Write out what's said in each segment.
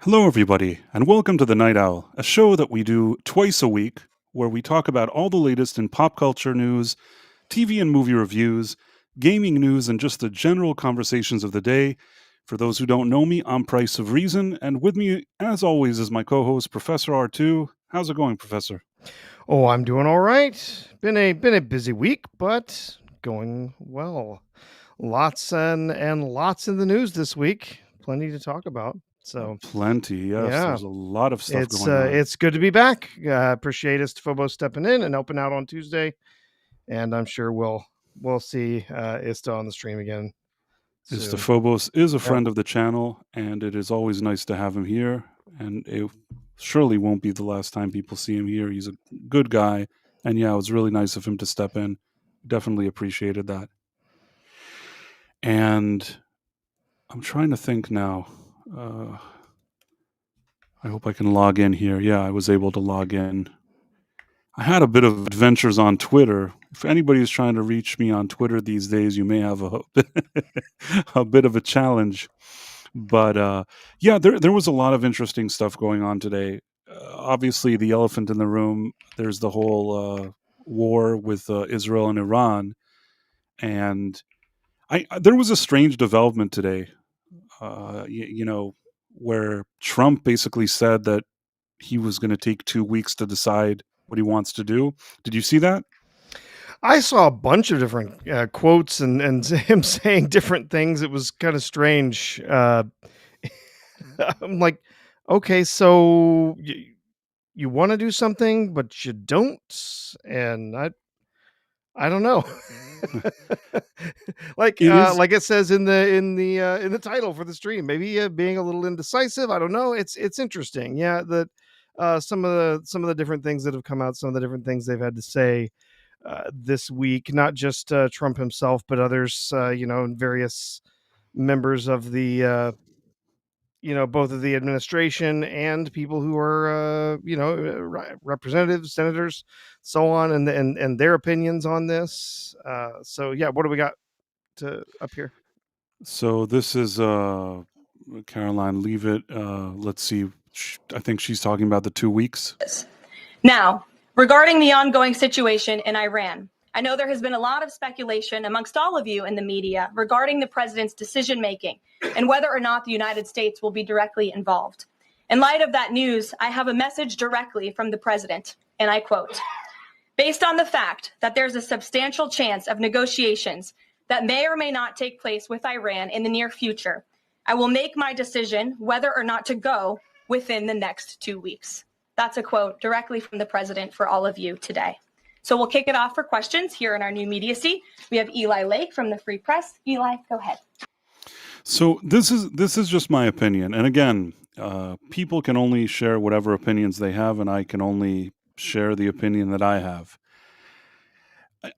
Hello, everybody, and welcome to the Night Owl, a show that we do twice a week where we talk about all the latest in pop culture news, TV and movie reviews, gaming news, and just the general conversations of the day. For those who don't know me, I'm Price of Reason, and with me, as always, is my co host, Professor R2. How's it going, Professor? Oh, I'm doing all right. Been a busy week, but going well. Lots and lots in the news this week. Plenty to talk about. So Plenty, yes. yeah, There's a lot of stuff going on. it's good to be back. Appreciate Istafobos stepping in and helping out on Tuesday, and I'm sure we'll see Ista on the stream again soon. Phobos is a Yep. friend of the channel, and it is always nice to have him here. And it surely won't be the last time people see him here. He's a good guy, and yeah, it was really nice of him to step in. Definitely appreciated that. And I'm trying to think now. I hope I can log in here. Yeah, I was able to log in. I had a bit of adventures on Twitter. If anybody's trying to reach me on Twitter these days, you may have a bit of a challenge. But yeah, there was a lot of interesting stuff going on today. Obviously, the elephant in the room. There's the whole war with Israel and Iran, and there was a strange development today. Where Trump basically said that he was going to take 2 weeks to decide what he wants to do. Did you see that? I saw a bunch of different quotes and him saying different things. It was kind of strange. I'm like, okay, so you want to do something, but you don't, and I don't know. It is. Like it says in the title for the stream, maybe being a little indecisive. I don't know. It's interesting. Yeah, that some of the different things that have come out, some of the different things they've had to say this week, not just Trump himself, but others, and various members of the both of the administration and people who are, representatives, senators, so on, and their opinions on this. So yeah, what do we got to up here? So this is Caroline. Leave it. Let's see. I think she's talking about the 2 weeks. Now, regarding the ongoing situation in Iran, I know there has been a lot of speculation amongst all of you in the media regarding the president's decision making and whether or not the United States will be directly involved. In light of that news, I have a message directly from the president, and I quote, "Based on the fact that there's a substantial chance of negotiations that may or may not take place with Iran in the near future, I will make my decision whether or not to go within the next 2 weeks." That's a quote directly from the president for all of you today. So we'll kick it off for questions here in our new immediacy. We have Eli Lake from the Free Press. Eli, go ahead. So this is just my opinion, and again, people can only share whatever opinions they have, and I can only share the opinion that I have.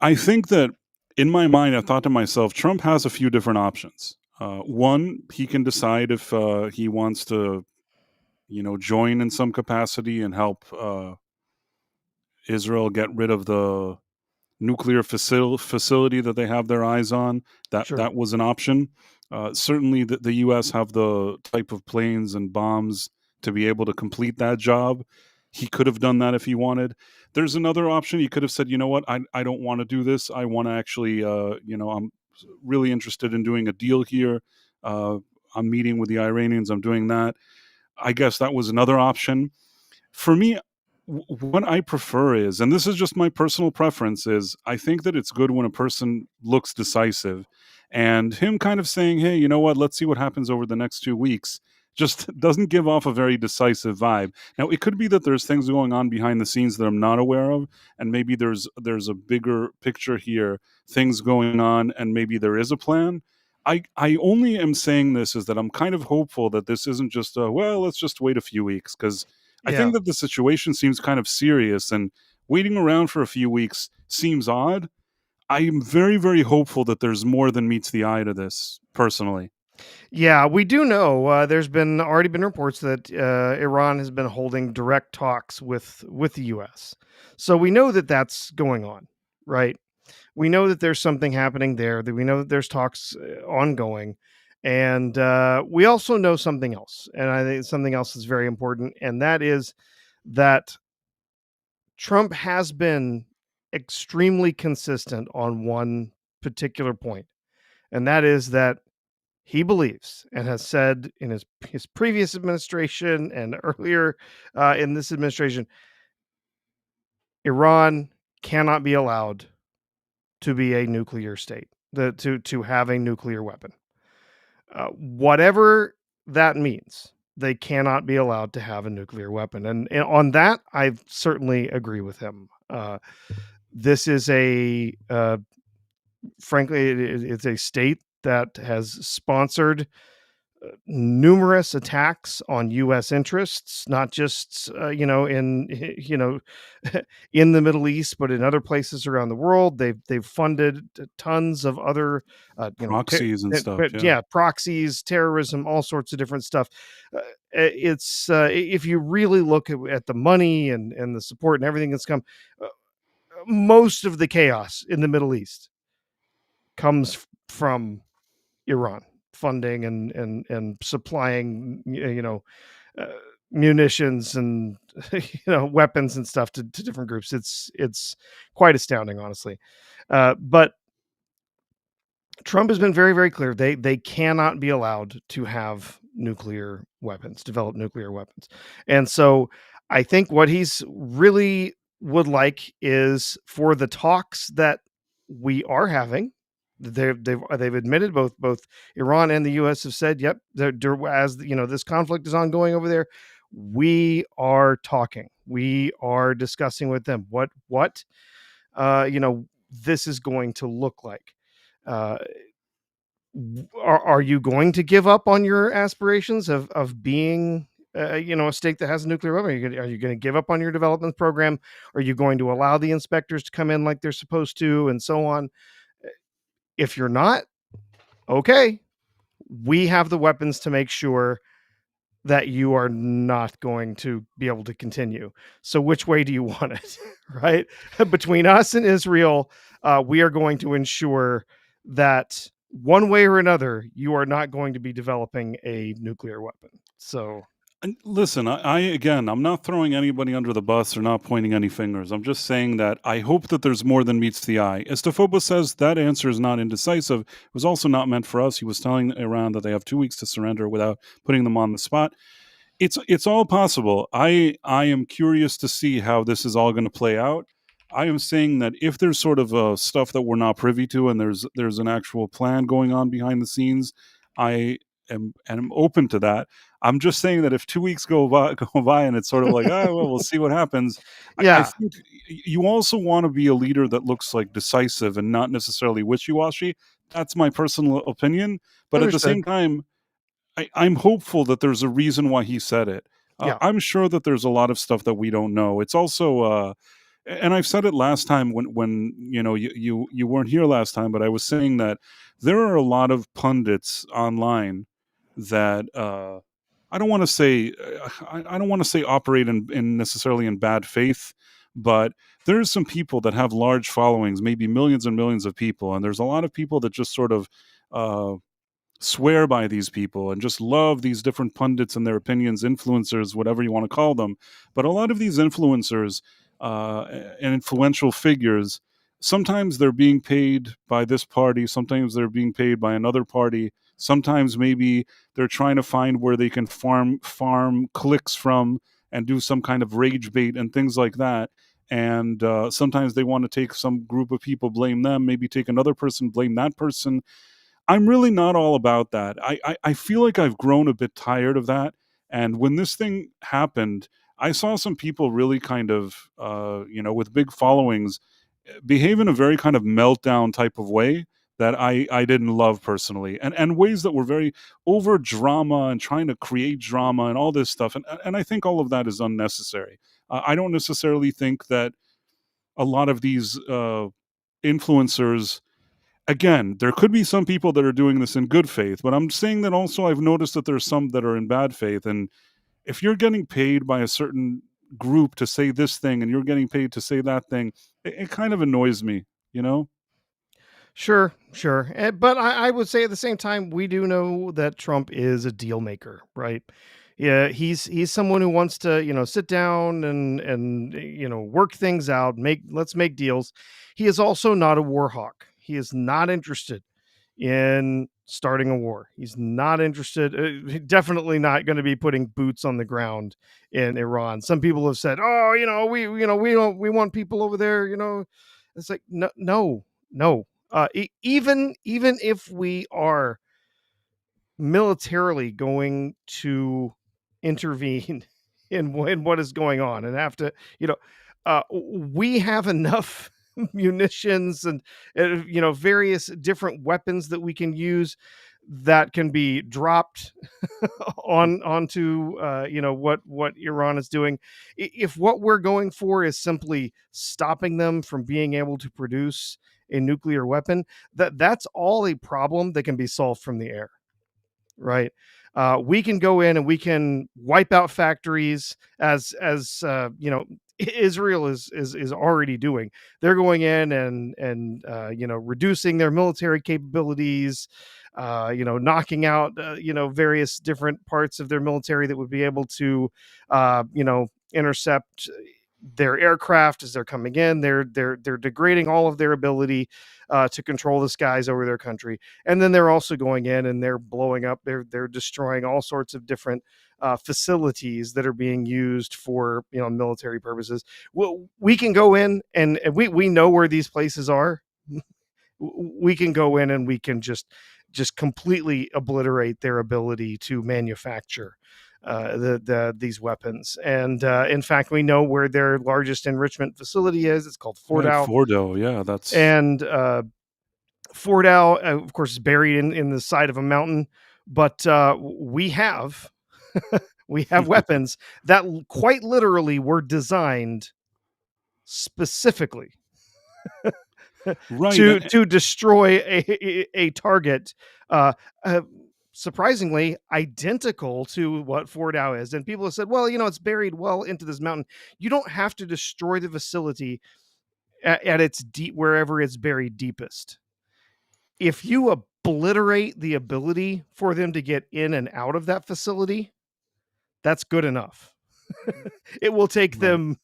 I think that in my mind, I thought to myself, Trump has a few different options. One, he can decide if he wants to, join in some capacity and help Israel get rid of the nuclear facility that they have their eyes on. That Sure. that was an option. Certainly, the U.S. have the type of planes and bombs to be able to complete that job. He could have done that if he wanted. There's another option. He could have said, you know what, I don't want to do this. I want to actually, I'm really interested in doing a deal here. I'm meeting with the Iranians. I'm doing that. I guess that was another option. For me, what I prefer is, and this is just my personal preference, is I think that it's good when a person looks decisive. And him kind of saying, hey, you know what, let's see what happens over the next 2 weeks, just doesn't give off a very decisive vibe. Now, it could be that there's things going on behind the scenes that I'm not aware of, and maybe there's a bigger picture here, things going on, and maybe there is a plan. I only am saying this is that I'm kind of hopeful that this isn't just well, let's just wait a few weeks, because I Yeah. think that the situation seems kind of serious, and waiting around for a few weeks seems odd. I am very, very hopeful that there's more than meets the eye to this, personally. Yeah, we do know there's been already been reports that Iran has been holding direct talks with the U.S. So we know that that's going on, right? We know that there's something happening there. That we know that there's talks ongoing, And we also know something else, and I think something else is very important, and that is that Trump has been extremely consistent on one particular point, and that is that he believes and has said in his previous administration and earlier in this administration, Iran cannot be allowed to be a nuclear state, to have a nuclear weapon. Whatever that means, they cannot be allowed to have a nuclear weapon, and on that, I certainly agree with him. This is frankly, it's a state that has sponsored numerous attacks on U.S. interests, not just in in the Middle East, but in other places around the world. They've funded tons of other Proxies and stuff. but Yeah. yeah, proxies, terrorism, all sorts of different stuff. It's if you really look at the money and the support and everything that's come, uh, most of the chaos in the Middle East comes from Iran funding and supplying uh, munitions and weapons and stuff to different groups. It's quite astounding, honestly. But Trump has been very, very clear. They cannot be allowed to have nuclear weapons, develop nuclear weapons. And so I think what he's really would like is for the talks that we are having. They've admitted, both Iran and the U.S. have said, yep, as this conflict is ongoing over there, we are talking, we are discussing with them what this is going to look like. Uh, are you going to give up on your aspirations of being a state that has a nuclear weapon? Are you going to give up on your development program? Are you going to allow the inspectors to come in like they're supposed to, and so on? If you're not, okay, we have the weapons to make sure that you are not going to be able to continue. So which way do you want it? Right? Between us and Israel, we are going to ensure that one way or another, you are not going to be developing a nuclear weapon. So And listen, again, I'm not throwing anybody under the bus or not pointing any fingers. I'm just saying that I hope that there's more than meets the eye. Estefobos says that answer is not indecisive. It was also not meant for us. He was telling Iran that they have 2 weeks to surrender without putting them on the spot. It's all possible. I am curious to see how this is all going to play out. I am saying that if there's sort of stuff that we're not privy to, and there's an actual plan going on behind the scenes, I am open to that. I'm just saying that if 2 weeks go by and it's sort of like, oh well, we'll see what happens. I yeah, think you also want to be a leader that looks like decisive and not necessarily wishy-washy. That's my personal opinion. But at the understood. same time, I'm hopeful that there's a reason why he said it. Yeah, I'm sure that there's a lot of stuff that we don't know. It's also, and I've said it last time when you weren't here last time, but I was saying that there are a lot of pundits online that I don't want to say I don't want to say operate in necessarily in bad faith, but there's some people that have large followings, maybe millions and millions of people, and there's a lot of people that just sort of. Swear by these people and just love these different pundits and their opinions, influencers, whatever you want to call them. But a lot of these influencers and influential figures, sometimes they're being paid by this party, sometimes they're being paid by another party. Sometimes maybe they're trying to find where they can farm clicks from and do some kind of rage bait and things like that. And sometimes they want to take some group of people, blame them, maybe take another person, blame that person. I'm really not all about that. I feel like I've grown a bit tired of that. And when this thing happened, I saw some people really kind of, with big followings, behave in a very kind of meltdown type of way that I didn't love personally, and ways that were very over drama and trying to create drama and all this stuff. And I think all of that is unnecessary. I don't necessarily think that a lot of these influencers, again, there could be some people that are doing this in good faith, but I'm saying that also I've noticed that there's some that are in bad faith. And if you're getting paid by a certain group to say this thing and you're getting paid to say that thing, it kind of annoys me, you know? Sure, sure. But I would say at the same time, we do know that Trump is a deal maker, right? Yeah, he's someone who wants to, sit down and work things out, let's make deals. He is also not a war hawk. He is not interested in starting a war. He's not interested. Definitely not going to be putting boots on the ground in Iran. Some people have said, "Oh, we want people over there." It's like no, no, no. Even if we are militarily going to intervene in what is going on and have to, we have enough munitions and various different weapons that we can use that can be dropped onto what Iran is doing. If what we're going for is simply stopping them from being able to produce a nuclear weapon, that's all a problem that can be solved from the air, right? We can go in and we can wipe out factories as Israel is already doing. They're going in and reducing their military capabilities, knocking out various different parts of their military that would be able to intercept their aircraft as they're coming in. They're degrading all of their ability to control the skies over their country, and then they're also going in and they're blowing up. They're destroying all sorts of different facilities that are being used for military purposes. We can go in and we know where these places are. We can go in and we can just completely obliterate their ability to manufacture these weapons. And in fact, we know where their largest enrichment facility is. It's called Right, Fordow. Fordo, yeah, that's And Fordow, of course, is buried in the side of a mountain. But we have weapons that quite literally were designed specifically right, to destroy a target, uh, uh, surprisingly identical to what Fordow is. And people have said, well, it's buried well into this mountain. You don't have to destroy the facility at its deep, wherever it's buried deepest. If you obliterate the ability for them to get in and out of that facility, that's good enough. It will take right. them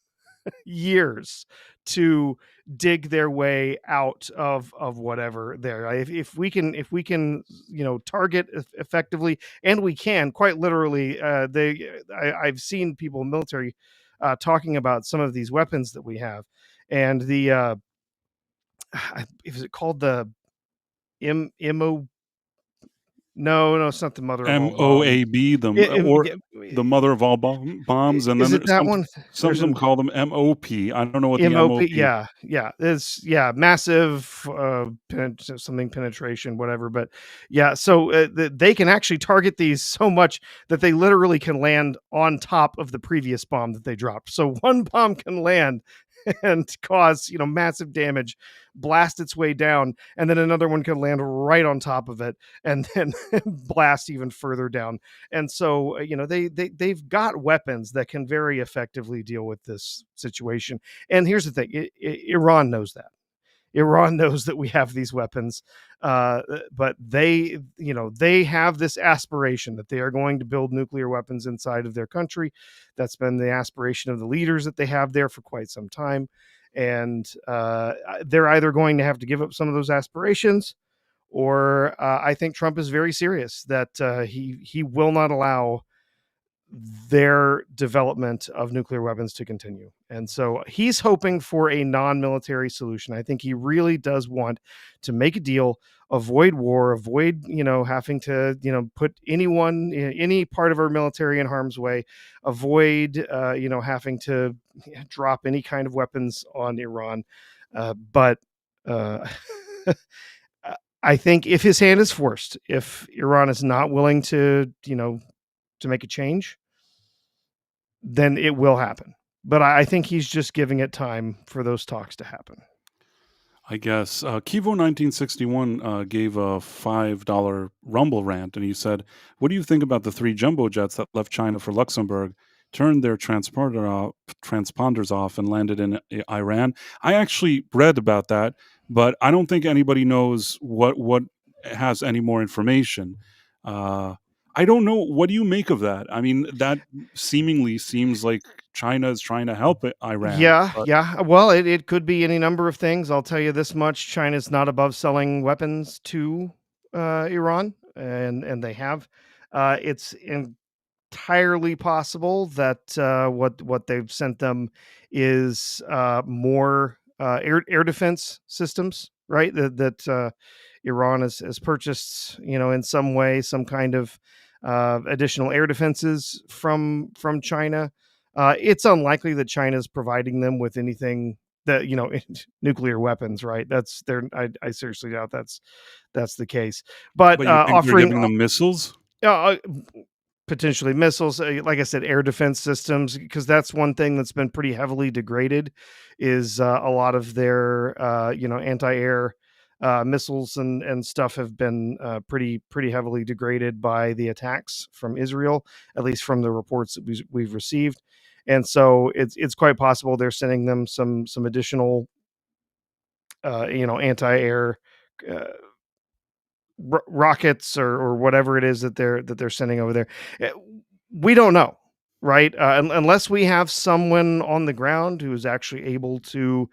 years to dig their way out of whatever there. If we can target effectively, and we can quite literally, I've seen people in the military talking about some of these weapons that we have, and the is it called the mo no, it's not the mother of all bombs. MOAB, or the mother of all bombs, and then Is it that one? some of There's them an call them MOP. I don't know what the MOP, MOP. yeah, it's massive something penetration, whatever. But yeah, so they can actually target these so much that they literally can land on top of the previous bomb that they dropped. So one bomb can land and cause massive damage, blast its way down, and then another one can land right on top of it and then blast even further down. And so they've got weapons that can very effectively deal with this situation. And here's the thing, Iran knows that. Iran knows that we have these weapons, but they have this aspiration that they are going to build nuclear weapons inside of their country. That's been the aspiration of the leaders that they have there for quite some time, and they're either going to have to give up some of those aspirations, or I think Trump is very serious that he will not allow their development of nuclear weapons to continue. And so he's hoping for a non-military solution. I think he really does want to make a deal, avoid war, avoid, having to, put any part of our military in harm's way, avoid, having to drop any kind of weapons on Iran. But I think if his hand is forced, if Iran is not willing to make a change, then it will happen. But I think he's just giving it time for those talks to happen. I guess Kivo 1961 gave a $5 Rumble rant, and he said, "What do you think about the 3 jumbo jets that left China for Luxembourg, turned their transponders off, and landed in Iran?" I actually read about that. but I don't think anybody knows what has any more information. Uh, I don't know. What do you make of that? I mean, that seemingly seems like China is trying to help Iran, Yeah, but yeah. Well, it could be any number of things. I'll tell you this much: China's not above selling weapons to Iran, and they have. It's entirely possible that what they've sent them is more air defense systems, right? That Iran has purchased, in some way, some kind of additional air defenses from China. It's unlikely that China's providing them with anything that, nuclear weapons, right? I seriously doubt that's the case. But you think they're offering giving them missiles? uh, potentially missiles, like I said, air defense systems, because that's one thing that's been pretty heavily degraded, is a lot of their anti-air missiles and stuff have been pretty heavily degraded by the attacks from Israel, at least from the reports that we've received. And so it's quite possible they're sending them some additional anti-air uh, rockets or whatever it is that they're sending over there. Eh, We don't know, right? Unless we have someone on the ground who is actually able to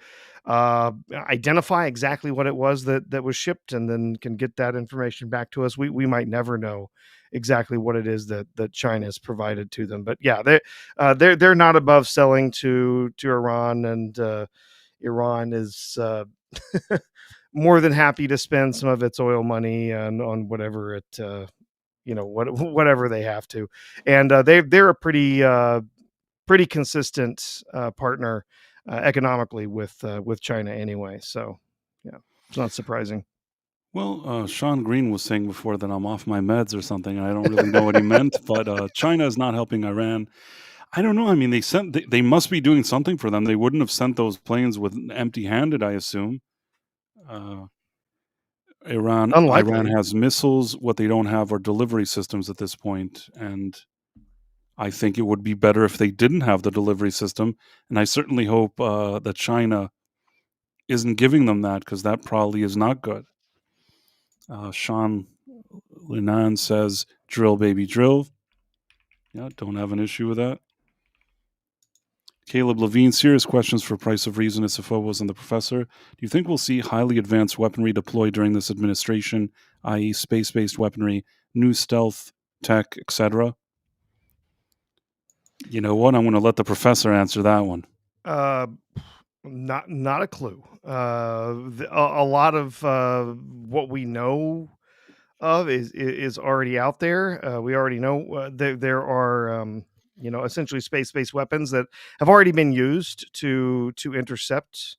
identify exactly what it was that was shipped, and then can get that information back to us. We might never know exactly what it is that China has provided to them. But yeah, they're not above selling to Iran, and Iran is more than happy to spend some of its oil money on whatever whatever they have to. And they're a pretty consistent partner economically with China anyway. So yeah, it's not surprising. Well, Sean Green was saying before that I'm off my meds or something. I don't really know what he meant, but China is not helping Iran. I don't know. I mean, they must be doing something for them. They wouldn't have sent those planes with empty-handed, I assume. Uh, Iran Unlikely. has missiles. What they don't have are delivery systems at this point, and I think it would be better if they didn't have the delivery system. And I certainly hope that China isn't giving them that, because that probably is not good. Sean Linan says, "Drill, baby, drill." Yeah, don't have an issue with that. Caleb Levine, serious questions for Price of Reason, Isiphobos, and the Professor. Do you think we'll see highly advanced weaponry deployed during this administration, i.e., space-based weaponry, new stealth tech, etc.? You know what? I'm going to let the Professor answer that one. Uh, not a clue. A lot of what we know of is already out there. We already know there are essentially space-based weapons that have already been used to intercept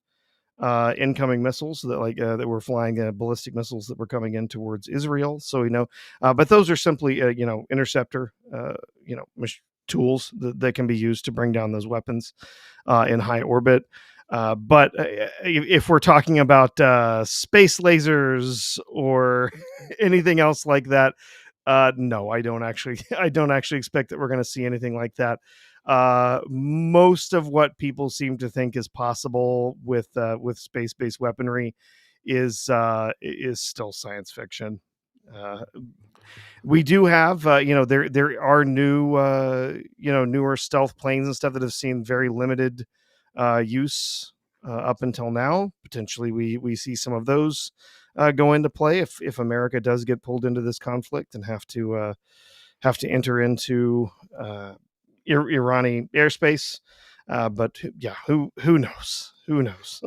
incoming missiles that were flying, ballistic missiles that were coming in towards Israel. So but those are simply interceptor tools that can be used to bring down those weapons in high orbit. But if we're talking about space lasers or anything else like that, no, I don't actually. I don't actually expect that we're going to see anything like that. Most of what people seem to think is possible with space-based weaponry is still science fiction. Uh, we do have, there are new, newer stealth planes and stuff that have seen very limited use up until now. Potentially, we see some of those go into play if America does get pulled into this conflict and have to enter into Irani airspace. But yeah, who knows? Who knows?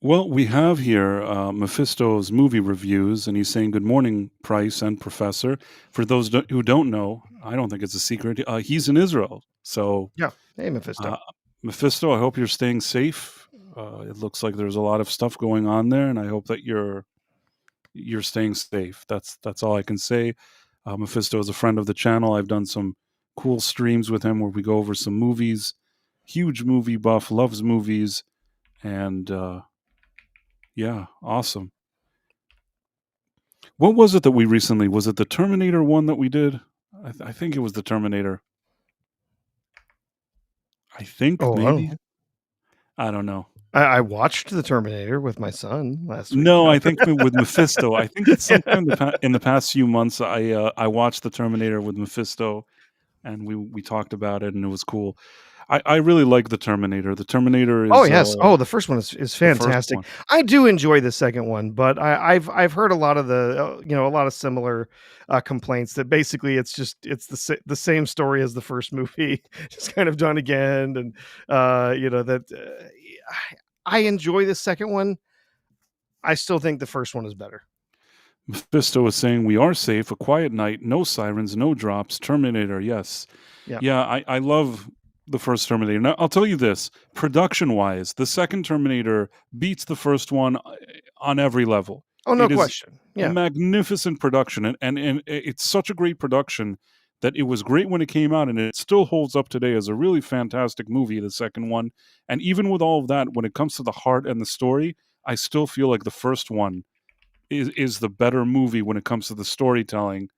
Well, we have here Mephisto's movie reviews, and he's saying, "Good morning, Price and Professor." For those who don't know, I don't think it's a secret. He's in Israel, so Yeah. Hey, Mephisto. uh, Mephisto, I hope you're staying safe. It looks like there's a lot of stuff going on there, and I hope that you're staying safe. That's all I can say. Mephisto is a friend of the channel. I've done some cool streams with him where we go over some movies. Huge movie buff, loves movies, and yeah, awesome. What was it that we recently? Was it the Terminator one that we did? I think it was the Terminator. I think Oh, I don't maybe. know. I don't know. I watched The Terminator with my son last week. No, I think with Mephisto. I think it's Yeah. sometime in the past few months, I watched The Terminator with Mephisto, and we talked about it, and it was cool. I really like The Terminator. The Terminator Oh, is, yes. Oh, the first one is the first fantastic. one. I do enjoy the second one, but I've heard a lot of a lot of similar, complaints that basically it's the same story as the first movie, just kind of done again, and, I enjoy the second one. I still think the first one is better. Mephisto is saying, "We are safe, a quiet night, no sirens, no drops, Terminator, yes." Yeah. Yeah, I love the first Terminator. Now, I'll tell you this, production-wise, the second Terminator beats the first one, on every level. Oh, no It is question. a Yeah. magnificent production, and it's such a great production that it was great when it came out, and it still holds up today as a really fantastic movie, the second one, and even with all of that, when it comes to the heart and the story, I still feel like the first one is the better movie when it comes to the storytelling.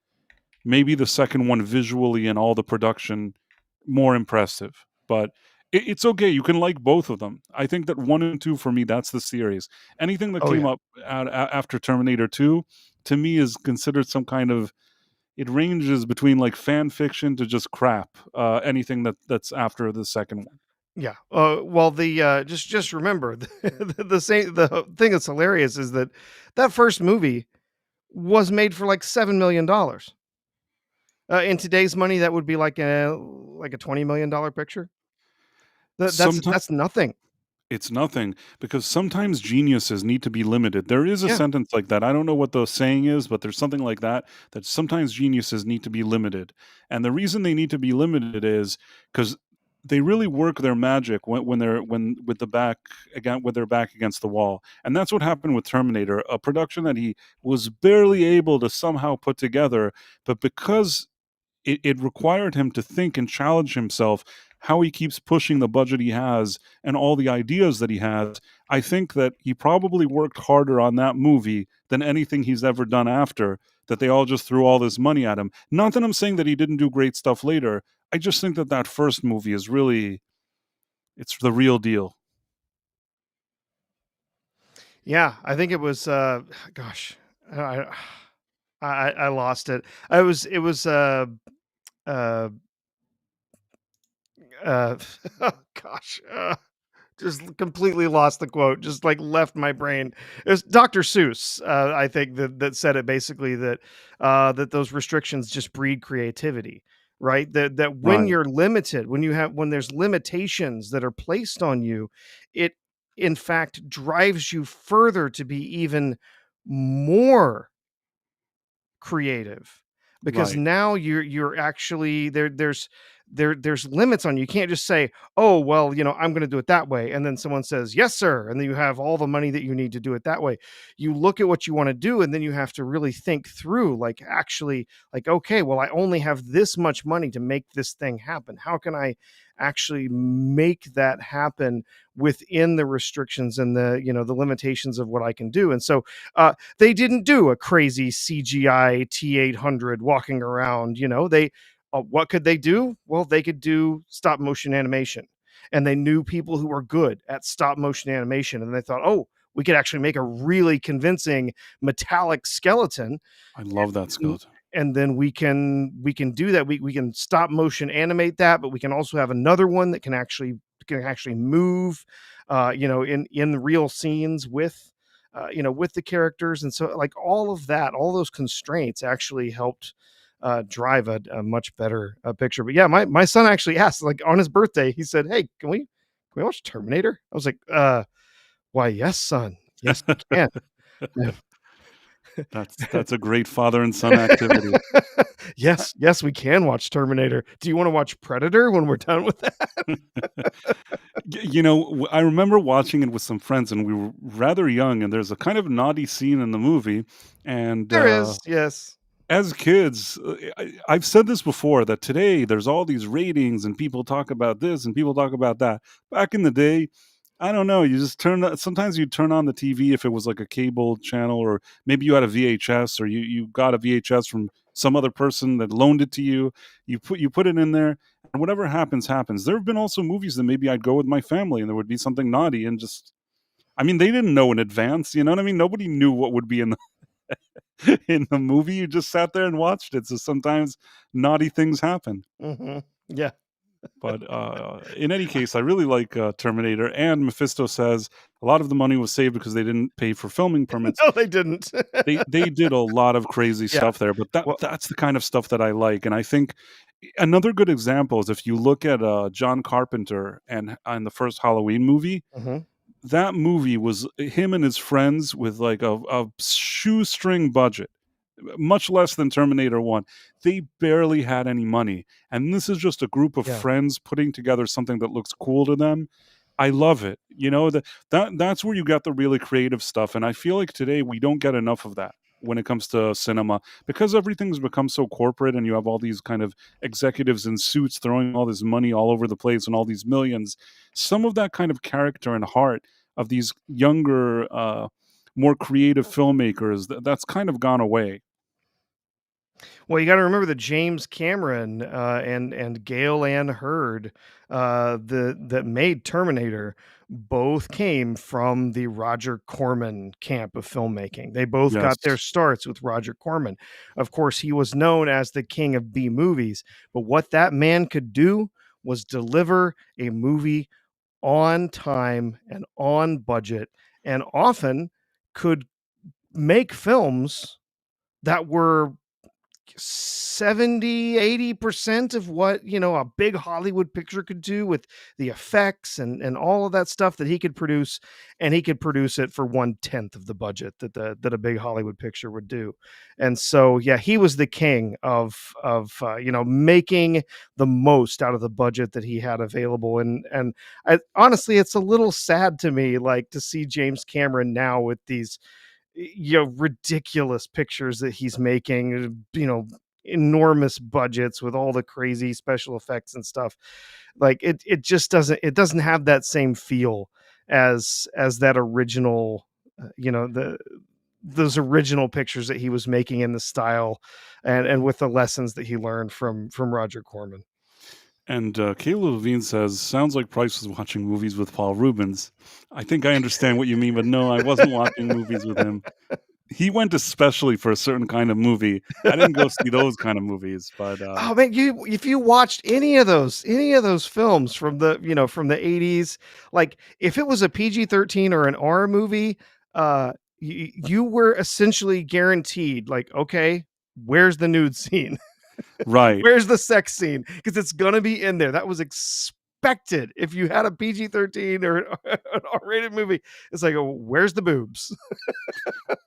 Maybe the second one visually and all the production more impressive, but it's okay. You can like both of them. I think that 1 and 2 for me, that's the series. Anything that Oh, came yeah. up after Terminator 2 to me is considered some kind of, it ranges between like fan fiction to just crap. Anything that's after the second one. Yeah. Well, just remember the thing that's hilarious is that that first movie was made for like $7 million. In today's money, that would be like a $20 million picture. Sometimes That's nothing. it's nothing, because sometimes geniuses need to be limited. There is a Yeah. sentence like that. I don't know what the saying is, but there's something like that, that sometimes geniuses need to be limited. And the reason they need to be limited is because they really work their magic when with the back again with their back against the wall. And that's what happened with Terminator, a production that he was barely able to somehow put together, but because it required him to think and challenge himself how he keeps pushing the budget he has and all the ideas that he has. I think that he probably worked harder on that movie than anything he's ever done after, that they all just threw all this money at him. Not that I'm saying that he didn't do great stuff later. I just think that that first movie is really, it's the real deal. Yeah. I think it was. Gosh, I I lost it. I was. It was. Uh. Uh. Oh, gosh. Just completely lost the quote, just like left my brain. It's Dr. Seuss, I think that said it basically that that those restrictions just breed creativity, right? That when Right. you're limited, when there's limitations that are placed on you, it in fact drives you further to be even more creative, because Right. now you're actually there's limits on you. You can't just say, "Oh, well, I'm going to do it that way," and then someone says, "Yes, sir," and then you have all the money that you need to do it that way. You look at what you want to do, and then you have to really think through, like, actually, like, okay, well, I only have this much money to make this thing happen. How can I actually make that happen within the restrictions and the limitations of what I can do? And so they didn't do a crazy CGI T800 walking around. They what could they do? Well, they could do stop motion animation, and they knew people who were good at stop motion animation, and they thought, oh, we could actually make a really convincing metallic skeleton, I love that and skeleton. then we can do that. We can stop motion animate that, but we can also have another one that can actually move, in real scenes with the characters. And so, like, all of that, all those constraints actually helped drive a much better picture. But yeah, my son actually asked, like, on his birthday, he said, "Hey, can we watch Terminator?" I was like, why, yes, son, yes, we can. That's a great father and son activity. Yes, yes, we can watch Terminator. Do you want to watch Predator when we're done with that? I remember watching it with some friends, and we were rather young, and there's a kind of naughty scene in the movie, and, There is, yes. as kids, I've said this before, that today there's all these ratings and people talk about this and people talk about that. Back in the day, I don't know. You just sometimes you turn on the TV if it was like a cable channel, or maybe you had a VHS, or you got a VHS from some other person that loaned it to you. You put it in there, and whatever happens, happens. There have been also movies that maybe I'd go with my family and there would be something naughty, and just I mean, they didn't know in advance, you know what I mean? Nobody knew what would be in the in the movie. You just sat there and watched it. So sometimes naughty things happen. Yeah. But in any case, I really like Terminator. And Mephisto says a lot of the money was saved because they didn't pay for filming permits. No, they didn't. They did a lot of crazy Yeah. stuff there, but Well, that's the kind of stuff that I like. And I think another good example is if you look at John Carpenter and the first Halloween movie. mhm. That movie was him and his friends with like a shoestring budget, much less than Terminator 1. They barely had any money. And this is just a group of Yeah. friends putting together something that looks cool to them. I love it. You know, that's where you got the really creative stuff. And I feel like today we don't get enough of that when it comes to cinema because everything's become so corporate and you have all these kind of executives in suits throwing all this money all over the place and all these millions. Some of that kind of character and heart of these younger, more creative filmmakers, that's kind of gone away. Well, you got to remember that James Cameron and Gale Ann Hurd, that made Terminator, both came from the Roger Corman camp of filmmaking. They both got their Yes. starts with Roger Corman. Of course, he was known as the king of B movies, but what that man could do was deliver a movie on time and on budget, and often could make films that were 70-80% of what, a big Hollywood picture could do with the effects and all of that stuff that he could produce, and he could produce it for 1/10 of the budget that a big Hollywood picture would do. And so yeah, he was the king of making the most out of the budget that he had available. And honestly, it's a little sad to me, like, to see James Cameron now with these ridiculous pictures that he's making, enormous budgets with all the crazy special effects and stuff. Like, it just doesn't have that same feel as that original, those original pictures that he was making in the style and with the lessons that he learned from Roger Corman. And Kayla Levine says, sounds like Price was watching movies with Paul Rubens. I think I understand what you mean, but no, I wasn't watching movies with him. He went especially for a certain kind of movie. I didn't go see those kind of movies, but Oh man, if you watched any of those films from the 80s, like if it was a PG-13 or an R movie, you were essentially guaranteed, like, okay, where's the nude scene? right. Where's the sex scene? Because it's gonna be in there. That was expected. If you had a PG-13 or an R-rated movie, it's like, oh, where's the boobs?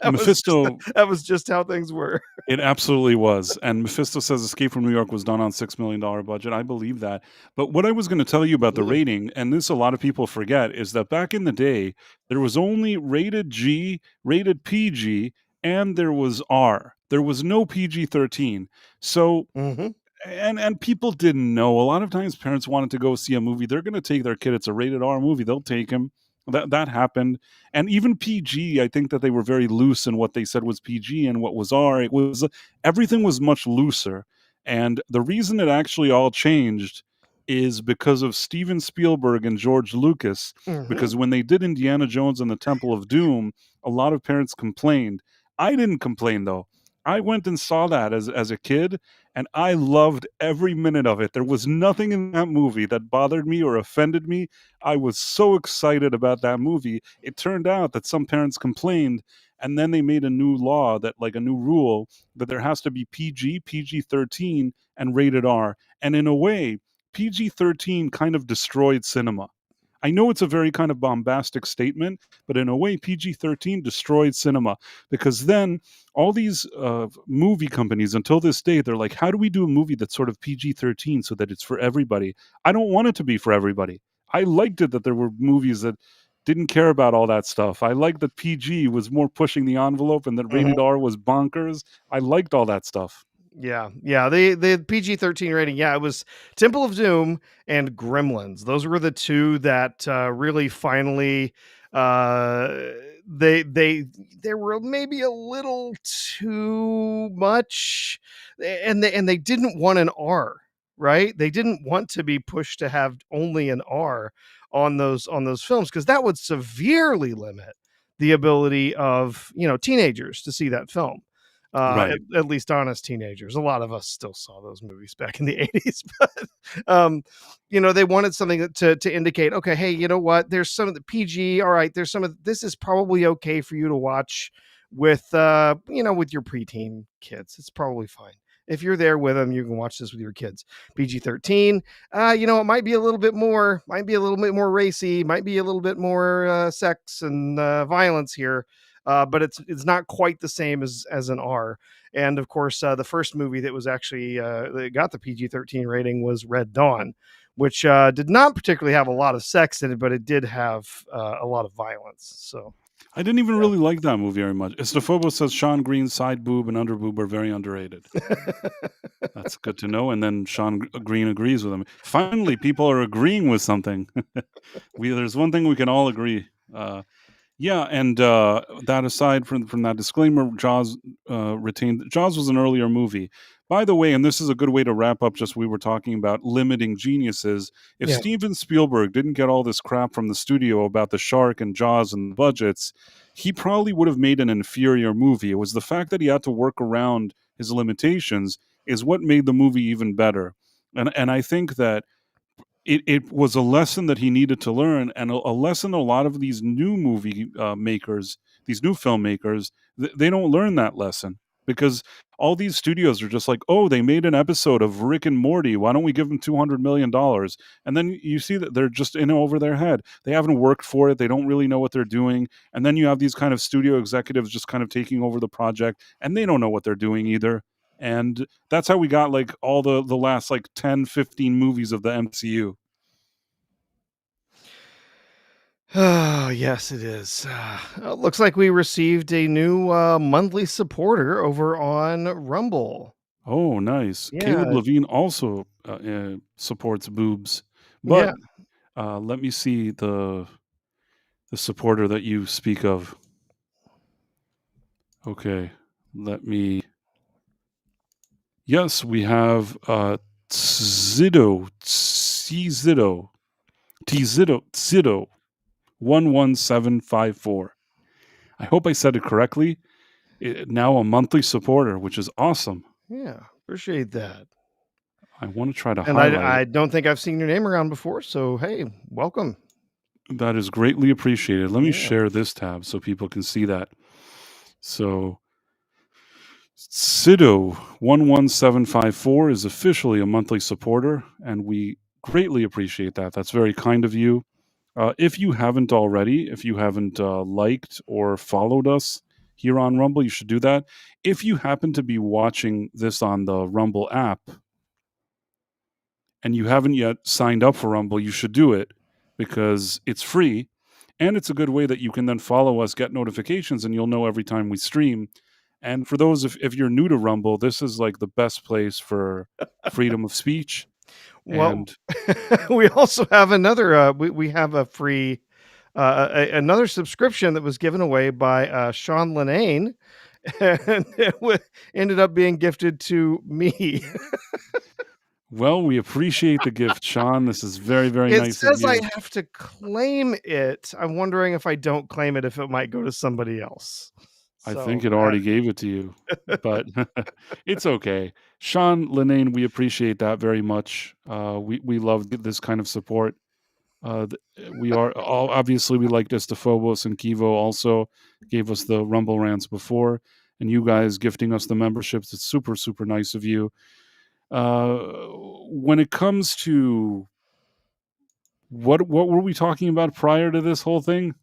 Mephisto, That was just how things were. it absolutely was. And Mephisto says Escape from New York was done on $6 million budget. I believe that. But what I was going to tell you about the rating, and this a lot of people forget, is that back in the day, there was only rated G, rated PG, and there was R. There was no PG-13. So Mm-hmm. and people didn't know. A lot of times parents wanted to go see a movie. They're going to take their kid. It's a rated R movie. They'll take him. That happened. And even PG, I think that they were very loose in what they said was PG and what was R. It was everything was much looser. And the reason it actually all changed is because of Steven Spielberg and George Lucas. Mm-hmm. Because when they did Indiana Jones and the Temple of Doom, a lot of parents complained. I didn't complain though. I went and saw that as a kid, and I loved every minute of it. There was nothing in that movie that bothered me or offended me. I was so excited about that movie. It turned out that some parents complained, and then they made a new law, that like a new rule, that there has to be PG, PG-13, and rated R. And in a way, PG-13 kind of destroyed cinema. I know it's a very kind of bombastic statement, but in a way, PG-13 destroyed cinema, because then all these movie companies, until this day, they're like, how do we do a movie that's sort of PG-13 so that it's for everybody? I don't want it to be for everybody. I liked it that there were movies that didn't care about all that stuff. I liked that PG was more pushing the envelope and that rated R was bonkers. I liked all that stuff. Yeah. The PG-13 rating. Yeah, it was Temple of Doom and Gremlins. Those were the two that really finally they were maybe a little too much, and they didn't want an R, right? They didn't want to be pushed to have only an R on those films, because that would severely limit the ability of, teenagers to see that film. Right. At least honest teenagers. A lot of us still saw those movies back in the 80s, but um, they wanted something to indicate, okay, hey, you know what? There's some of the PG. All right, there's some of this is probably okay for you to watch with with your preteen kids. It's probably fine. If you're there with them, you can watch this with your kids. PG-13, it might be a little bit more racy, might be a little bit more sex and violence here, but it's not quite the same as an R. And of course, the first movie that was actually that got the PG-13 rating was Red Dawn, which did not particularly have a lot of sex in it, but it did have a lot of violence. So I didn't even really like that movie very much. Estefobos says Sean Green's side boob and under boob are very underrated. That's good to know. And then Sean Green agrees with him. Finally, people are agreeing with something. There's one thing we can all agree. Yeah, and that aside from that disclaimer, Jaws retained. Jaws was an earlier movie, by the way, and this is a good way to wrap up. Just we were talking about limiting geniuses. If yeah. Steven Spielberg didn't get all this crap from the studio about the shark and Jaws and the budgets, he probably would have made an inferior movie. It was the fact that he had to work around his limitations is what made the movie even better. And I think that it was a lesson that he needed to learn, and a lesson a lot of these new movie makers, these new filmmakers, they don't learn that lesson, because all these studios are just like, oh, they made an episode of Rick and Morty, why don't we give them $200 million? And then you see that they're just in over their head. They haven't worked for it. They don't really know what they're doing. And then you have these kind of studio executives just kind of taking over the project, and they don't know what they're doing either. And that's how we got like all the last like 10, 15 movies of the MCU. Oh, yes, it is. Looks like we received a new monthly supporter over on Rumble. Oh, nice. Yeah, Caleb Levine also supports boobs, yeah. but let me see the supporter that you speak of. Okay, let me. Yes, we have Tziddo, 11754. I hope I said it correctly. Now a monthly supporter, which is awesome. Yeah, appreciate that. I want to try to And highlight I it. don't think I've seen your name around before, so hey, welcome. That is greatly appreciated. Let me Yeah. share this tab so people can see that. So Sido 11754 is officially a monthly supporter, and we greatly appreciate that. That's very kind of you. If you haven't already, if you haven't liked or followed us here on Rumble, you should do that. If you happen to be watching this on the Rumble app and you haven't yet signed up for Rumble, you should do it, because it's free, and it's a good way that you can then follow us, get notifications, and you'll know every time we stream. And for those, if you're new to Rumble, this is like the best place for freedom of speech. Well, And we also have another. We have a free, another subscription that was given away by Sean Linane, and ended up being gifted to me. well, we appreciate the gift, Sean. This is very, very It nice of says you. I have to claim it. I'm wondering if I don't claim it, if it might go to somebody else. I So, think it already gave it to you, but it's okay. Sean Linane, we appreciate that very much. We love this kind of support. We are all obviously we like Estefobos and Kivo also gave us the Rumble rants before, and you guys gifting us the memberships. It's super, super nice of you. When it comes to what were we talking about prior to this whole thing?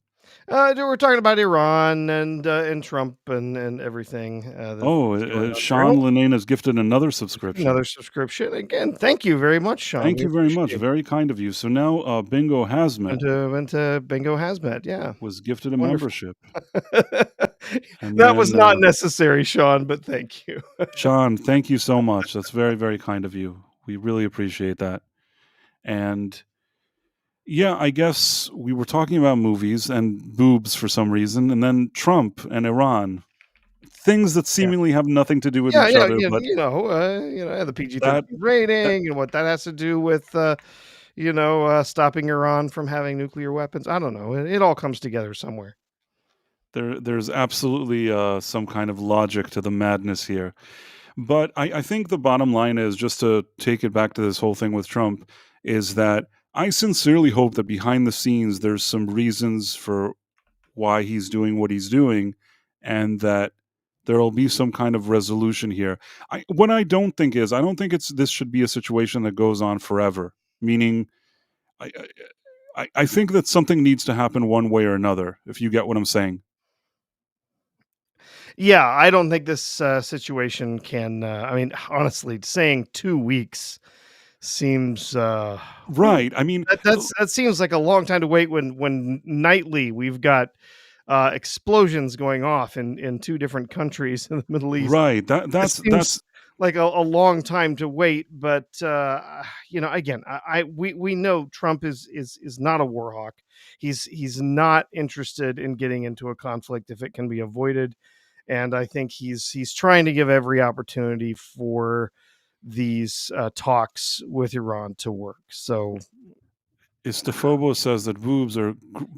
we're talking about Iran and Trump and everything. That's going on. Sean Linane has gifted another subscription. Another subscription again. Thank you very much, Sean. Thank We you very much. appreciate it. Very kind of you. So now Bingo Hazmat Went to Bingo Hazmat. Yeah, was gifted a wonderful. membership. And That was then, not necessary, Sean, but thank you. Sean, thank you so much. That's very, very kind of you. We really appreciate that. And yeah, I guess we were talking about movies and boobs for some reason, and then Trump and Iran. things that Yeah. seemingly have nothing to do with Yeah, each yeah, other, but the PG-13 that rating and what that has to do with, stopping Iran from having nuclear weapons. I don't know. It all comes together somewhere. there's absolutely some kind of logic to the madness here. But I think the bottom line is, just to take it back to this whole thing with Trump, is that I sincerely hope that behind the scenes there's some reasons for why he's doing what he's doing, and that there'll be some kind of resolution here. What I don't think is, I don't think this should be a situation that goes on forever. Meaning, I I think that something needs to happen one way or another. If you get what I'm saying. Yeah, I don't think this situation can. I mean, honestly, saying 2 weeks seems. Whew, Right. I mean, that seems like a long time to wait when nightly we've got explosions going off in two different countries in the Middle East. right. It seems like a long time to wait, but again, we know Trump is not a war hawk. He's not interested in getting into a conflict if it can be avoided, and I think he's trying to give every opportunity for these talks with Iran to work. So Istophobos says that boobs are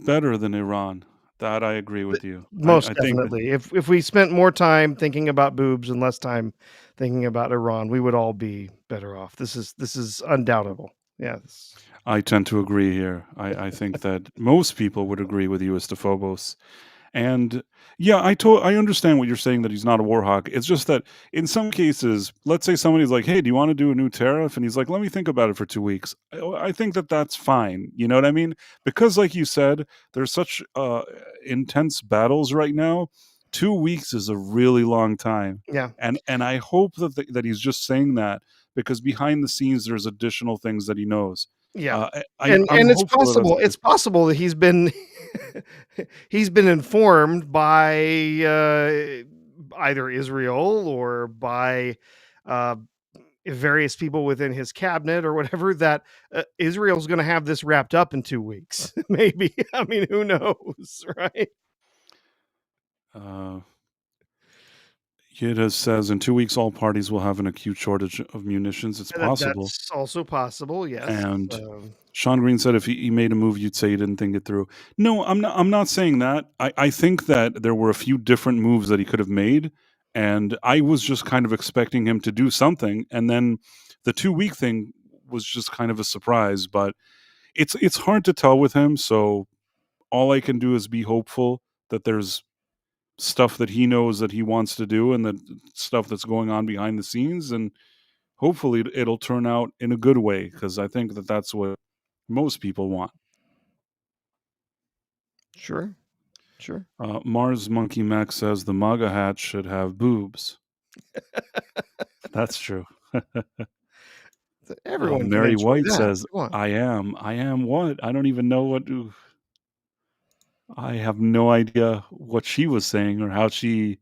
better than Iran. That I agree with you. most I think that definitely, if we spent more time thinking about boobs and less time thinking about Iran, we would all be better off. This is undoubtable. Yes. I tend to agree here. I think that most people would agree with you, Istophobos. And yeah, I understand what you're saying, that he's not a war hawk. It's just that in some cases, let's say somebody's like, "Hey, do you want to do a new tariff?" And he's like, "Let me think about it for 2 weeks." I think that that's fine. You know what I mean? Because, like you said, there's such intense battles right now. 2 weeks is a really long time, Yeah. and I hope that he's just saying that because behind the scenes there's additional things that he knows. Yeah. I'm And it's hopeful that that's possible the it's case. possible that he's been informed by either Israel or by uh various people within his cabinet or whatever, that Israel's going to have this wrapped up in 2 weeks. Maybe. I mean, who knows, right? Uh, Yida says in 2 weeks all parties will have an acute shortage of munitions. It's possible. That's also possible. Yes. And Sean Green said if he made a move, you'd say he didn't think it through. No, I'm not. I'm not saying that. I think that there were a few different moves that he could have made, and I was just kind of expecting him to do something. And then the 2 week thing was just kind of a surprise. But it's hard to tell with him. So all I can do is be hopeful that there's stuff that he knows that he wants to do, and the stuff that's going on behind the scenes, and hopefully it'll turn out in a good way, because I think that that's what most people want. sure. Sure. Mars Monkey Max says the MAGA hat should have boobs. That's true. Everyone can Mary enjoy White that. says Come on. I am what? I don't even know what. I have no idea what she was saying or how she.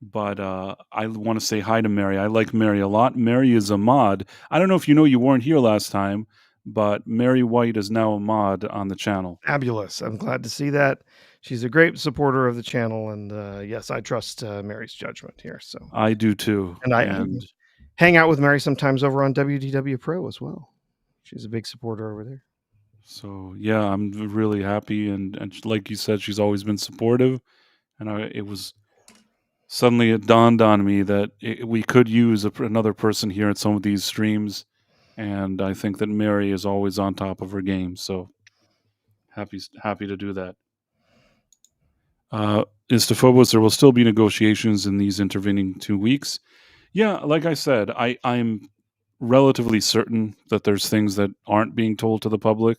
But I want to say hi to Mary. I like Mary a lot. Mary is a mod. I don't know if you know, you weren't here last time, but Mary White is now a mod on the channel. Fabulous. I'm glad to see that. She's a great supporter of the channel, and yes, I trust Mary's judgment here. So, I do too. and I And hang out with Mary sometimes over on WDW Pro as well. She's a big supporter over there. so, yeah, I'm really happy. And like you said, she's always been supportive. And it was suddenly it dawned on me that we could use another person here at some of these streams. And I think that Mary is always on top of her game. So happy to do that. Istophobos, there will still be negotiations in these intervening 2 weeks. Yeah, like I said, I'm relatively certain that there's things that aren't being told to the public.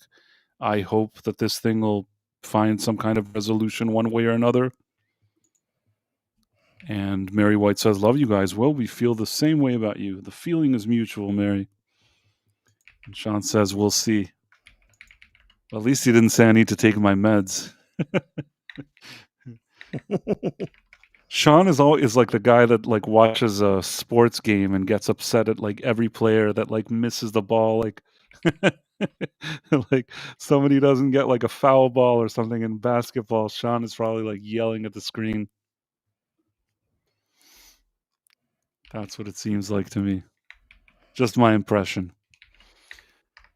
I hope that this thing will find some kind of resolution one way or another. And Mary White says, "Love you guys." Well, we feel the same way about you. The feeling is mutual, Mary. And Sean says, "We'll see." At least he didn't say I need to take my meds. Sean is always like the guy that like watches a sports game and gets upset at like every player that like misses the ball, like like somebody doesn't get like a foul ball or something in basketball. Sean is probably like yelling at the screen. That's what it seems like to me. Just my impression.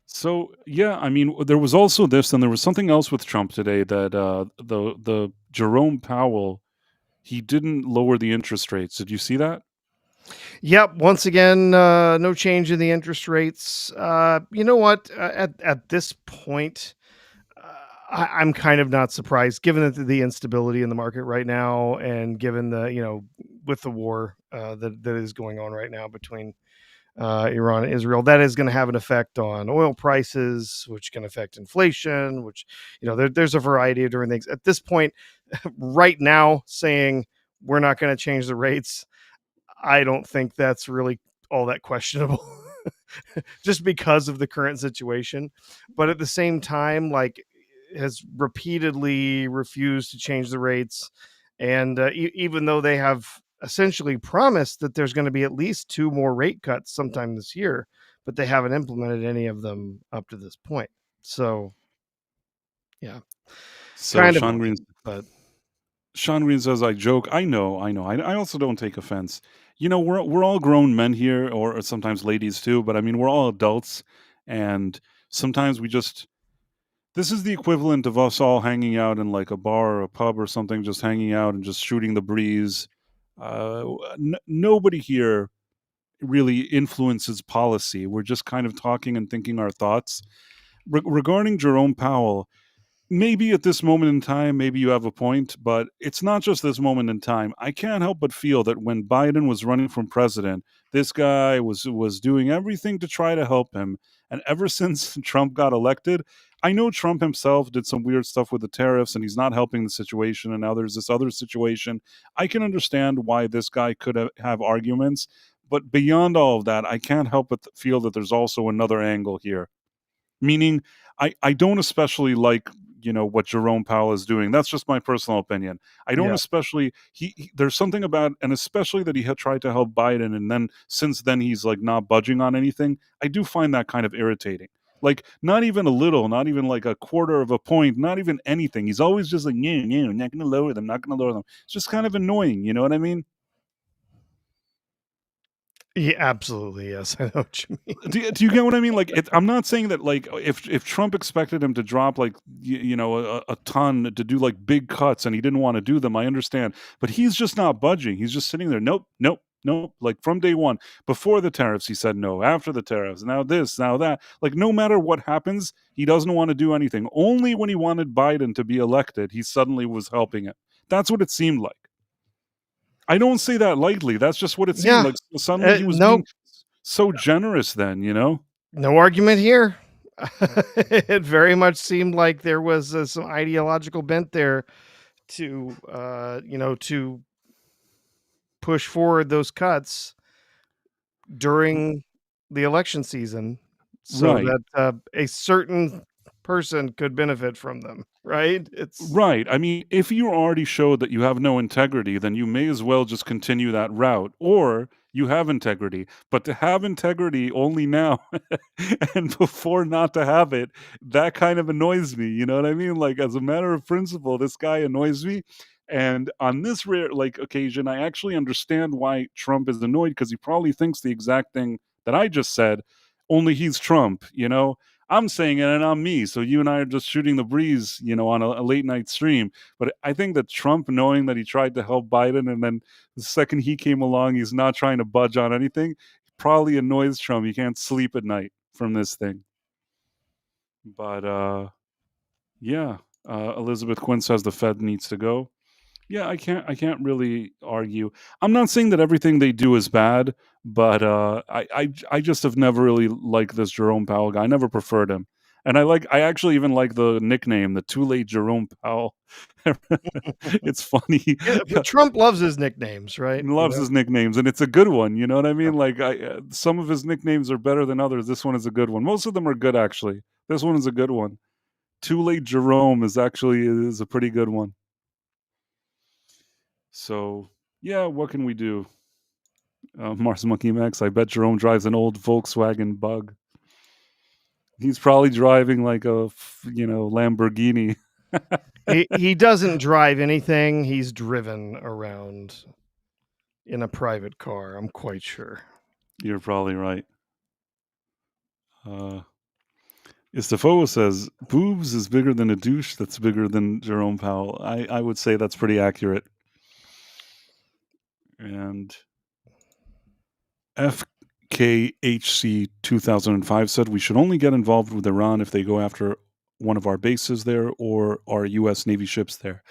So yeah, I mean, there was also this, and there was something else with Trump today that the Jerome Powell, he didn't lower the interest rates. Did you see that? Yep. Once again, no change in the interest rates. You know what? At this point, I'm kind of not surprised, given the instability in the market right now, and given the with the war that is going on right now between Iran and Israel, that is going to have an effect on oil prices, which can affect inflation. Which there's a variety of different things. At this point, right now, saying we're not going to change the rates, I don't think that's really all that questionable. Just because of the current situation. But at the same time, like, has repeatedly refused to change the rates. And even though they have essentially promised that there's going to be at least 2 more rate cuts sometime this year, but they haven't implemented any of them up to this point. So, yeah, So kind of Sean odd, Green but Sean Green says, "I joke. I know. I know. I also don't take offense. We're all grown men here, or sometimes ladies too. But I mean, we're all adults, and sometimes we just this is the equivalent of us all hanging out in like a bar or a pub or something, just hanging out and just shooting the breeze. Nobody here really influences policy. We're just kind of talking and thinking our thoughts. Regarding Jerome Powell, maybe at this moment in time, maybe you have a point, but it's not just this moment in time. I can't help but feel that when Biden was running for president, this guy was doing everything to try to help him. And ever since Trump got elected, I know Trump himself did some weird stuff with the tariffs and he's not helping the situation. And now there's this other situation. I can understand why this guy could have arguments. But beyond all of that, I can't help but feel that there's also another angle here. Meaning, I don't especially like, what Jerome Powell is doing. That's just my personal opinion. I don't yeah. especially there's something about, and especially that he had tried to help Biden, and then since then he's like not budging on anything. I do find that kind of irritating. Like not even a little, not even like a quarter of a point, not even anything. He's always just like, yeah, yeah, not going to lower them, not going to lower them. It's just kind of annoying. You know what I mean? Yeah, absolutely. Yes, I know what you mean. Do you get what I mean? Like, I'm not saying that like if Trump expected him to drop like a ton to do like big cuts and he didn't want to do them, I understand. But he's just not budging. He's just sitting there. Nope, nope, nope. Like from day one, before the tariffs, he said no. After the tariffs, now this, now that. Like no matter what happens, he doesn't want to do anything. Only when he wanted Biden to be elected, he suddenly was helping it. That's what it seemed like. I don't say that lightly. That's just what it seemed Yeah. like. Suddenly he was No, being so generous then. no argument here. It very much seemed like there was some ideological bent there to to push forward those cuts during the election season so Right. that a certain person could benefit from them, right? It's Right. I mean, if you already showed that you have no integrity, then you may as well just continue that route, or you have integrity. But to have integrity only now and before not to have it, that kind of annoys me. You know what I mean? Like as a matter of principle, this guy annoys me. And on this rare like occasion, I actually understand why Trump is annoyed because he probably thinks the exact thing that I just said, only he's Trump. I'm saying it and I'm me. So you and I are just shooting the breeze, on a late night stream. But I think that Trump, knowing that he tried to help Biden and then the second he came along, he's not trying to budge on anything, probably annoys Trump. He can't sleep at night from this thing. But yeah, Elizabeth Quinn says the Fed needs to go. Yeah, I can't really argue. I'm not saying that everything they do is bad, but I just have never really liked this Jerome Powell guy. I never preferred him. And I actually even like the nickname, the Too Late Jerome Powell. It's funny. yeah, but Trump loves his nicknames, right? Loves his nicknames, and it's a good one. You know what I mean? Like some of his nicknames are better than others. This one is a good one. Most of them are good, actually. This one is a good one. Too Late Jerome is a pretty good one. So yeah, what can we do? Mars Monkey Max, I bet Jerome drives an old Volkswagen Bug. He's probably driving like a Lamborghini. He doesn't drive anything. He's driven around. in a private car. I'm quite sure. You're probably right. Istafo says, boobs is bigger than a douche that's bigger than Jerome Powell. I would say that's pretty accurate. And FKHC 2005 said, we should only get involved with Iran if they go after one of our bases there or our U.S. Navy ships there.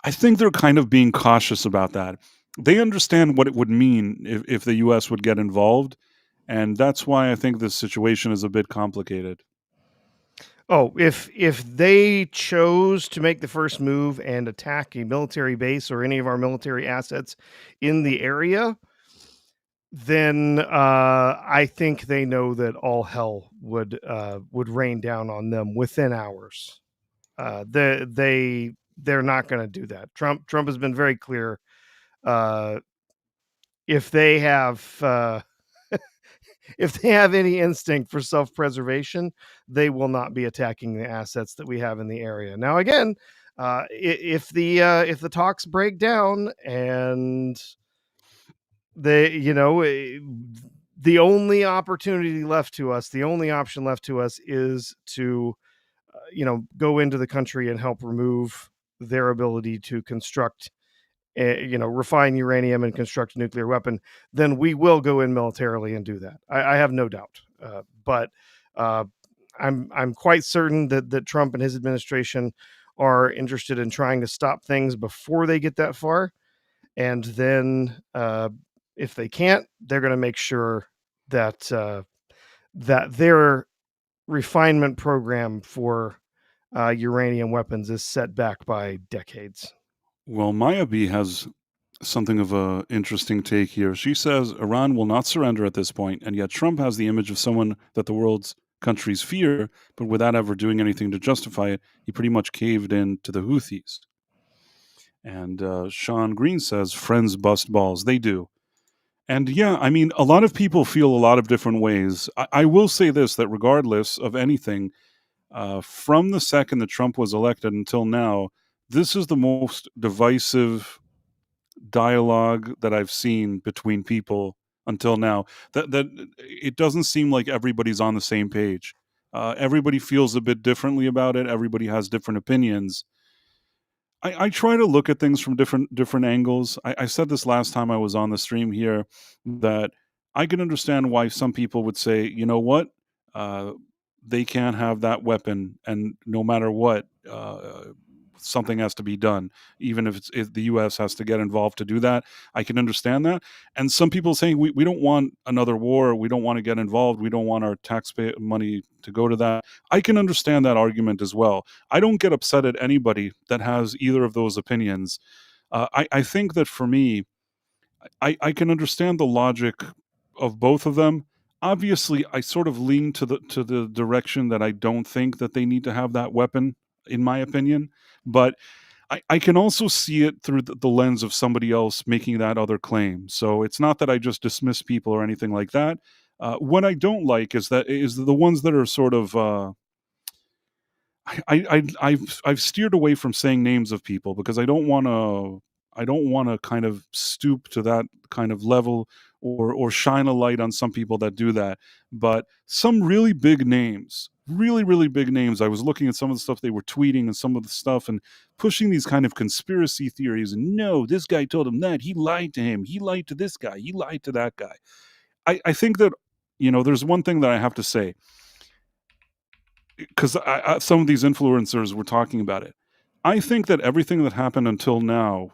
I think they're kind of being cautious about that. They understand what it would mean if the U.S. would get involved. And that's why I think this situation is a bit complicated. Oh, if they chose to make the first move and attack a military base or any of our military assets in the area, then I think they know that all hell would rain down on them within hours. They're not going to do that. Trump has been very clear. If they have if they have any instinct for self-preservation, they will not be attacking the assets that we have in the area. Now, again, if the talks break down and the only opportunity left to us, the only option left to us is to go into the country and help remove their ability to construct refine uranium and construct a nuclear weapon, then we will go in militarily and do that. I have no doubt. But I'm quite certain that Trump and his administration are interested in trying to stop things before they get that far. And then if they can't, they're going to make sure that that their refinement program for uranium weapons is set back by decades. Well, Maya B has something of a interesting take here. She says Iran will not surrender at this point, and yet Trump has the image of someone that the world's countries fear, but without ever doing anything to justify it, he pretty much caved in to the Houthis. And Sean Green says friends bust balls. They do. And yeah, I mean, a lot of people feel a lot of different ways. I will say this, that regardless of anything, from the second that Trump was elected until now, this is the most divisive dialogue that I've seen between people until now. That it doesn't seem like everybody's on the same page. Everybody feels a bit differently about it. Everybody has different opinions. I try to look at things from different angles. I said this last time I was on the stream here, that I can understand why some people would say, you know what, they can't have that weapon, and no matter what, something has to be done, even if the U.S. has to get involved to do that. I can understand that. And some people saying we don't want another war, we don't want to get involved, we don't want our taxpayer money to go to that. I can understand that argument as well. I don't get upset at anybody that has either of those opinions. I think that for me, I can understand the logic of both of them. Obviously, I sort of lean to the direction that I don't think that they need to have that weapon, in my opinion. But I can also see it through the lens of somebody else making that other claim. So it's not that I just dismiss people or anything like that. What I don't like is the ones that are sort of I've steered away from saying names of people because I don't want to kind of stoop to that kind of level or shine a light on some people that do that. But some really big names, really big names. I was looking at some of the stuff they were tweeting and some of the stuff and pushing these kind of conspiracy theories. And no, this guy told him that. He lied to him. He lied to this guy. He lied to that guy. I think that, there's one thing that I have to say, because some of these influencers were talking about it. I think that everything that happened until now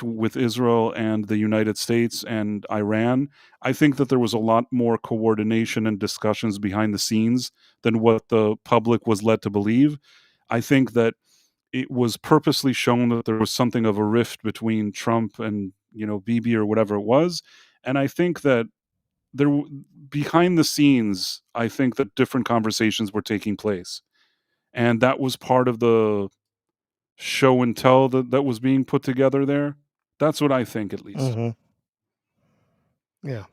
with Israel and the United States and Iran, I think that there was a lot more coordination and discussions behind the scenes than what the public was led to believe. I think that it was purposely shown that there was something of a rift between Trump and Bibi or whatever it was, and I think that behind the scenes, I think that different conversations were taking place, and that was part of the show and tell that was being put together there. That's what I think, at least. Mm-hmm. Yeah.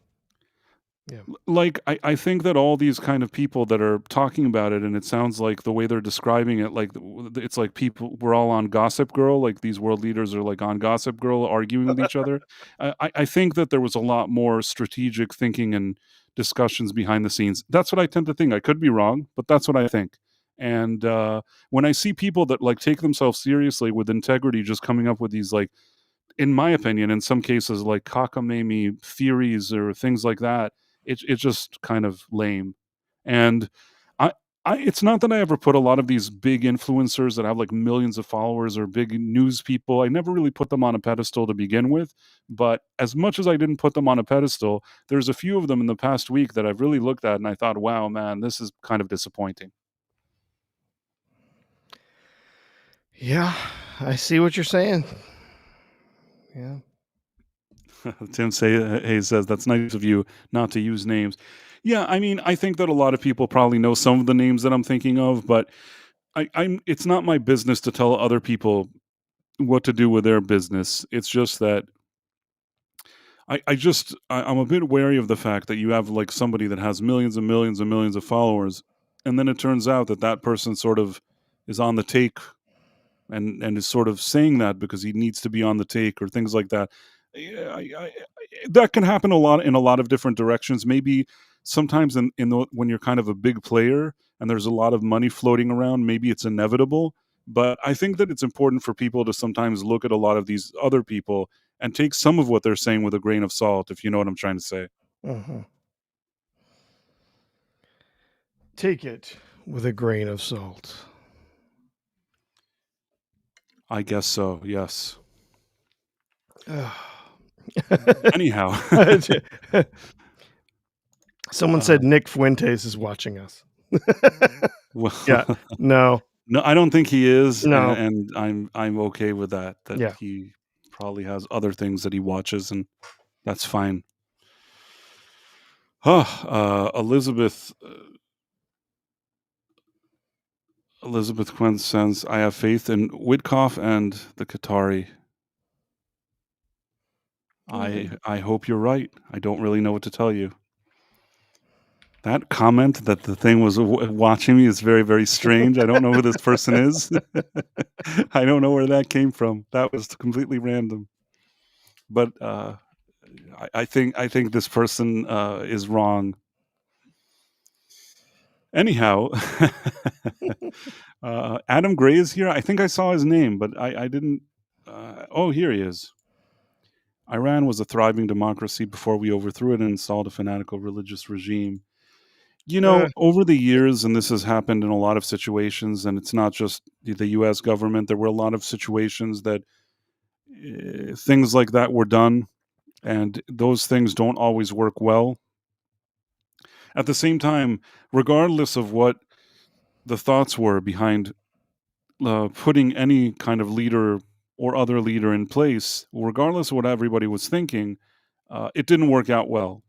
Yeah. Like, I think that all these kind of people that are talking about it, and it sounds like the way they're describing it, like, it's like people we're all on Gossip Girl, like, these world leaders are, like, on Gossip Girl arguing with each other. I think that there was a lot more strategic thinking and discussions behind the scenes. That's what I tend to think. I could be wrong, but that's what I think. And, when I see people that, like, take themselves seriously with integrity just coming up with these, like, in my opinion, in some cases, like cockamamie theories or things like that, it's just kind of lame. And I, it's not that I ever put a lot of these big influencers that have like millions of followers or big news people. I never really put them on a pedestal to begin with. But as much as I didn't put them on a pedestal, there's a few of them in the past week that I've really looked at and I thought, wow, man, this is kind of disappointing. Yeah, I see what you're saying. Yeah. Tim Hayes says, "That's nice of you not to use names." Yeah, I mean, I think that a lot of people probably know some of the names that I'm thinking of, but it's not my business to tell other people what to do with their business. It's just that I'm a bit wary of the fact that you have like somebody that has millions and millions and millions of followers, and then it turns out that that person sort of is on the take and is sort of saying that because he needs to be on the take or things like that. Yeah, that can happen a lot in a lot of different directions. Maybe sometimes when you're kind of a big player and there's a lot of money floating around, maybe it's inevitable. But I think that it's important for people to sometimes look at a lot of these other people and take some of what they're saying with a grain of salt, if you know what I'm trying to say. Mhm. Take it with a grain of salt. I guess so. Yes. Ugh. Anyhow, Someone said Nick Fuentes is watching us. well, Yeah. No. no, I don't think he is, No. and I'm okay with that. That Yeah. he probably has other things that he watches, and that's fine. Elizabeth Quinn says, "I have faith in Witkoff and the Qatari." I hope you're right. I don't really know what to tell you. That comment that the thing was watching me is very, very strange. I don't know who this person is. I don't know where that came from. That was completely random. But I think this person is wrong. Anyhow, Adam Gray is here. I think I saw his name, but I didn't. Oh, here he is. Iran was a thriving democracy before we overthrew it and installed a fanatical religious regime. You know, Uh, over the years, and this has happened in a lot of situations, and it's not just the US government, there were a lot of situations that things like that were done, and those things don't always work well. At the same time, regardless of what the thoughts were behind putting any kind of leader or other leader in place, regardless of what everybody was thinking, it didn't work out well.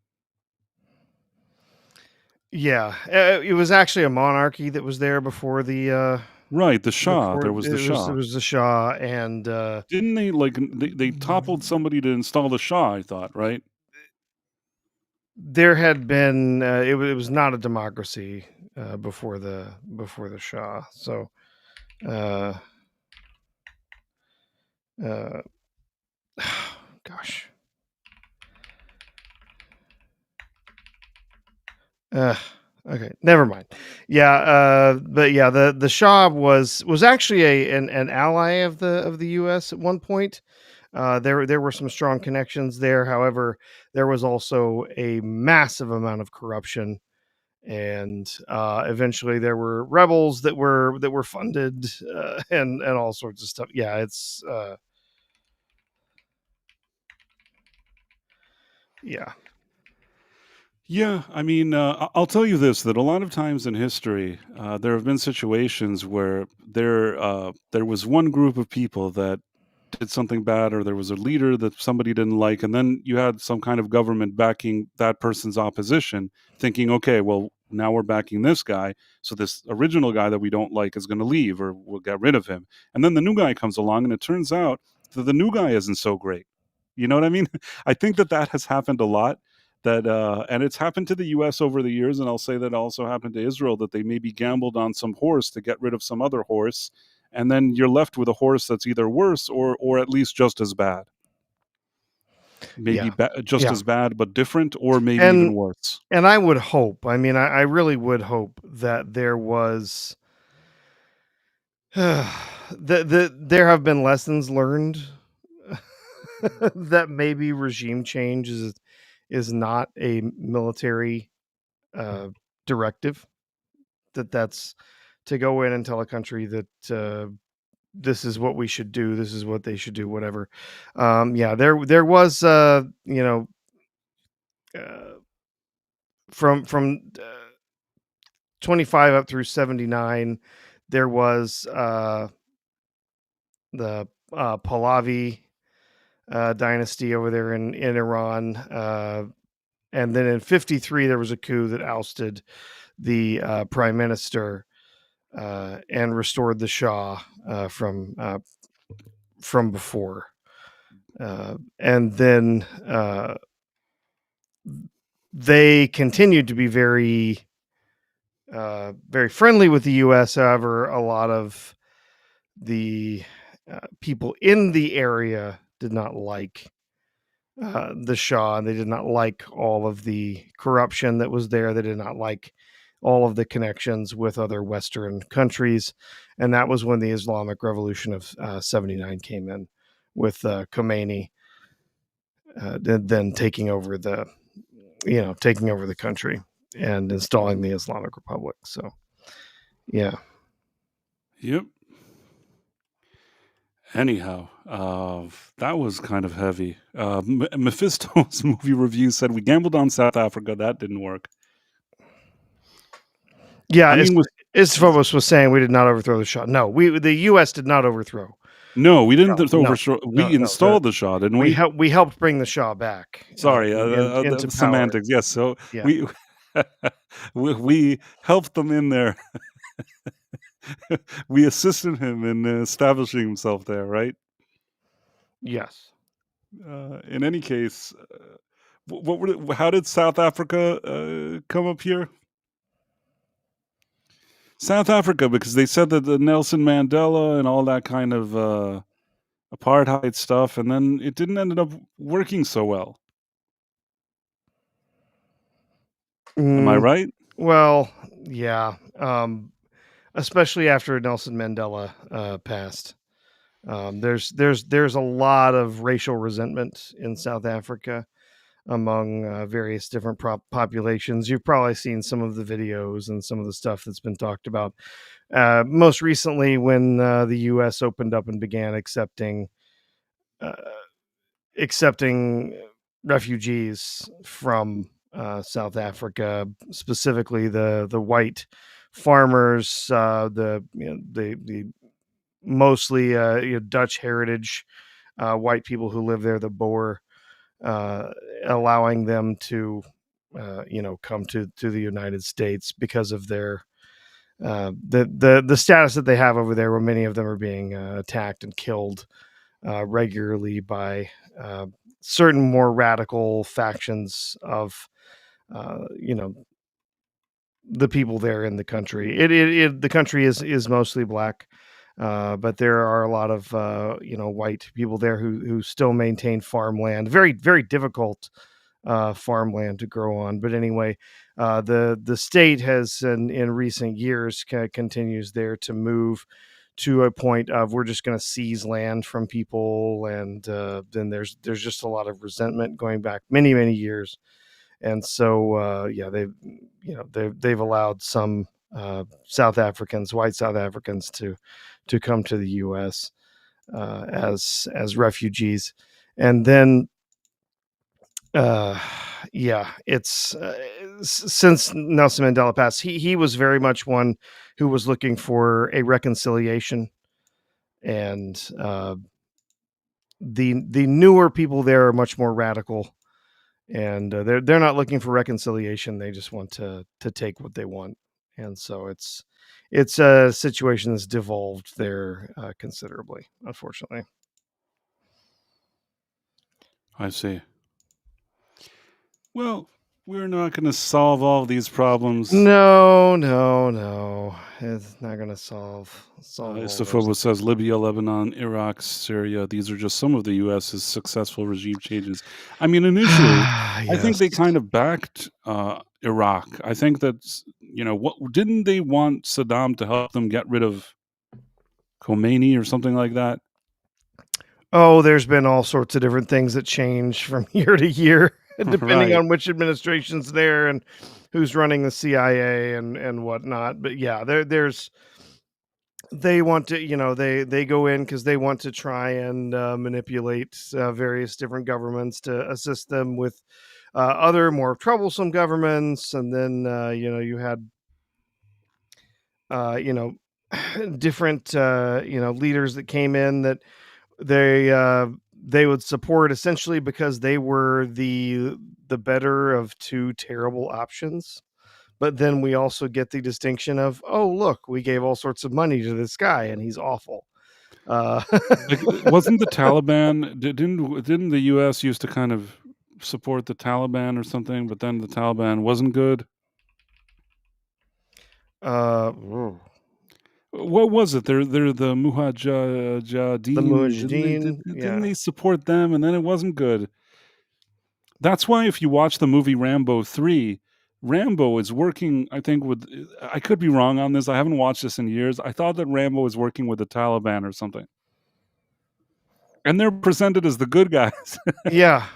yeah. It was actually a monarchy that was there before the Right, the Shah. before There was the it Shah. was the Shah, and Didn't they like they toppled somebody to install the Shah? I thought, right? there had been it was not a democracy before the Shah. So uh uh gosh. Uh, okay, never mind. Yeah, but yeah, the Shah was actually an ally of the U.S. at one point. There were some strong connections there. However, there was also a massive amount of corruption, and eventually there were rebels that were funded and all sorts of stuff. Yeah, it's yeah. Yeah, I mean, I'll tell you this: that a lot of times in history, there have been situations where there was one group of people that did something bad, or there was a leader that somebody didn't like, and then you had some kind of government backing that person's opposition, thinking, okay, well, now we're backing this guy, so this original guy that we don't like is going to leave, or we'll get rid of him, and then the new guy comes along, and it turns out that the new guy isn't so great. You know what I mean? I think that has happened a lot. that and it's happened to the US over the years, and I'll say that also happened to Israel, that they maybe gambled on some horse to get rid of some other horse, and then you're left with a horse that's either worse or at least just as bad. Maybe Yeah. just Yeah. as bad but different, or maybe even And worse. and I would hope, I mean, I really would hope that there was there have been lessons learned that maybe regime change is not a military directive, that's to go in and tell a country that this is what we should do, this is what they should do, whatever. Yeah, there was uh, from 25 up through 79, there was the Pahlavi dynasty over there in Iran. And then in 53, there was a coup that ousted the prime minister and restored the Shah from before. And then they continued to be very very friendly with the U.S. However, a lot of the people in the area did not like the Shah, and they did not like all of the corruption that was there. They did not like all of the connections with other Western countries, and that was when the Islamic Revolution of '79 came in, with Khomeini then taking over the country and installing the Islamic Republic. So, yeah. Yep. Anyhow, that was kind of heavy. Mephisto's movie review said we gambled on South Africa. That didn't work. Yeah, I mean, Isphobos was saying we did not overthrow the Shah. No, the U.S. did not overthrow. no, we didn't No, overthrow. We installed the Shah, didn't we? We helped bring the Shah back. Sorry, into the power. semantics. Yes, so Yeah. we helped them in there. We assisted him in establishing himself there, right? Yes. In any case, how did South Africa come up here? South Africa, because they said that the Nelson Mandela and all that kind of apartheid stuff, and then it didn't end up working so well. Am I right? Well, yeah. Especially after Nelson Mandela passed. There's a lot of racial resentment in South Africa among various different populations. You've probably seen some of the videos and some of the stuff that's been talked about. Most recently, when the U.S. opened up and began accepting refugees from South Africa, specifically the white farmers, the mostly Dutch heritage white people who live there, the Boer, allowing them to come to the United States because of their the status that they have over there, where many of them are being attacked and killed regularly by certain more radical factions of the people there in the country. The country is mostly black, but there are a lot of white people there who still maintain farmland. Very, very difficult farmland to grow on. But anyway, the state has in recent years continues there to move to a point of we're just going to seize land from people, and then there's just a lot of resentment going back many years. And so they've allowed some white South Africans to come to the U.S. As refugees, and then it's since Nelson Mandela passed, he was very much one who was looking for a reconciliation, and the newer people there are much more radical, and they're not looking for reconciliation. They just want to take what they want, and so it's a situation that's devolved there considerably, unfortunately. I see. Well, we're not going to solve all these problems. No, no, no. It's not going to solve all those. Istophobos says Libya, Lebanon, Iraq, Syria. These are just some of the U.S.'s successful regime changes. I mean, initially, I think Yes. they kind of backed Iraq. I think that, what didn't they want Saddam to help them get rid of Khomeini or something like that? Oh, there's been all sorts of different things that change from year to year, depending Right. on which administration's there and who's running the CIA and whatnot. But yeah, there's they want to, they go in because they want to try and manipulate various different governments to assist them with other more troublesome governments, and then you had uh, you know different leaders that came in that they uh, they would support essentially because they were the better of two terrible options. But then we also get the distinction of, oh look, we gave all sorts of money to this guy and he's awful. Uh, Like, wasn't the Taliban? Didn't the U.S. used to kind of support the Taliban or something? But then the Taliban wasn't good. ooh, What was it? They're the the Mujahideen. Mujahideen, Didn't yeah, they support them? And then it wasn't good. That's why if you watch the movie Rambo 3, Rambo is working, I think, with. I could be wrong on this. I haven't watched this in years. I thought that Rambo was working with the Taliban or something, and they're presented as the good guys. yeah,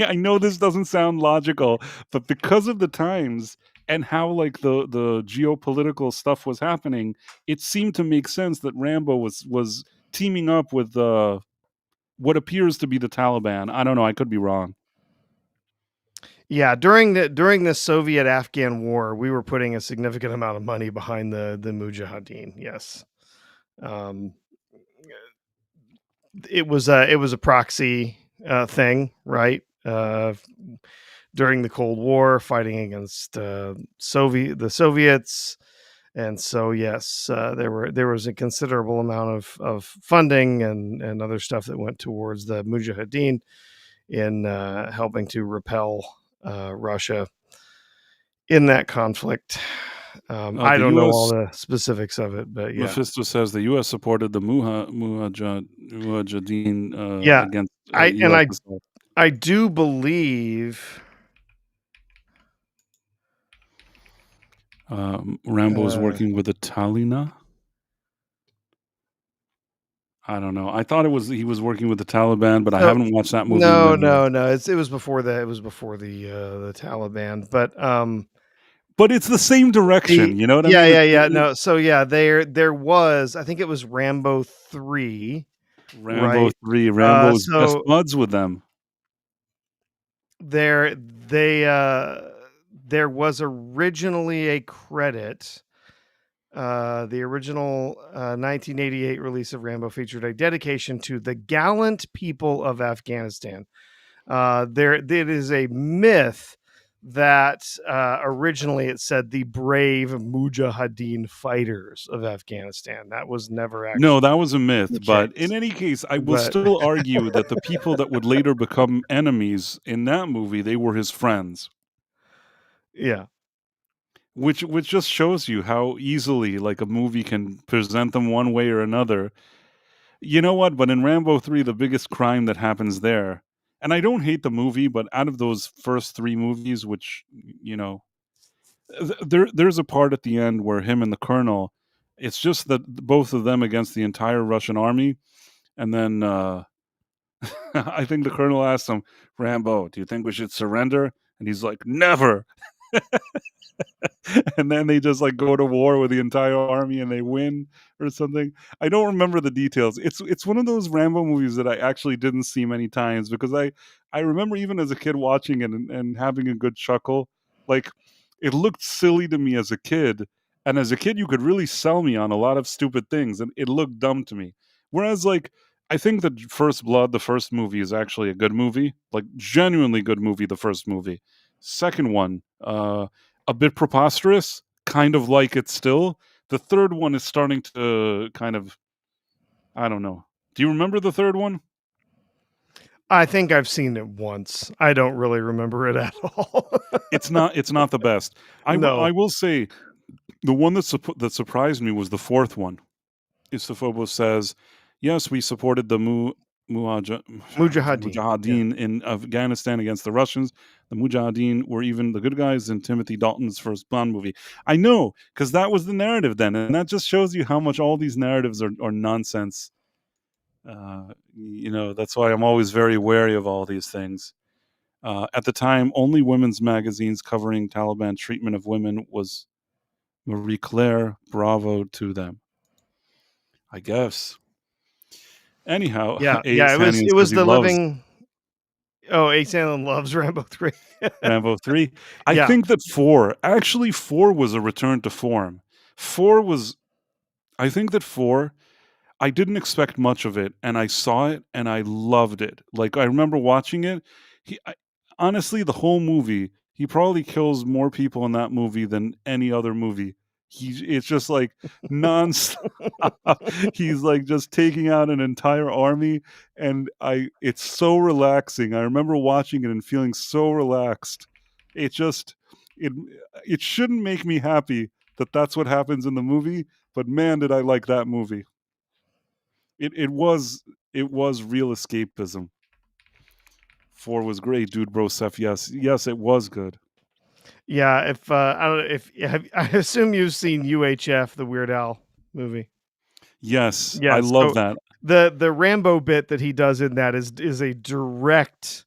I know this doesn't sound logical, but because of the times and how like the geopolitical stuff was happening, it seemed to make sense that Rambo was teaming up with what appears to be the Taliban. I don't know. I could be wrong. yeah. During the Soviet Afghan war, we were putting a significant amount of money behind the Mujahideen. Yes, um, it was a proxy thing, right? During the Cold War, fighting against the Soviets, and so yes, there was a considerable amount of funding and other stuff that went towards the Mujahideen in helping to repel Russia in that conflict. I The don't know all U.S. the specifics of it, but yeah, Mephisto says the U.S. supported the Mujahideen yeah. against I and U.S. I assault. I do believe. Rambo is Uh, working with the Talina. I don't know. I thought he was working with the Taliban, but I so haven't watched that movie in no, many years. no, no. It was before the Taliban, but But it's the same direction, you know what I yeah, mean? yeah, yeah. No, so yeah, there was, I think it was Rambo 3, Rambo right? 3, Rambo is best So buds with them. there was originally a credit. The original 1988 release of Rambo featured a dedication to the gallant people of Afghanistan. There it is a myth that originally it said the brave Mujahideen fighters of Afghanistan. That was never No, actually that was a myth, the but in case. any case, I will But still argue that the people that would later become enemies in that movie, they were his friends, yeah, which just shows you how easily like a movie can present them one way or another. You know what? But in Rambo 3, the biggest crime that happens there, and I don't hate the movie, but out of those first 3 movies, which, you know, there's a part at the end where him and the colonel, it's just that both of them against the entire Russian army, and then I think the colonel asked him, Rambo, do you think we should surrender? And he's like, never. And then they just like go to war with the entire army and they win or something. I don't remember the details. It's one of those Rambo movies that I actually didn't see many times because I remember even as a kid watching it and having a good chuckle. Like it looked silly to me as a kid, and as a kid you could really sell me on a lot of stupid things, and it looked dumb to me. Whereas like I think that First Blood, the first movie, is actually a good movie, like genuinely good movie. The first movie, second one, a bit preposterous, kind of like it still. The third one is starting to kind of, I don't know. Do you remember the third one? I think I've seen it once. I don't really remember it at all. It's not the best. I No. will say the one that surprised me was the fourth one. Issoufou says, "Yes, we supported the Mujahideen. Yeah. Mujahideen in Afghanistan against the Russians. The Mujahideen were even the good guys in Timothy Dalton's first Bond movie." I know, because that was the narrative then, and that just shows you how much all these narratives are nonsense. That's why I'm always very wary of all these things. At the time, only women's magazines covering Taliban treatment of women was Marie Claire. Bravo to them, I guess. Anyhow, Yeah. Ace It Hanian says was he the loves living. Oh, Ace Allen loves Rambo 3. Rambo 3. I Yeah. think that 4 was a return to form. 4 was, I think that 4, I didn't expect much of it, and I saw it, and I loved it. Like, I remember watching it. Honestly, the whole movie, he probably kills more people in that movie than any other movie. It's just like nonstop. He's like just taking out an entire army, and it's so relaxing. I remember watching it and feeling so relaxed. It just it it shouldn't make me happy that that's what happens in the movie, but man, did I like that movie. It was real escapism. 4 was great, dude, bro, Seth. Yes, it was good. Yeah. If I don't know if I assume you've seen UHF, the Weird Al movie. Yes, I Yeah. love So that. the Rambo bit that he does in that is a direct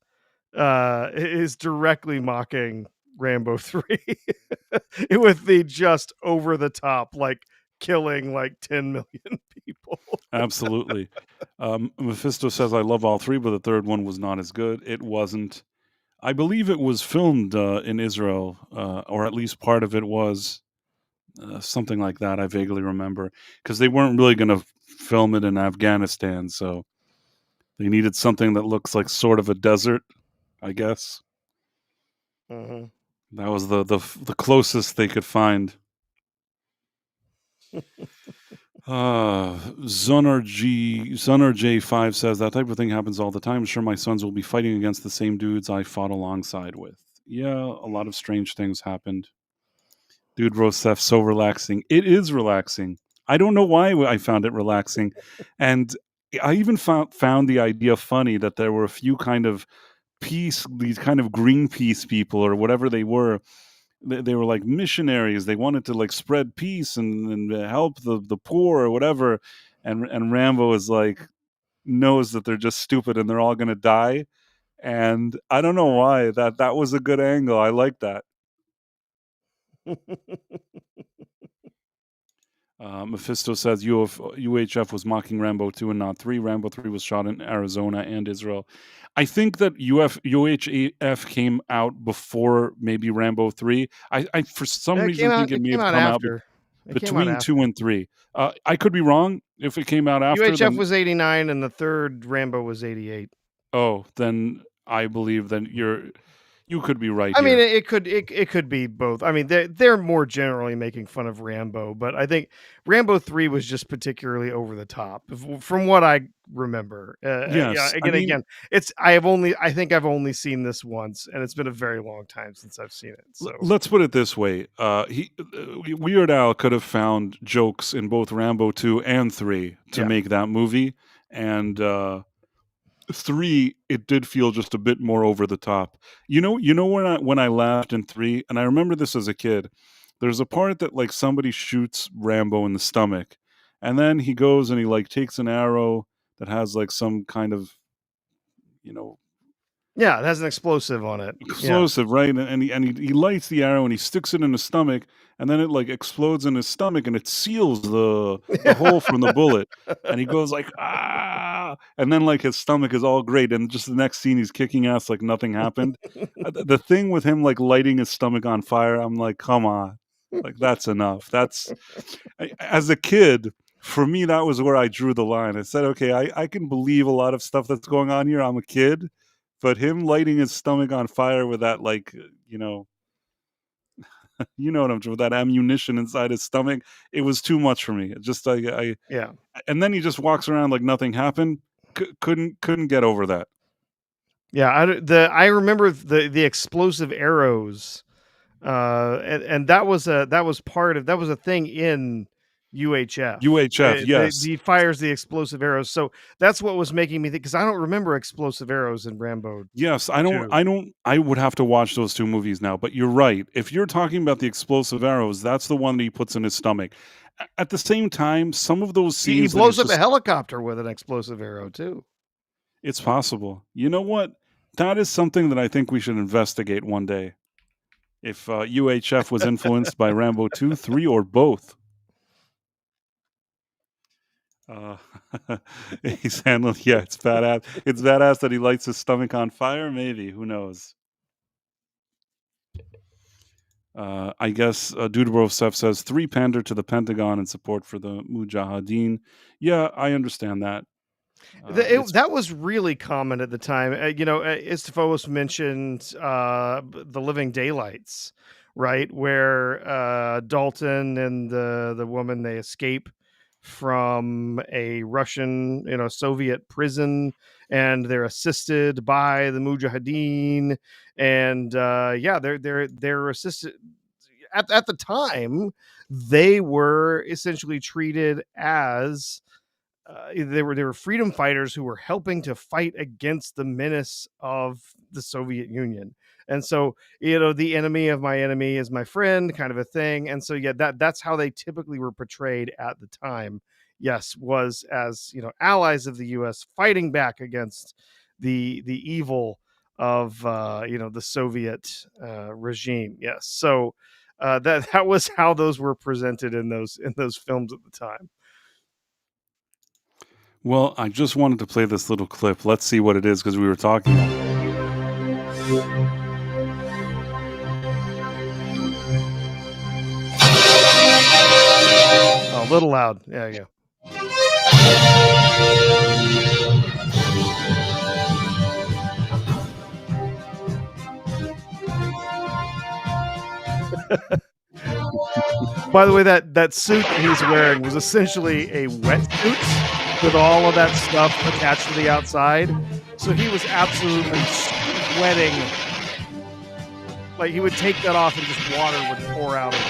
is directly mocking Rambo 3 with the just over the top, like killing like 10 million people. Absolutely. Mephisto says, "I love all 3, but the third one was not as good." It wasn't. I believe it was filmed in Israel, or at least part of it was. Something like that, I vaguely remember, because they weren't really going to film it in Afghanistan, so they needed something that looks like sort of a desert, I guess. Mhm. That was the closest they could find. Zunner J5 says, "That type of thing happens all the time. I'm sure my sons will be fighting against the same dudes I fought alongside with." Yeah, a lot of strange things happened. Dude, Rosef, so relaxing. It is relaxing. I don't know why I found it relaxing. And I even found the idea funny that there were a few kind of these kind of Greenpeace people or whatever they were. They were like missionaries. They wanted to like spread peace and help the poor or whatever. And Rambo is like, knows that they're just stupid and they're all going to die. And I don't know why that was a good angle. I like that. Mephisto says UHF was mocking Rambo 2 and not 3. Rambo 3 was shot in Arizona and Israel. I think that UHF came out before maybe Rambo 3. I for some reason think it It may came have out come out after. It came out between 2 after. and 3. I could be wrong. If it came out after, UHF then was 89 and the third Rambo was 88. then I believe that you could be right I mean, here. it could be both. I mean, they're more generally making fun of Rambo, but I think Rambo 3 was just particularly over the top, from what I remember. Yeah, Yes, I mean, again, I think I've only seen this once, and it's been a very long time since I've seen it. So let's put it this way: Weird Al could have found jokes in both Rambo 2 and 3 to yeah, make that movie, and 3 it did feel just a bit more over the top. You know when I laughed in 3, and I remember this as a kid. There's a part that like somebody shoots Rambo in the stomach, and then he goes and he like takes an arrow that has like some kind of you know yeah, it has an explosive on it. Yeah, explosive, right? And he lights the arrow and he sticks it in his stomach, and then it like explodes in his stomach and it seals the hole from the bullet. And he goes like ah, and then like his stomach is all great, and just the next scene he's kicking ass like nothing happened. The thing with him like lighting his stomach on fire, I'm like, come on, like that's enough. As a kid. For me, that was where I drew the line. I said, okay, I can believe a lot of stuff that's going on here. I'm a kid, but him lighting his stomach on fire with that, like, you know what I'm with that ammunition inside his stomach, it was too much for me. It just, yeah. and then he just walks around like nothing happened. Couldn't get over that. Yeah, I remember the explosive arrows, and that was part of that was a thing in UHF. UHF, yes. He fires the explosive arrows, so that's what was making me think because I don't remember explosive arrows in Rambo Yes, 2. I would have to watch those 2 movies now, but you're right. If you're talking about the explosive arrows, that's the one that he puts in his stomach. At the same time, some of those He scenes that he's blows up a just helicopter with an explosive arrow too. it's possible. You know what? That is something that I think we should investigate one day. If, UHF was influenced by Rambo 2, 3, or both. Uh, he's handling yeah, it's badass. It's badass that he lights his stomach on fire, maybe, who knows? I guess Dudborov says 3 pander to the Pentagon in support for the Mujahideen. Yeah, I understand that. It's That was really common at the time. Istifos mentioned the Living Daylights, right, where Dalton and the woman they escape from a Russian, Soviet prison, and they're assisted by the Mujahideen, and yeah, they're assisted at the time. They were essentially treated as they were freedom fighters who were helping to fight against the menace of the Soviet Union. And so, the enemy of my enemy is my friend, kind of a thing. And so, yeah, that's how they typically were portrayed at the time. Yes, was as allies of the U.S. fighting back against the evil of the Soviet regime. Yes, so that was how those were presented in those films at the time. well, I just wanted to play this little clip. Let's see what it is because we were talking. A little loud. Yeah, yeah. By the way, that suit that he's wearing was essentially a wetsuit with all of that stuff attached to the outside. So he was absolutely sweating. Like he would take that off and just water would pour out of it.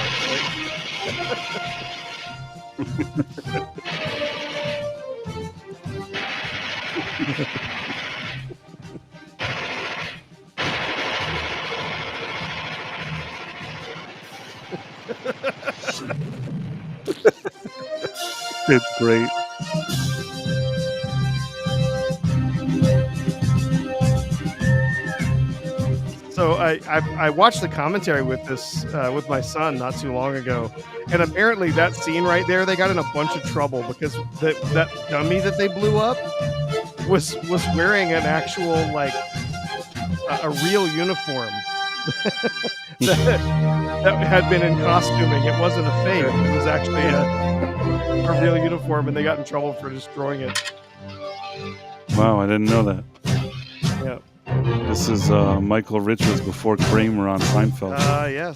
It's great. So I watched the commentary with this with my son not too long ago, and apparently that scene right there they got in a bunch of trouble because that dummy that they blew up was wearing an actual like a real uniform that had been in costuming. It wasn't a fake. It was actually a real uniform, and they got in trouble for destroying it. Wow, I didn't know that. Yeah. This is Michael Richards before Kramer on Seinfeld. Yes.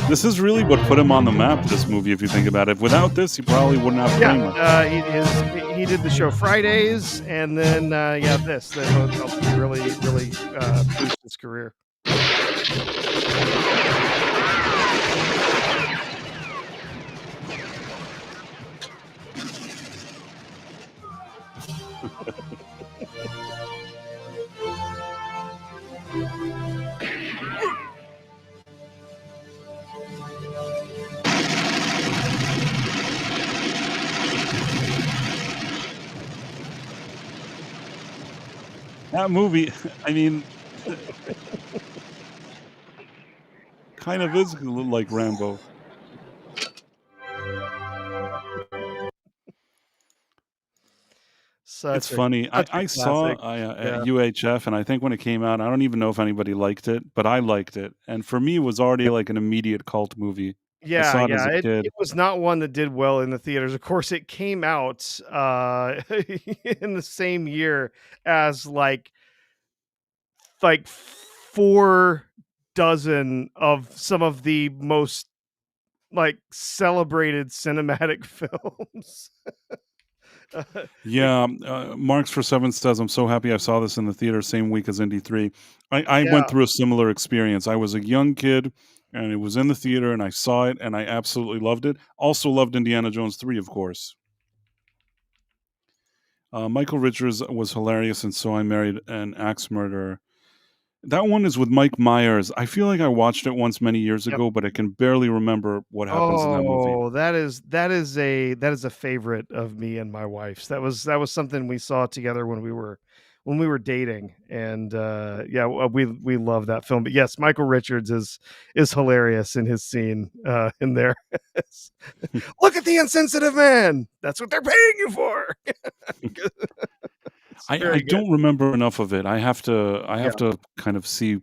This is really what put him on the map, this movie, if you think about it. Without this, he probably wouldn't have Kramer. Yeah, he did the show Fridays, and then this that helped him really boost his career. That movie, I mean, kind of is like Rambo. It's funny. I saw at UHF, and I think when it came out, I don't even know if anybody liked it, but I liked it. And for me, it was already like an immediate cult movie. I saw it as a kid. It was not one that did well in the theaters. Of course, it came out in the same year as like 4 dozen of some of the most like celebrated cinematic films. Yeah, Marks for Seven says, "I'm so happy I saw this in the theater same week as Indy 3." I went Yeah. through a similar experience. I was a young kid, and it was in the theater, and I saw it, and I absolutely loved it. Also loved Indiana Jones 3, of course. Michael Richards was hilarious, and So I Married an Axe Murderer. That one is with Mike Myers. I feel like I watched it once many years Yep. ago, but I can barely remember what happens in that movie. Oh, that is a favorite of me and my wife's. That was something we saw together when we were dating, and yeah, we love that film. But yes, Michael Richards is hilarious in his scene in there. Look at the insensitive man. That's what they're paying you for. It's I very good. don't remember enough of it. I Yeah. have to kind of see,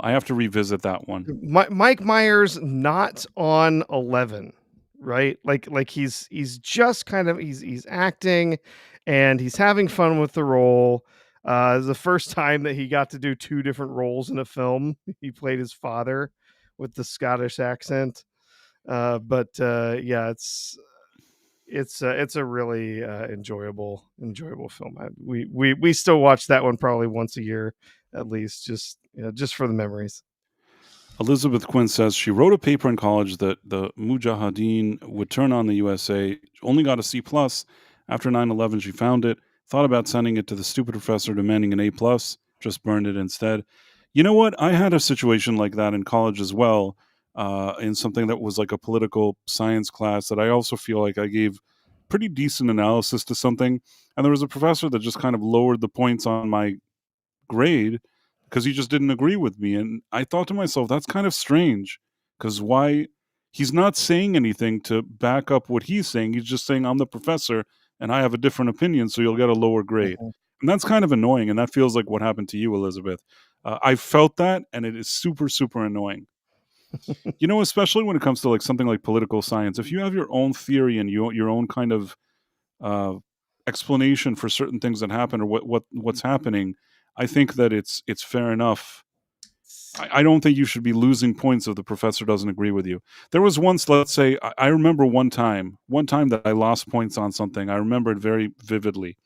I have to revisit that one. Mike Myers not on 11, right? Like he's just kind of he's acting and he's having fun with the role. It's the first time that he got to do two different roles in a film. He played his father with the Scottish accent. But yeah, it's a really enjoyable film. We still watch that one probably once a year at least, just for the memories. Elizabeth Quinn says she wrote a paper in college that the Mujahideen would turn on the USA. Only got a C plus. After 9/11, she found it. Thought about sending it to the stupid professor demanding an A plus. Just burned it instead. You know what? I had a situation like that in college as well. In something that was like a political science class that I also feel like I gave pretty decent analysis to something. And there was a professor that just kind of lowered the points on my grade because he just didn't agree with me. And I thought to myself, that's kind of strange because why? He's not saying anything to back up what he's saying. He's just saying, I'm the professor and I have a different opinion, so you'll get a lower grade. Mhm. And that's kind of annoying. And that feels like what happened to you, Elizabeth. I felt that, and it is super, super annoying. Especially when it comes to like something like political science. If you have your own theory and your own kind of uh, explanation for certain things that happen or what's happening, I think that it's fair enough. I don't think you should be losing points if the professor doesn't agree with you. There was once, let's say, I remember one time that I lost points on something. I remember it very vividly.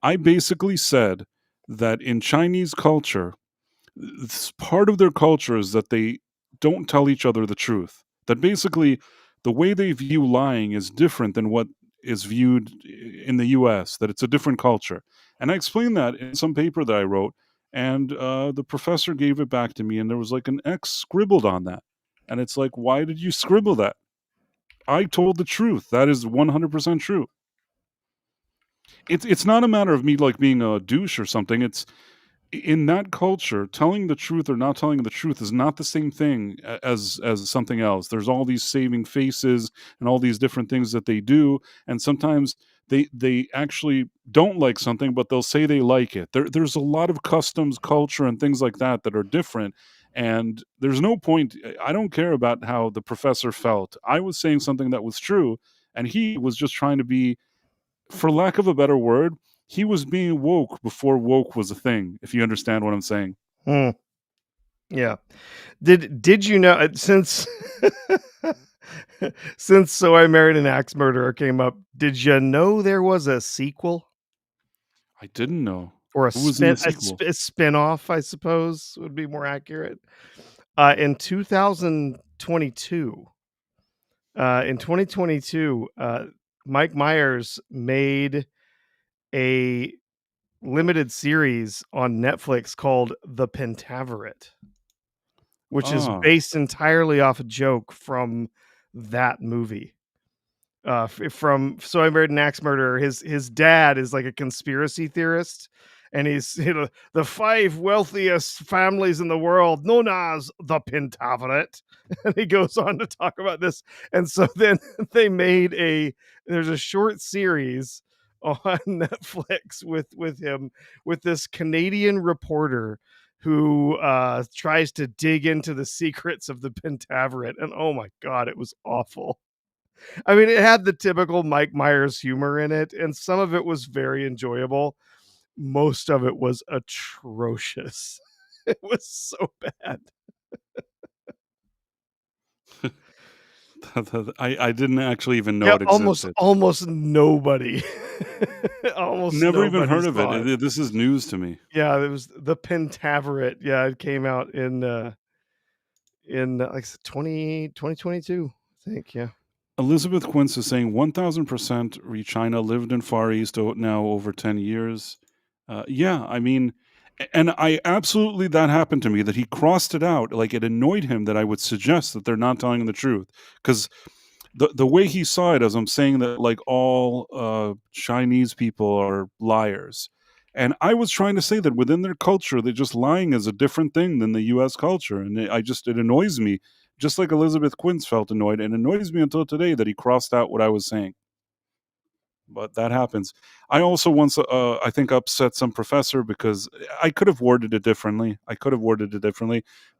I basically said that in Chinese culture, part of their culture is that they don't tell each other the truth. That basically the way they view lying is different than what is viewed in the US, that it's a different culture. And I explained that in some paper that I wrote, and the professor gave it back to me, and there was like an X scribbled on that. And it's like, why did you scribble that? I told the truth. That is 100% true. It's not a matter of me like being a douche or something. It's in that culture, telling the truth or not telling the truth is not the same thing as something else. There's all these saving faces and all these different things that they do, and sometimes they actually don't like something, but they'll say they like it. There's a lot of customs, culture, and things like that are different. And there's no point. I don't care about how the professor felt. I was saying something that was true, and he was just trying to be, for lack of a better word, he was being woke before woke was a thing, if you understand what I'm saying. Hmm. Yeah. Did you know since since So I Married an Axe Murderer came up, did you know there was a sequel I didn't know. or a Who was in the spin sequel? a spin-off, I suppose would be more accurate. In 2022, in 2022, Mike Myers made a limited series on Netflix called The Pentaveret, which is Ah, based entirely off a joke from that movie. From So I Married an Axe Murderer. His dad is like a conspiracy theorist, and he's the five wealthiest families in the world, known as the Pentaveret. And he goes on to talk about this. And so then they made there's a short series on Netflix with him, with this Canadian reporter who tries to dig into the secrets of the Pentaveret. And oh my god, it was awful. I mean, it had the typical Mike Myers humor in it, and some of it was very enjoyable. Most of it was atrocious. It was so bad. I didn't actually even know Yeah, it almost existed. almost nobody, almost Never even nobody heard of it. saw it. This is news to me. Yeah, it was the Pentaveret. Yeah, it came out in like I said, 2022, I think. Yeah. Elizabeth Quince is saying 1000% China lived in Far East now over 10 years. Yeah, I mean, and I absolutely, that happened to me, that he crossed it out. Like, it annoyed him that I would suggest that they're not telling the truth. Because the way he saw it, as I'm saying that, like, all Chinese people are liars. And I was trying to say that within their culture, they're just lying is a different thing than the US culture. And it annoys me, just like Elizabeth Quince felt annoyed. And annoys me until today that he crossed out what I was saying. But that happens. I also once, I think, upset some professor because I could have worded it differently.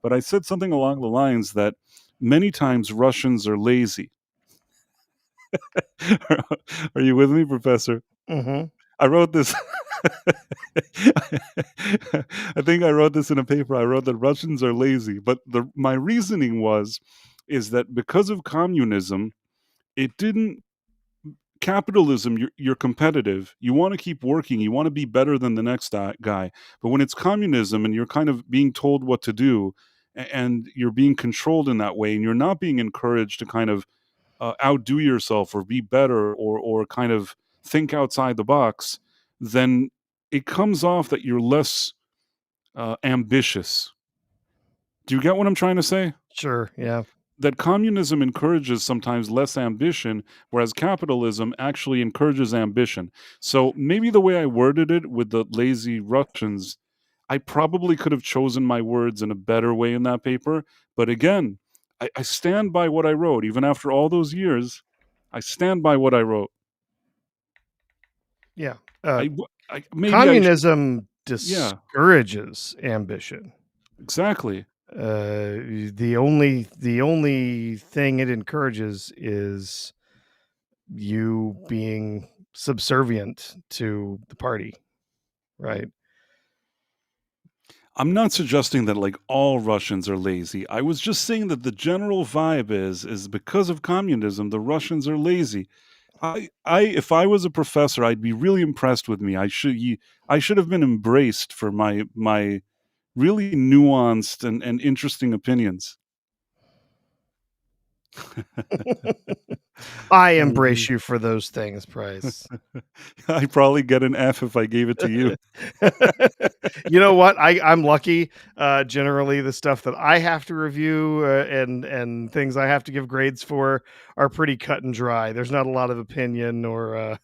But I said something along the lines that many times Russians are lazy. Are you with me, Professor? Hmm. I wrote this. I think I wrote this in a paper. I wrote that Russians are lazy, but my reasoning is that because of communism, it didn't. Capitalism, you're competitive. You want to keep working. You want to be better than the next guy. But when it's communism and you're kind of being told what to do, and you're being controlled in that way, and you're not being encouraged to kind of outdo yourself or be better or kind of think outside the box, then it comes off that you're less ambitious. Do you get what I'm trying to say? Sure. Yeah. That communism encourages sometimes less ambition, whereas capitalism actually encourages ambition. So maybe the way I worded it with the lazy Russians, I probably could have chosen my words in a better way in that paper. But again, I stand by what I wrote. Even after all those years, I stand by what I wrote. Yeah. Maybe I should. Communism Yeah, discourages ambition. exactly. The only thing it encourages is you being subservient to the party, right? I'm not suggesting that like all Russians are lazy. I was just saying that the general vibe is because of communism, the Russians are lazy. If I was a professor, I'd be really impressed with me. I should have been embraced for my really nuanced and interesting opinions. I embrace you for those things, Price. I probably get an F if I gave it to you. You know what? I'm lucky. Generally, the stuff that I have to review and things I have to give grades for are pretty cut and dry. There's not a lot of opinion or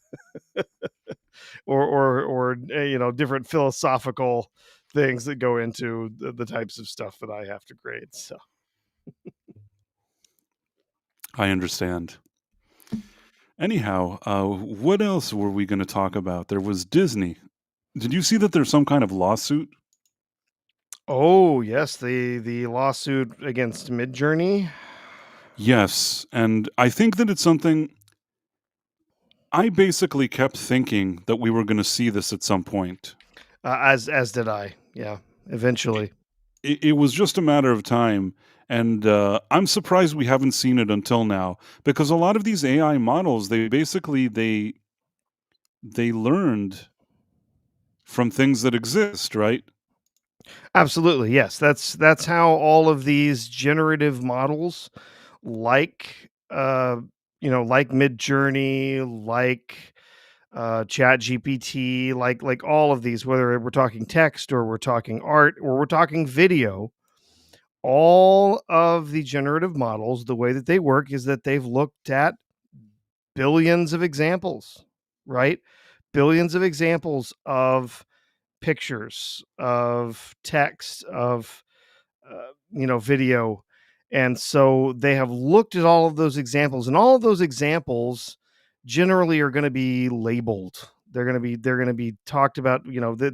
different philosophical things that go into the types of stuff that I have to grade. So I understand. Anyhow, what else were we going to talk about? There was Disney. Did you see that there's some kind of lawsuit? oh yes, the lawsuit against Midjourney. Yes, and I think that it's something I basically kept thinking that we were going to see this at some point. As did I. Yeah, eventually. It was just a matter of time, and I'm surprised we haven't seen it until now because a lot of these AI models, they learned from things that exist, right? Absolutely, yes. That's how all of these generative models, like like Midjourney, like Chat GPT, like all of these, whether we're talking text or we're talking art or we're talking video, all of the generative models, the way that they work is that they've looked at billions of examples, right? Billions of examples of pictures, of text, of video. And so they have looked at all of those examples, and all of those examples generally are going to be labeled. They're going to be talked about,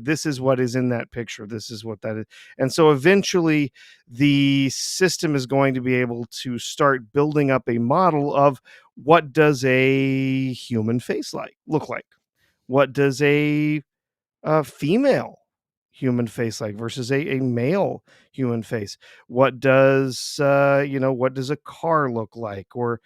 this is what is in that picture. This is what that is. And so eventually the system is going to be able to start building up a model of what does a human face look like? What does a female human face like versus a male human face? What does what does a car look like? Or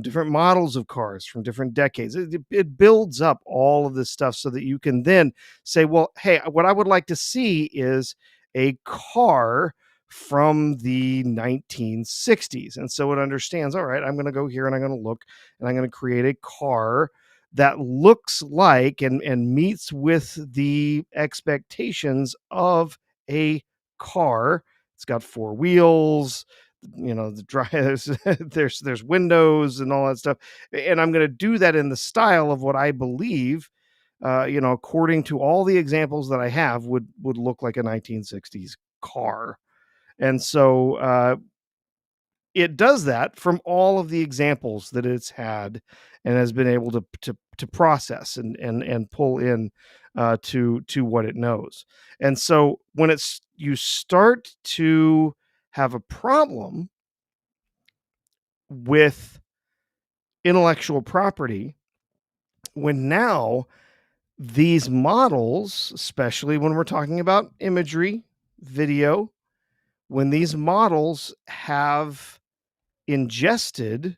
different models of cars from different decades. It builds up all of this stuff so that you can then say, well, hey, what I would like to see is a car from the 1960s. And so it understands, all right, I'm going to go here and I'm going to look and I'm going to create a car that looks like and meets with the expectations of a car. It's got four wheels, the drive, there's windows and all that stuff. And I'm going to do that in the style of what I believe, according to all the examples that I have, would look like a 1960s car. And so it does that from all of the examples that it's had and has been able to process and pull in to what it knows. And so when you start to have a problem with intellectual property, when now these models, especially when we're talking about imagery, video, when these models have ingested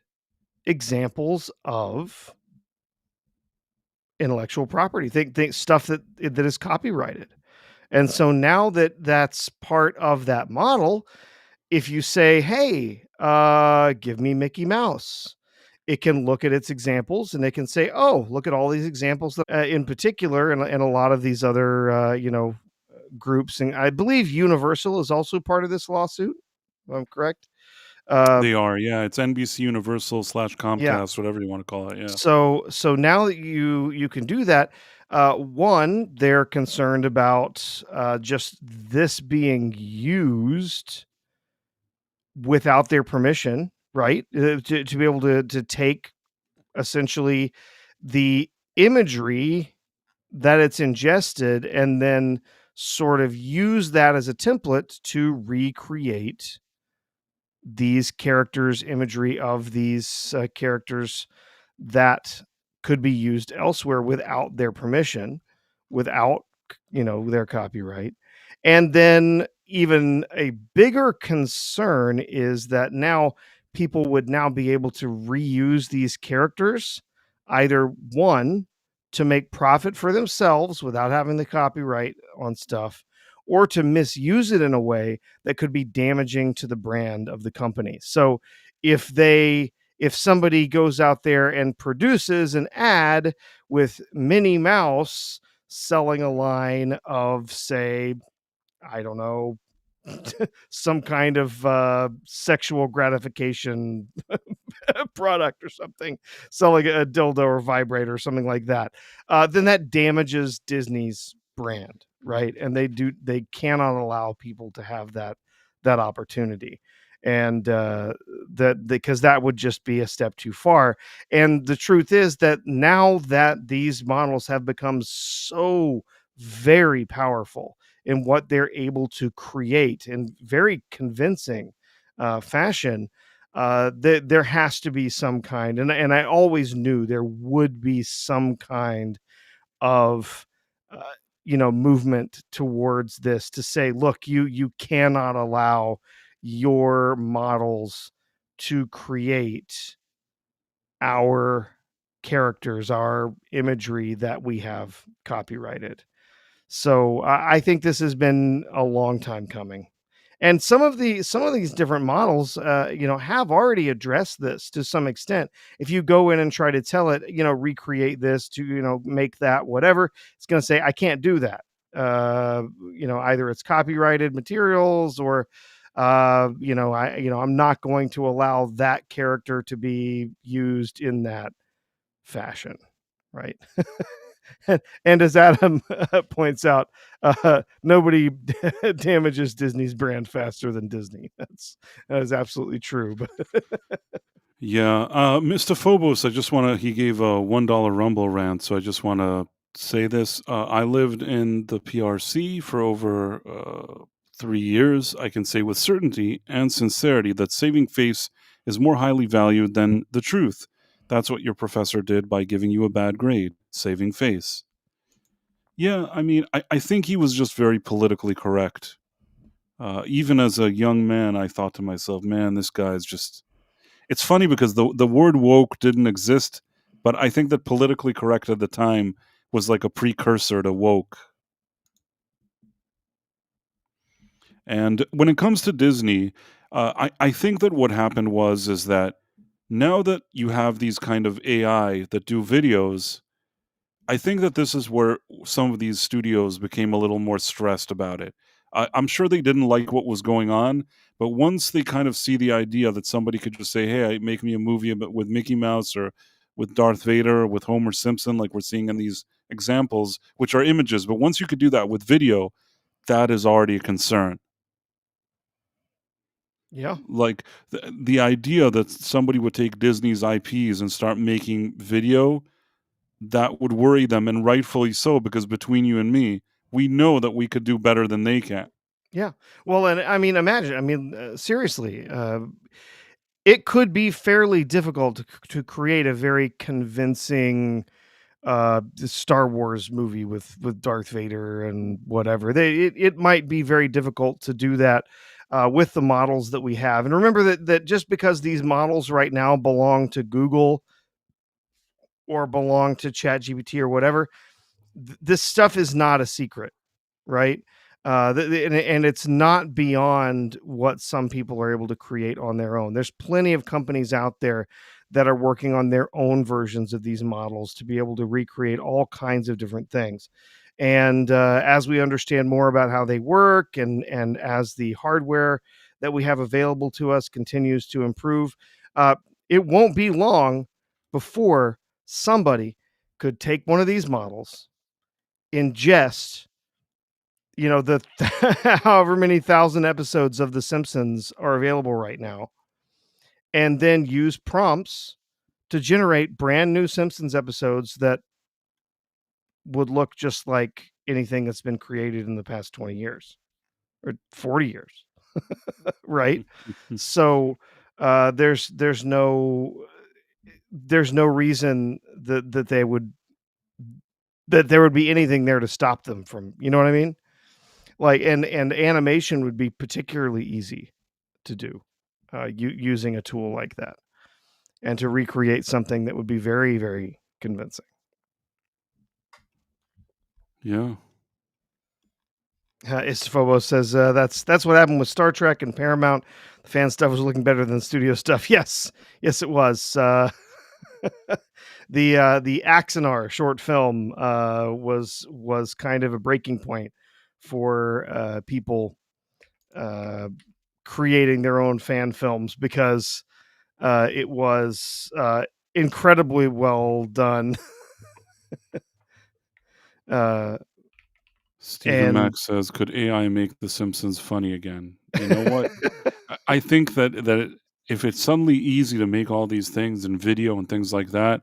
examples of intellectual property, think stuff that is copyrighted. And so now that that's part of that model, if you say, hey, give me Mickey Mouse, it can look at its examples and they can say, oh, look at all these examples that, in particular, and a lot of these other, groups. And I believe Universal is also part of this lawsuit, if I'm correct. They are, yeah. It's NBC Universal / Yeah. Comcast, whatever you want to call it. Yeah. So now that you can do that, one, they're concerned about just this being used without their permission, right? To be able to take essentially the imagery that it's ingested and then sort of use that as a template to recreate these characters, imagery of these characters that could be used elsewhere without their permission, without their copyright. And then even a bigger concern is that now people would now be able to reuse these characters, either one, to make profit for themselves without having the copyright on stuff, or to misuse it in a way that could be damaging to the brand of the company. So if somebody goes out there and produces an ad with Minnie Mouse selling a line of, say, I don't know, some kind of sexual gratification product or something, selling a dildo or vibrator or something like that, then that damages Disney's brand, right? And they cannot allow people to have that opportunity. And that because that would just be a step too far. And the truth is that now that these models have become so very powerful in what they're able to create in very convincing fashion, there has to be some kind, and I always knew there would be some kind of movement towards this, to say, look, you cannot allow your models to create our characters, our imagery that we have copyrighted. So I think this has been a long time coming. And some of these different models, have already addressed this to some extent. If you go in and try to tell it, recreate this to, make that whatever, it's going to say, I can't do that. Either it's copyrighted materials or, I'm not going to allow that character to be used in that fashion. Right. And as Adam points out, nobody damages Disney's brand faster than Disney. That is absolutely true. But Yeah. Mr. Phobos, he gave a $1 Rumble rant. So I just want to say this. I lived in the PRC for over 3 years. I can say with certainty and sincerity that saving face is more highly valued than the truth. That's what your professor did by giving you a bad grade, saving face. Yeah, I mean, I think he was just very politically correct. Even as a young man, I thought to myself, "Man, this guy is just." It's funny because the word woke didn't exist, but I think that politically correct at the time was like a precursor to woke. And when it comes to Disney, I think that what happened is that now that you have these kind of AI that do videos, I think that this is where some of these studios became a little more stressed about it. I'm sure they didn't like what was going on, but once they kind of see the idea that somebody could just say, "Hey, make me a movie with Mickey Mouse or with Darth Vader or with Homer Simpson," like we're seeing in these examples, which are images. But once you could do that with video, that is already a concern. Yeah. Like the idea that somebody would take Disney's IPs and start making video, that would worry them, and rightfully so, because between you and me, we know that we could do better than they can. Yeah. Well, and I mean, imagine. I mean, seriously, it could be fairly difficult to create a very convincing Star Wars movie with Darth Vader and whatever. It might be very difficult to do that with the models that we have. And remember that just because these models right now belong to Google or belong to ChatGPT or whatever, this stuff is not a secret, right? And it's not beyond what some people are able to create on their own. There's plenty of companies out there that are working on their own versions of these models to be able to recreate all kinds of different things. And as we understand more about how they work, and as the hardware that we have available to us continues to improve, uh, it won't be long before somebody could take one of these models, ingest, the however many thousand episodes of The Simpsons are available right now, and then use prompts to generate brand new Simpsons episodes that would look just like anything that's been created in the past 20 years or 40 years, right? So there's no reason that there would be anything there to stop them from, you know what I mean? Like, and animation would be particularly easy to do, using a tool like that, and to recreate something that would be very, very convincing. Yeah. Istophobos says that's what happened with Star Trek and Paramount. The fan stuff was looking better than the studio stuff. Yes, yes, it was. The Axanar short film was kind of a breaking point for people uh, creating their own fan films, because it was incredibly well done. uh, Stephen and Mack says, "Could AI make The Simpsons funny again?" You know what? I think if it's suddenly easy to make all these things in video and things like that,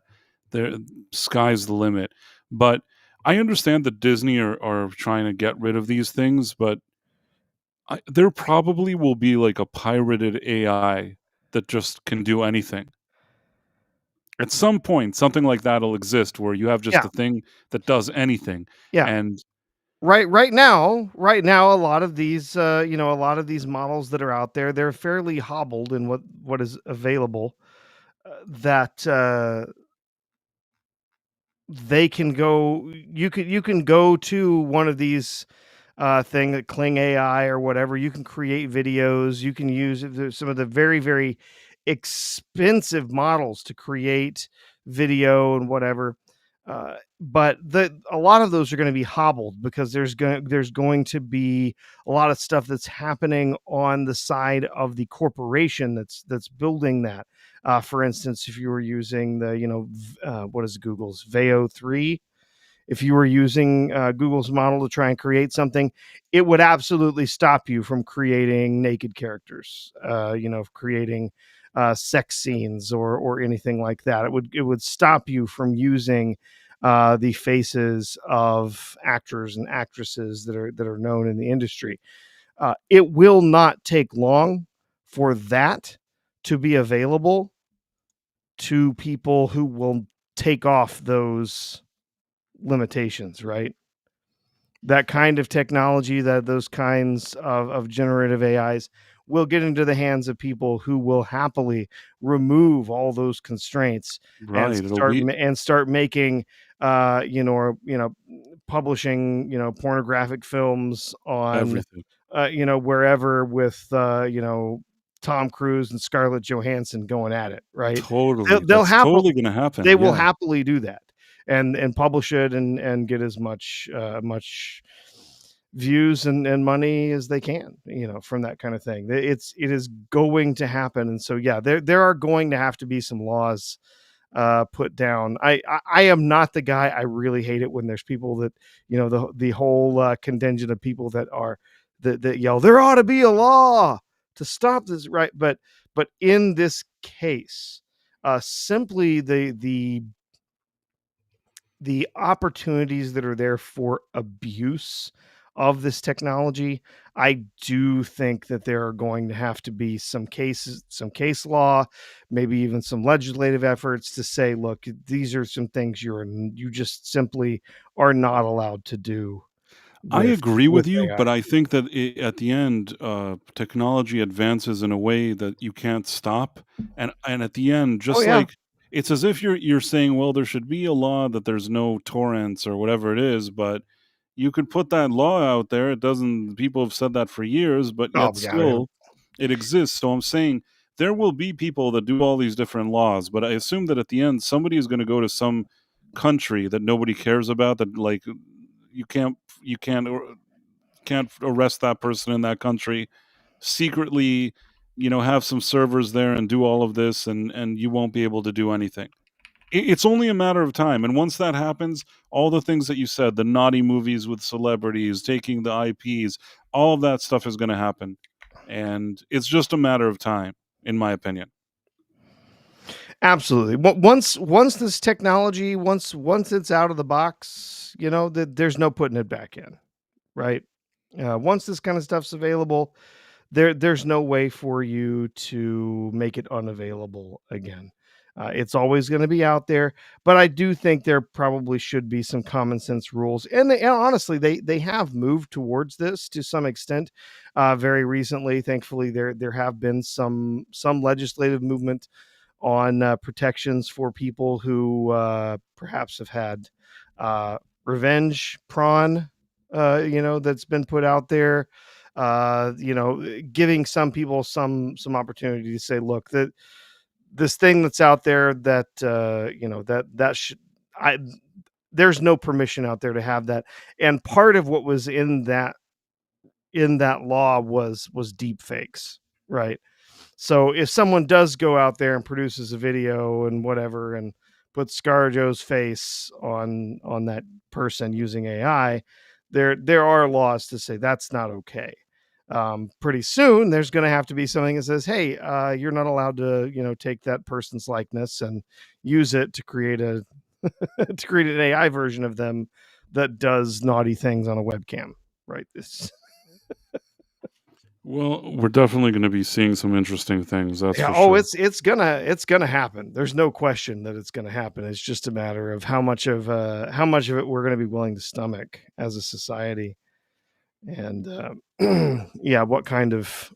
there sky's the limit. But I understand that Disney are trying to get rid of these things, but there probably will be like a pirated AI that just can do anything. At some point, something like that'll exist where you have just yeah, a thing that does anything. yeah. And Right now, a lot of these models that are out there, they're fairly hobbled in what is available. That they can go. You can go to one of these thing that Kling AI or whatever. You can create videos. You can use some of the very, very expensive models to create video and whatever. But a lot of those are going to be hobbled, because there's going to be a lot of stuff that's happening on the side of the corporation that's building that. For instance, if you were using what is Google's Veo 3, if you were using Google's model to try and create something, it would absolutely stop you from creating naked characters, creating sex scenes or anything like that. It would stop you from using the faces of actors and actresses that are known in the industry. It will not take long for that to be available to people who will take off those limitations, right? that kind of technology, that those kinds of generative AIs will get into the hands of people who will happily remove all those constraints and Right, it'll be start making publishing pornographic films on everything. wherever with Tom Cruise and Scarlett Johansson going at it, right? Totally, They'll that's happily totally gonna happen, they will yeah. happily do that and publish it and get as much views and money as they can, from that kind of thing. It is going to happen, and so yeah, there are going to have to be some laws put down. I am not the guy. I really hate it when there's people that the whole contingent of people that yell there ought to be a law to stop this, right? But in this case, simply the opportunities that are there for abuse of this technology, I do think that there are going to have to be some case law, maybe even some legislative efforts to say, look, these are some things you just simply are not allowed to do I agree with with you, AI. but I think that at the end, technology advances in a way that you can't stop, and at the end, Oh just yeah. like it's as if you're saying, well, there should be a law that there's no torrents or whatever it is, but you could put that law out there. It doesn't. People have said that for years, but Oh yet yeah. still, it exists. So I'm saying there will be people that do all these different laws, but I assume that at the end, somebody is going to go to some country that nobody cares about that like you can't arrest that person in that country secretly, have some servers there and do all of this, and you won't be able to do anything. It's only a matter of time, and once that happens, all the things that you said, the naughty movies with celebrities taking the IPs, all of that stuff is going to happen, and it's just a matter of time, in my opinion. Absolutely. Once this technology, once it's out of the box, that there's no putting it back in, right? Once this kind of stuff's available, there's no way for you to make it unavailable again. It's always going to be out there, but I do think there probably should be some common sense rules. And honestly, they have moved towards this to some extent. Very recently, thankfully, there have been some legislative movement on protections for people who perhaps have had revenge prawn, that's been put out there. Giving some people some opportunity to say, look, that this thing that's out there that that should I there's no permission out there to have that. And part of what was in that law was deep fakes, right? So if someone does go out there and produces a video and whatever and puts ScarJo's face on that person using AI, there are laws to say that's not okay. Pretty soon, there's going to have to be something that says, "Hey, you're not allowed to, take that person's likeness and use it to create a to create an AI version of them that does naughty things on a webcam." Right? This Well, we're definitely going to be seeing some interesting things, that's Yeah, for oh, sure. it's gonna happen. There's no question that it's gonna happen. It's just a matter of how much of it we're gonna be willing to stomach as a society, and yeah, what kind of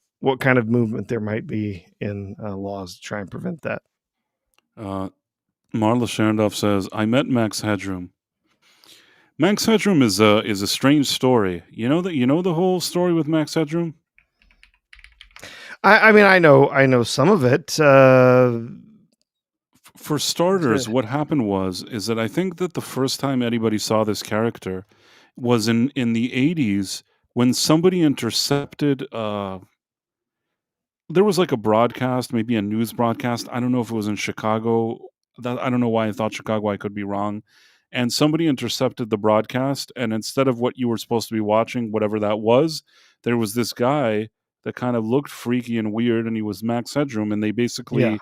movement there might be in laws to try and prevent that. Uh, Marla Shandoff says, "I met Max Headroom. Max Headroom is a strange story. You know the whole story with Max Headroom? I mean, I know some of it. For To- starters, what happened is that I think that the first time anybody saw this character was in the 80s when somebody intercepted there was like a broadcast, maybe a news broadcast. I don't know if it was in Chicago. I don't know why I thought Chicago. I could be wrong. And somebody intercepted the broadcast, and instead of what you were supposed to be watching, whatever that was, there was this guy that kind of looked freaky and weird, and he was Max Headroom, and they yeah, basically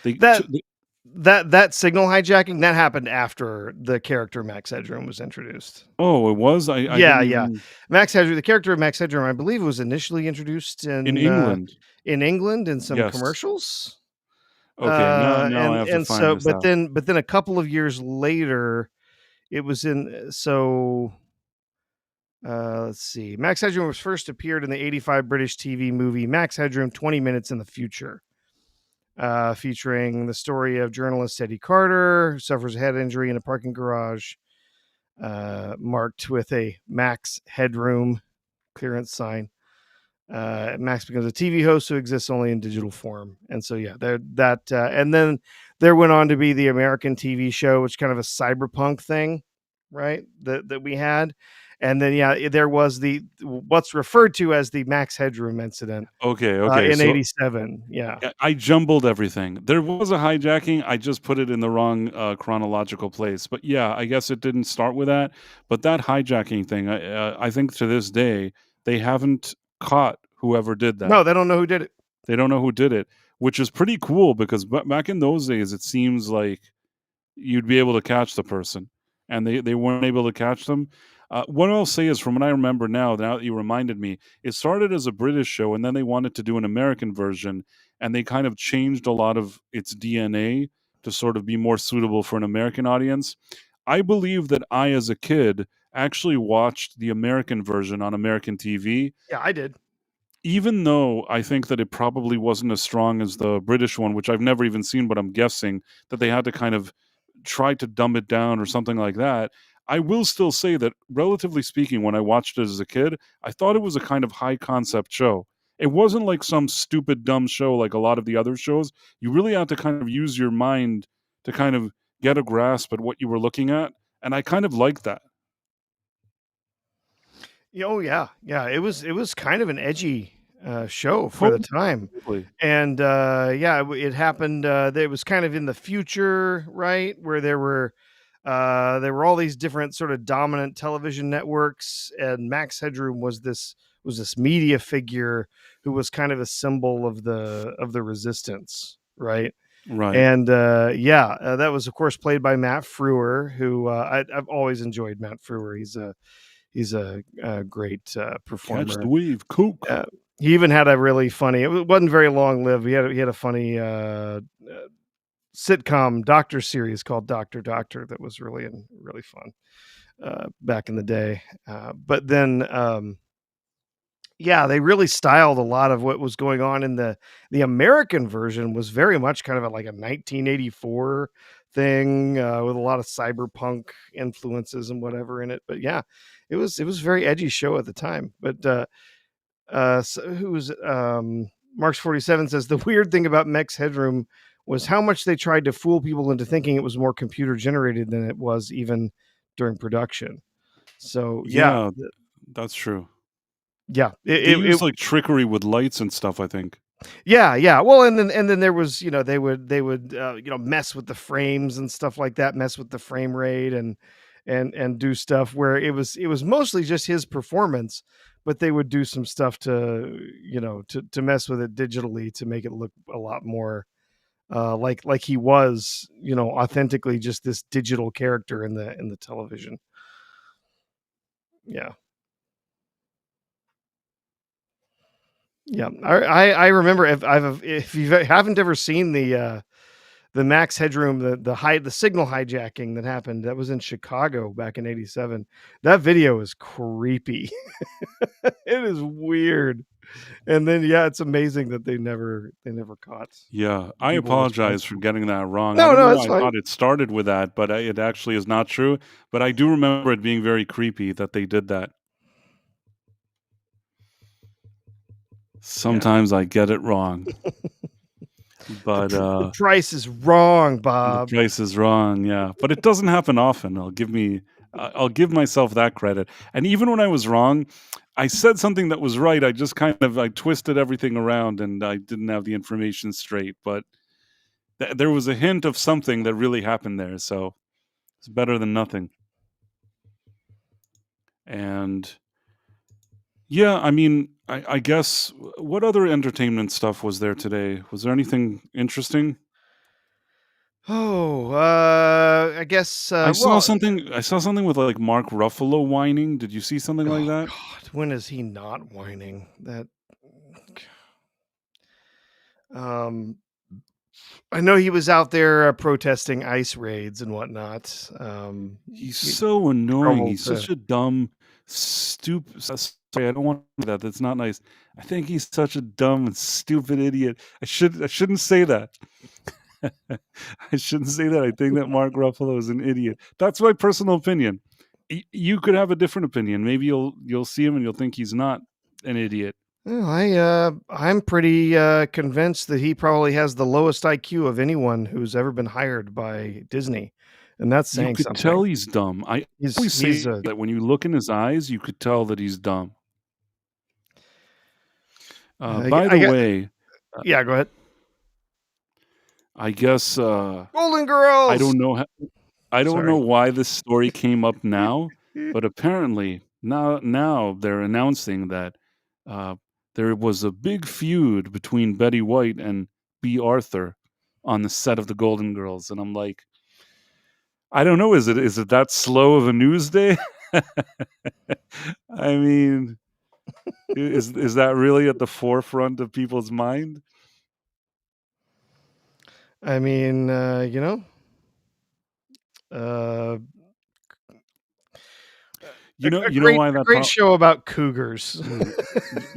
they, that t- they that signal hijacking that happened after the character Max Headroom was introduced. oh, it was I Yeah, didn't yeah. even Max Headroom, the character of Max Headroom, I believe, was initially introduced in England. in England in some Yes. commercials. Okay. Now I And have to and find so this out. but then a couple of years later, it was in so Let's see. Max Headroom was first appeared in the 85 British TV movie Max Headroom 20 Minutes in the Future, featuring the story of journalist Eddie Carter, who suffers a head injury in a parking garage, marked with a Max Headroom clearance sign. Max becomes a TV host who exists only in digital form. And so, yeah, and then there went on to be the American TV show, which kind of a cyberpunk thing, right? That we had. And then, yeah, there was what's referred to as the Max Headroom incident Okay. in So '87. Yeah. I jumbled everything. There was a hijacking. I just put it in the wrong chronological place. But yeah, I guess it didn't start with that. But that hijacking thing, I think to this day, they haven't caught whoever did that. No, they don't know who did it. They don't know who did it, which is pretty cool because back in those days, it seems like you'd be able to catch the person, and they weren't able to catch them. What I'll say is, from what I remember now that you reminded me, it started as a British show, and then they wanted to do an American version, and they kind of changed a lot of its DNA to sort of be more suitable for an American audience. I believe that I, as a kid, actually watched the American version on American TV, Yeah, I did. even though I think that it probably wasn't as strong as the British one, which I've never even seen, but I'm guessing that they had to kind of try to dumb it down or something like that. I will still say that, relatively speaking, when I watched it as a kid, I thought it was a kind of high concept show. It wasn't like some stupid, dumb show like a lot of the other shows. You really had to kind of use your mind to kind of get a grasp at what you were looking at. And I kind of liked that. Oh yeah, yeah. It was kind of an edgy show for the time, Totally. and yeah, it happened. It was kind of in the future, right, where there were all these different sort of dominant television networks, and Max Headroom was this media figure who was kind of a symbol of the resistance, right? Right. And yeah, that was of course played by Matt Frewer, who I've always enjoyed Matt Frewer. He's a great Catch performer. the wave, Coke. He even had a really funny. It wasn't very long lived. He had a funny sitcom doctor series called Doctor Doctor that was really fun back in the day. But then yeah, they really styled a lot of what was going on in the American version. Was very much kind of like a 1984 thing with a lot of cyberpunk influences and whatever in it. But yeah, it was a very edgy show at the time. But who's Marks 47 says the weird thing about Mech's Headroom was how much they tried to fool people into thinking it was more computer generated than it was even during production. So yeah, Yeah, that's true. yeah, They use like trickery with lights and stuff, I think. yeah. Well, and then there was, they would mess with the frames and stuff like that, mess with the frame rate and do stuff where it was mostly just his performance, but they would do some stuff to mess with it digitally to make it look a lot more like he was, authentically just this digital character in the television. Yeah. Yeah, I remember if you haven't ever seen the Max Headroom, the signal hijacking that happened, that was in Chicago back in '87. That video is creepy. It is weird. And then yeah, it's amazing that they never caught Yeah, the I people apologize for responsible. getting that wrong. I No, don't no, know it's why I fine. thought it started with that, but it actually is not true. But I do remember it being very creepy that they did that. Sometimes I get it wrong, but The price is wrong, the Bob. price is wrong. Yeah, but it doesn't happen often. I'll give myself that credit. And even when I was wrong, I said something that was right. I just kind of I twisted everything around, and I didn't have the information straight. But there was a hint of something that really happened there, so it's better than nothing. And yeah, I mean, I guess what other entertainment stuff was there today? Was there anything interesting? Oh, I guess I saw something with like Mark Ruffalo whining. Did you see something like oh that? God, when is he not whining? Um, I know he was out there protesting ICE raids and whatnot. He's He so annoying. trouble He's to such a dumb, stupid. Sorry, I don't want to do that. That's not nice. I think he's such a dumb and stupid idiot. I shouldn't say that. I shouldn't say that. I think that Mark Ruffalo is an idiot. That's my personal opinion. You could have a different opinion. Maybe you'll see him and you'll think he's not an idiot. Well, I'm pretty convinced that he probably has the lowest IQ of anyone who's ever been hired by Disney, and that's You saying could something. tell he's dumb. I always He's say that when you look in his eyes, you could tell that he's dumb. By I the got way, yeah. Go ahead. I guess Golden Girls. I don't know Sorry. why this story came up now, but apparently now they're announcing that uh, there was a big feud between Betty White and B. Arthur on the set of the Golden Girls, and I'm like, I don't know. Is it that slow of a news day? I mean, is that really at the forefront of people's mind? I mean, uh, You know why a that great show about cougars.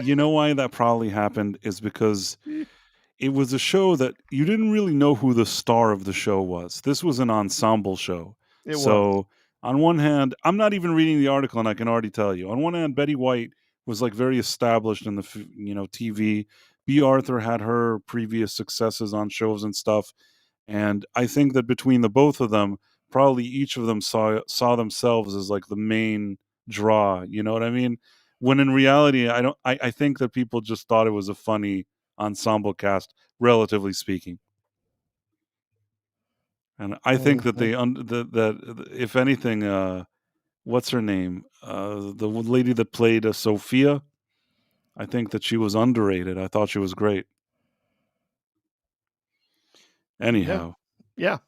you know why that probably happened is because it was a show that you didn't really know who the star of the show was. This was an ensemble show. It was. So, on one hand, I'm not even reading the article and I can already tell you. On one hand, Betty White was like very established in the TV. B. Arthur had her previous successes on shows and stuff, and I think that between the both of them, probably each of them saw themselves as like the main draw. You know what I mean? When in reality, I don't. I think that people just thought it was a funny ensemble cast, relatively speaking. And I think that Mhm. they that if anything, what's her name? The lady that played Sophia. I think that she was underrated. I thought she was great. Yeah. Anyhow, Yeah.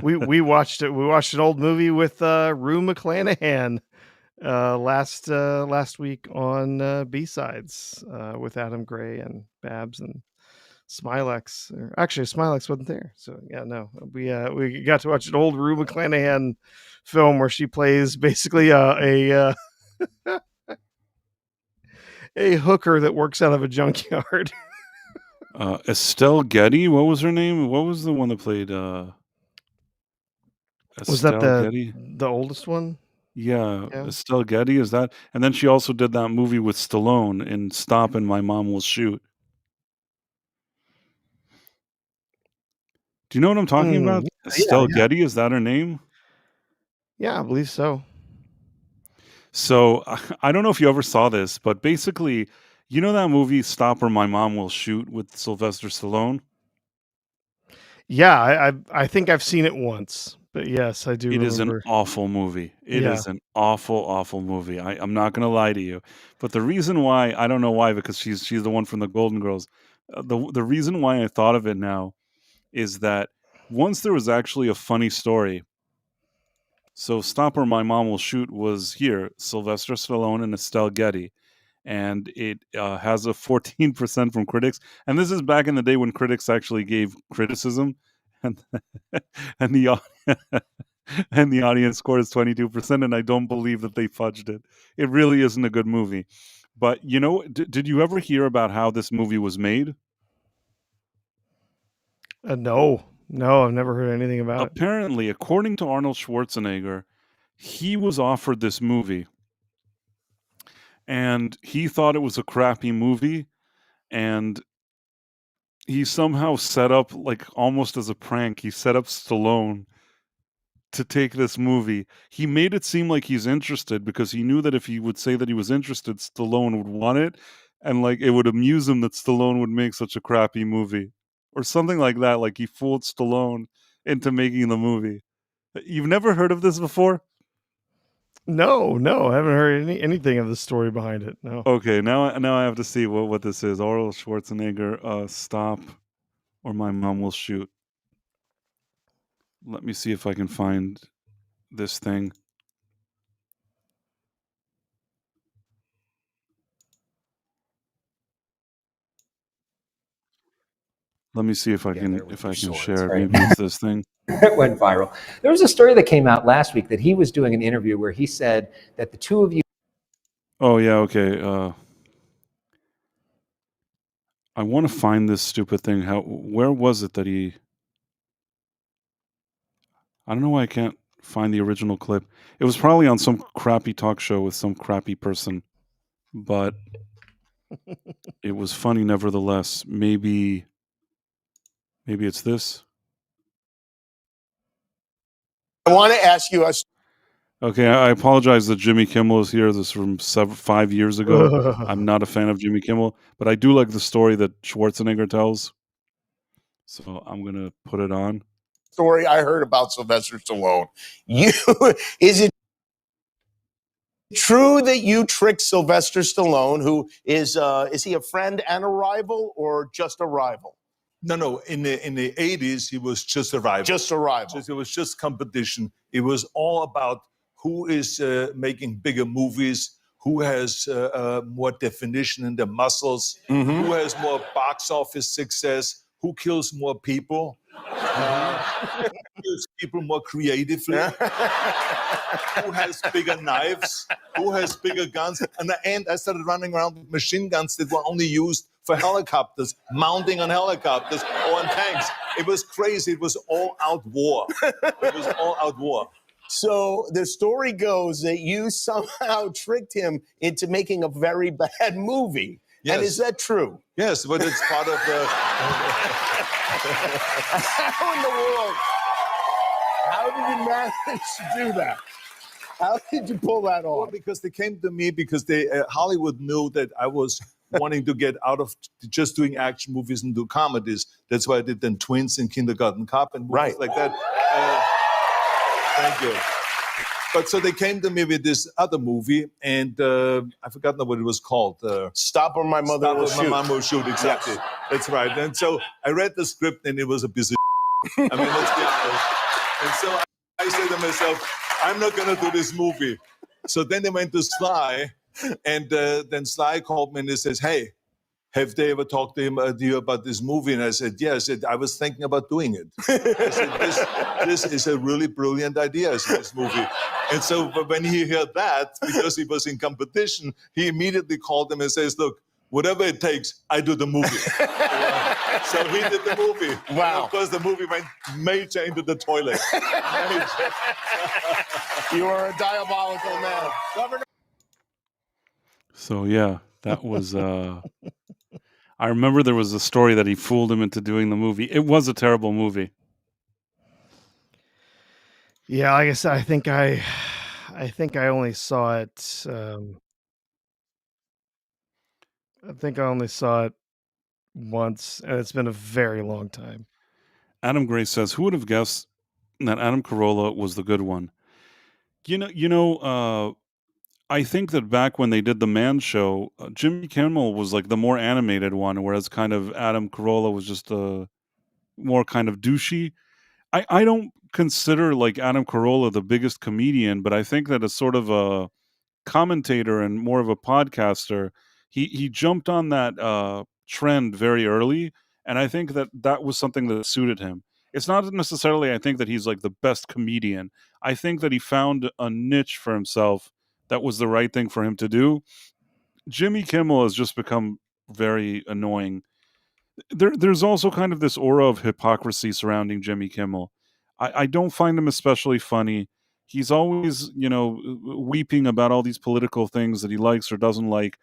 We watched it. We watched an old movie with Rue McClanahan last week on B-sides with Adam Gray and Babs and Smilex. Or actually, Smilex wasn't there, so yeah, no, we got to watch an old Rue McClanahan film where she plays basically a hooker that works out of a junkyard. Estelle Getty. What was her name? What was the one that played Was that Estelle Getty? the oldest one? Yeah, Yeah. Estelle Getty, is that? And then she also did that movie with Stallone in Stop and My Mom Will Shoot. Do you know what I'm talking about? Yeah, Estelle yeah, Getty, is that her name? yeah. I believe so. So I don't know if you ever saw this, but basically, you know that movie Stop or My Mom Will Shoot with Sylvester Stallone? Yeah, I think I've seen it once, but yes, I do It is an remember. awful movie. It Yeah. is an awful, awful movie. I'm not gonna lie to you, but the reason why I don't know why because she's the one from the Golden Girls. The reason why I thought of it now is that once there was actually a funny story. So Stop or My Mom Will Shoot was here, Sylvester Stallone and Estelle Getty, and it has a 14% from critics. And this is back in the day when critics actually gave criticism, and and the and the audience score is 22%. And I don't believe that they fudged it. It really isn't a good movie. But did you ever hear about how this movie was made? No, no, I've never heard anything about it. Apparently, according to Arnold Schwarzenegger, he was offered this movie and he thought it was a crappy movie, and he somehow set up, like, almost as a prank, he set up Stallone to take this movie. He made it seem like he's interested because he knew that if he would say that he was interested, Stallone would want it, and, like, it would amuse him that Stallone would make such a crappy movie, or something like that, like, he fooled Stallone into making the movie. You've never heard of this before? No, no, I haven't heard anything of the story behind it. No. Okay, now I have to see what this is. Arnold Schwarzenegger, Stop or My Mom Will Shoot. Let me see if I can find this thing. Let me see if I together can with their swords, share. right? Maybe it's this thing. It went viral. There was a story that came out last week that he was doing an interview where he said that the two of you. Oh yeah, okay. I want to find this stupid thing. Where was it that he? I don't know why I can't find the original clip. It was probably on some crappy talk show with some crappy person, but it was funny nevertheless. Maybe it's this. I want to ask you a Okay, I apologize that Jimmy Kimmel is here. This is from 5 years ago. I'm not a fan of Jimmy Kimmel, but I do like the story that Schwarzenegger tells. So I'm gonna put it on. story I heard about Sylvester Stallone. Is it true that you tricked Sylvester Stallone, who is he a friend and a rival or just a rival? No. In the 80s, he was just a rival. Just a rival. It was just competition. It was all about who is making bigger movies, who has more definition in the muscles, who has more box office success, who kills more people, who kills people more creatively, who has bigger knives, who has bigger guns. And at the end, I started running around with machine guns that were only used for helicopters, mounting on helicopters or on tanks. It was crazy. It was all out war. It was all out war. So the story goes that you somehow tricked him into making a very bad movie. Yes. And is that true? Yes, but it's part of the. How in the world? How did you manage to do that? How did you pull that Well, off? because they came to me because they Hollywood knew that I was wanting to get out of just doing action movies and do comedies. That's why I did then Twins and Kindergarten Cop and movies Right. like that. Thank you. But so they came to me with this other movie, and I forgot what it was called. Stop or my mother will Stop or shoot. My Mom Will Shoot, exactly. Yes. That's right. And so I read the script, and it was a piece of I mean, let's be honest. And so I said to myself, I'm not going to do this movie. So then they went to Sly, and then Sly called me and he says, hey, have they ever talked to you about this movie? And I said, yeah. I said, I was thinking about doing it. I said, this is a really brilliant idea, I said, this movie. And so when he heard that, because he was in competition, he immediately called him and says, look, whatever it takes, I do the movie. So he did the movie. Wow. And of course, the movie went major into the toilet. You are a diabolical man. Governor. So yeah, that was. I remember there was a story that he fooled him into doing the movie. It was a terrible movie. Yeah, like I said, I think I only saw it. I think I only saw it once, and it's been a very long time. Adam Gray says, "Who would have guessed that Adam Carolla was the good one?" I think that back when they did the Man Show, Jimmy Kimmel was like the more animated one, whereas kind of Adam Carolla was just a more kind of douchey. I don't consider like Adam Carolla the biggest comedian, but I think that as sort of a commentator and more of a podcaster, he jumped on that trend very early, and I think that that was something that suited him. It's not necessarily I think that he's like the best comedian. I think that he found a niche for himself that was the right thing for him to do. Jimmy Kimmel has just become very annoying. There's also kind of this aura of hypocrisy surrounding Jimmy Kimmel. I don't find him especially funny. He's always, weeping about all these political things that he likes or doesn't like.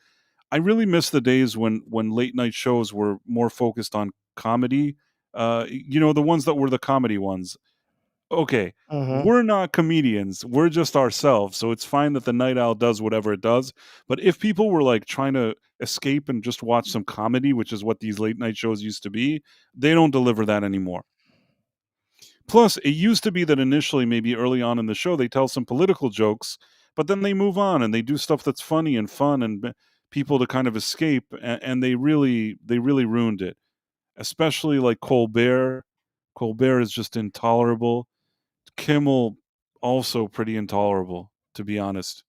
I really miss the days when late night shows were more focused on comedy. The ones that were the comedy ones. Okay, Mhm. we're not comedians. We're just ourselves. So it's fine that the Night Owl does whatever it does. But if people were like trying to escape and just watch some comedy, which is what these late night shows used to be, they don't deliver that anymore. Plus, it used to be that initially, maybe early on in the show, they tell some political jokes, but then they move on and they do stuff that's funny and fun and people to kind of escape. And they really ruined it. Especially like Colbert. Colbert is just intolerable. Kimmel also pretty intolerable, to be honest.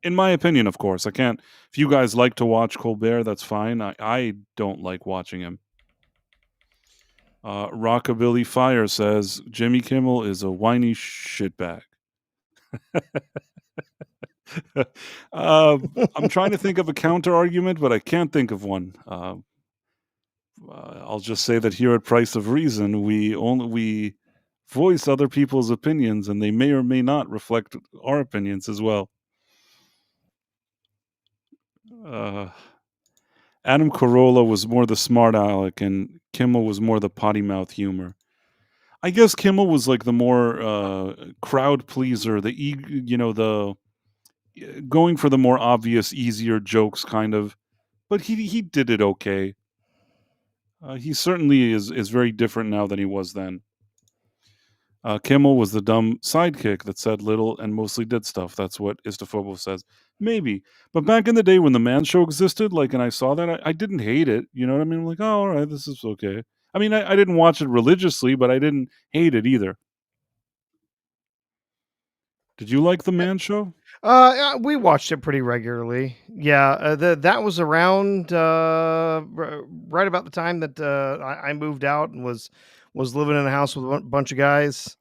In my opinion, of course. I can't. If you guys like to watch Colbert, that's fine. I don't like watching him. Rockabilly Fire says Jimmy Kimmel is a whiny shitbag. I'm trying to think of a counter argument, but I can't think of one. I'll just say that here at Price of Reason, we voice other people's opinions, and they may or may not reflect our opinions as well. Adam Carolla was more the smart aleck, and Kimmel was more the potty mouth humor. I guess Kimmel was like the more crowd pleaser, the going for the more obvious, easier jokes, kind of. But he did it okay. He certainly is very different now than he was then. Kimmel was the dumb sidekick that said little and mostly did stuff. That's what Istafobos says. Maybe. But back in the day when the Man Show existed, like, and I saw that, I didn't hate it. You know what I mean? I'm like, oh, all right, this is okay. I mean, I didn't watch it religiously, but I didn't hate it either. Did you like the Man Show? We watched it pretty regularly. Yeah, that was around right about the time that I moved out and was living in a house with a bunch of guys,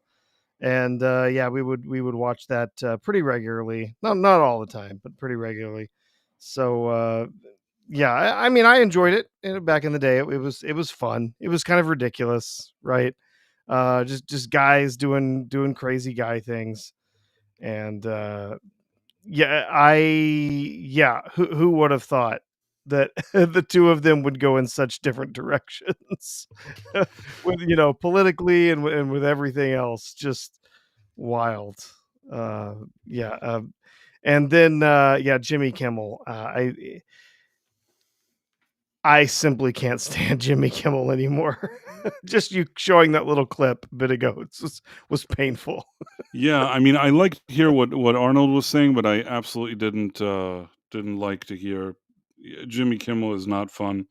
and yeah, we would watch that pretty regularly. Not all the time, but pretty regularly. So yeah, I mean, I enjoyed it back in the day. It was fun. It was kind of ridiculous, right? Just guys doing crazy guy things, and who would have thought that the two of them would go in such different directions with, politically and with everything else, just wild. Yeah, and then yeah, Jimmy Kimmel. I simply can't stand Jimmy Kimmel anymore. Just you showing that little clip a bit ago, was painful. Yeah, I mean, I liked to hear what Arnold was saying, but I absolutely didn't like to hear. Jimmy Kimmel is not fun.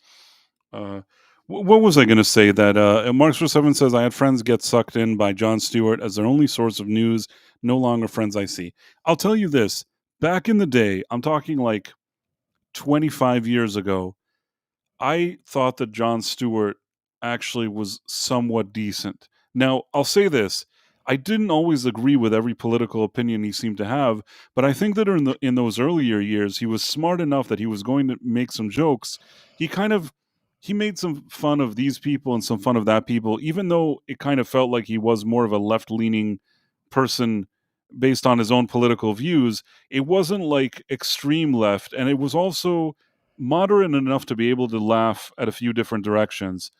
What was I going to say? That Marks for Seven says I had friends get sucked in by Jon Stewart as their only source of news. No longer friends I see. I'll tell you this: back in the day, I'm talking like 25 years ago, I thought that Jon Stewart actually was somewhat decent. Now, I'll say this. I didn't always agree with every political opinion he seemed to have, but I think that in those earlier years, he was smart enough that he was going to make some jokes. He kind of he made some fun of these people and some fun of that people, even though it kind of felt like he was more of a left-leaning person based on his own political views. It wasn't like extreme left, and it was also moderate enough to be able to laugh at a few different directions.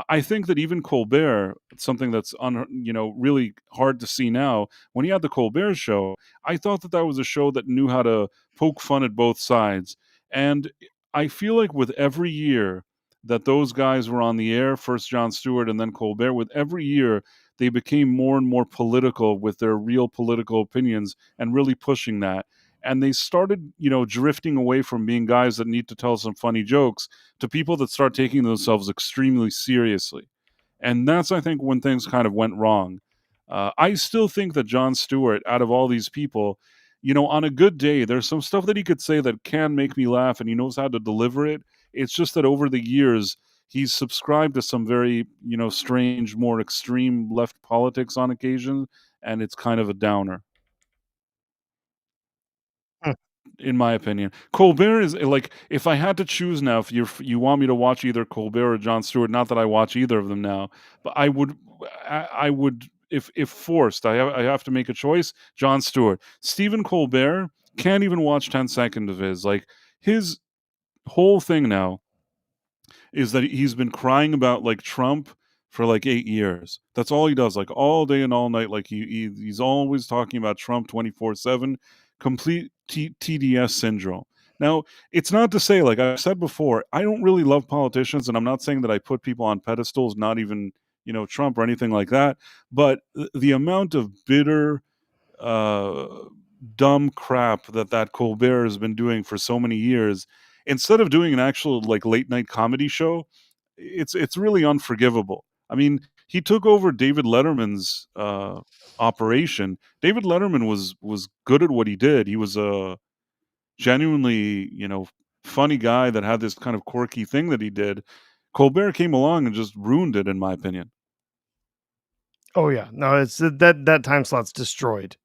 I think that even Colbert, something that's really hard to see now, when he had the Colbert Show, I thought that was a show that knew how to poke fun at both sides. And I feel like with every year that those guys were on the air, first Jon Stewart and then Colbert, with every year they became more and more political with their real political opinions and really pushing that. And they started, drifting away from being guys that need to tell some funny jokes to people that start taking themselves extremely seriously. And that's, I think, when things kind of went wrong. I still think that Jon Stewart, out of all these people, on a good day, there's some stuff that he could say that can make me laugh, and he knows how to deliver it. It's just that over the years, he's subscribed to some very, strange, more extreme left politics on occasion, and it's kind of a downer. In my opinion, Colbert is like, if I had to choose now, if you want me to watch either Colbert or Jon Stewart, not that I watch either of them now, but I would, if forced, I have to make a choice. Jon Stewart. Stephen Colbert, can't even watch 10 seconds of his. Like, his whole thing now is that he's been crying about like Trump for like 8 years. That's all he does, like all day and all night. Like he's always talking about Trump 24/7. Complete TDS syndrome. Now, it's not to say, like I've said before, I don't really love politicians, and I'm not saying that I put people on pedestals, not even Trump or anything like that. But the amount of bitter, uh, dumb crap that Colbert has been doing for so many years, instead of doing an actual like late night comedy show, it's really unforgivable. I mean, he took over David Letterman's operation. David Letterman was good at what he did. He was a genuinely, funny guy that had this kind of quirky thing that he did. Colbert came along and just ruined it, in my opinion. Oh yeah, no, it's that time slot's destroyed.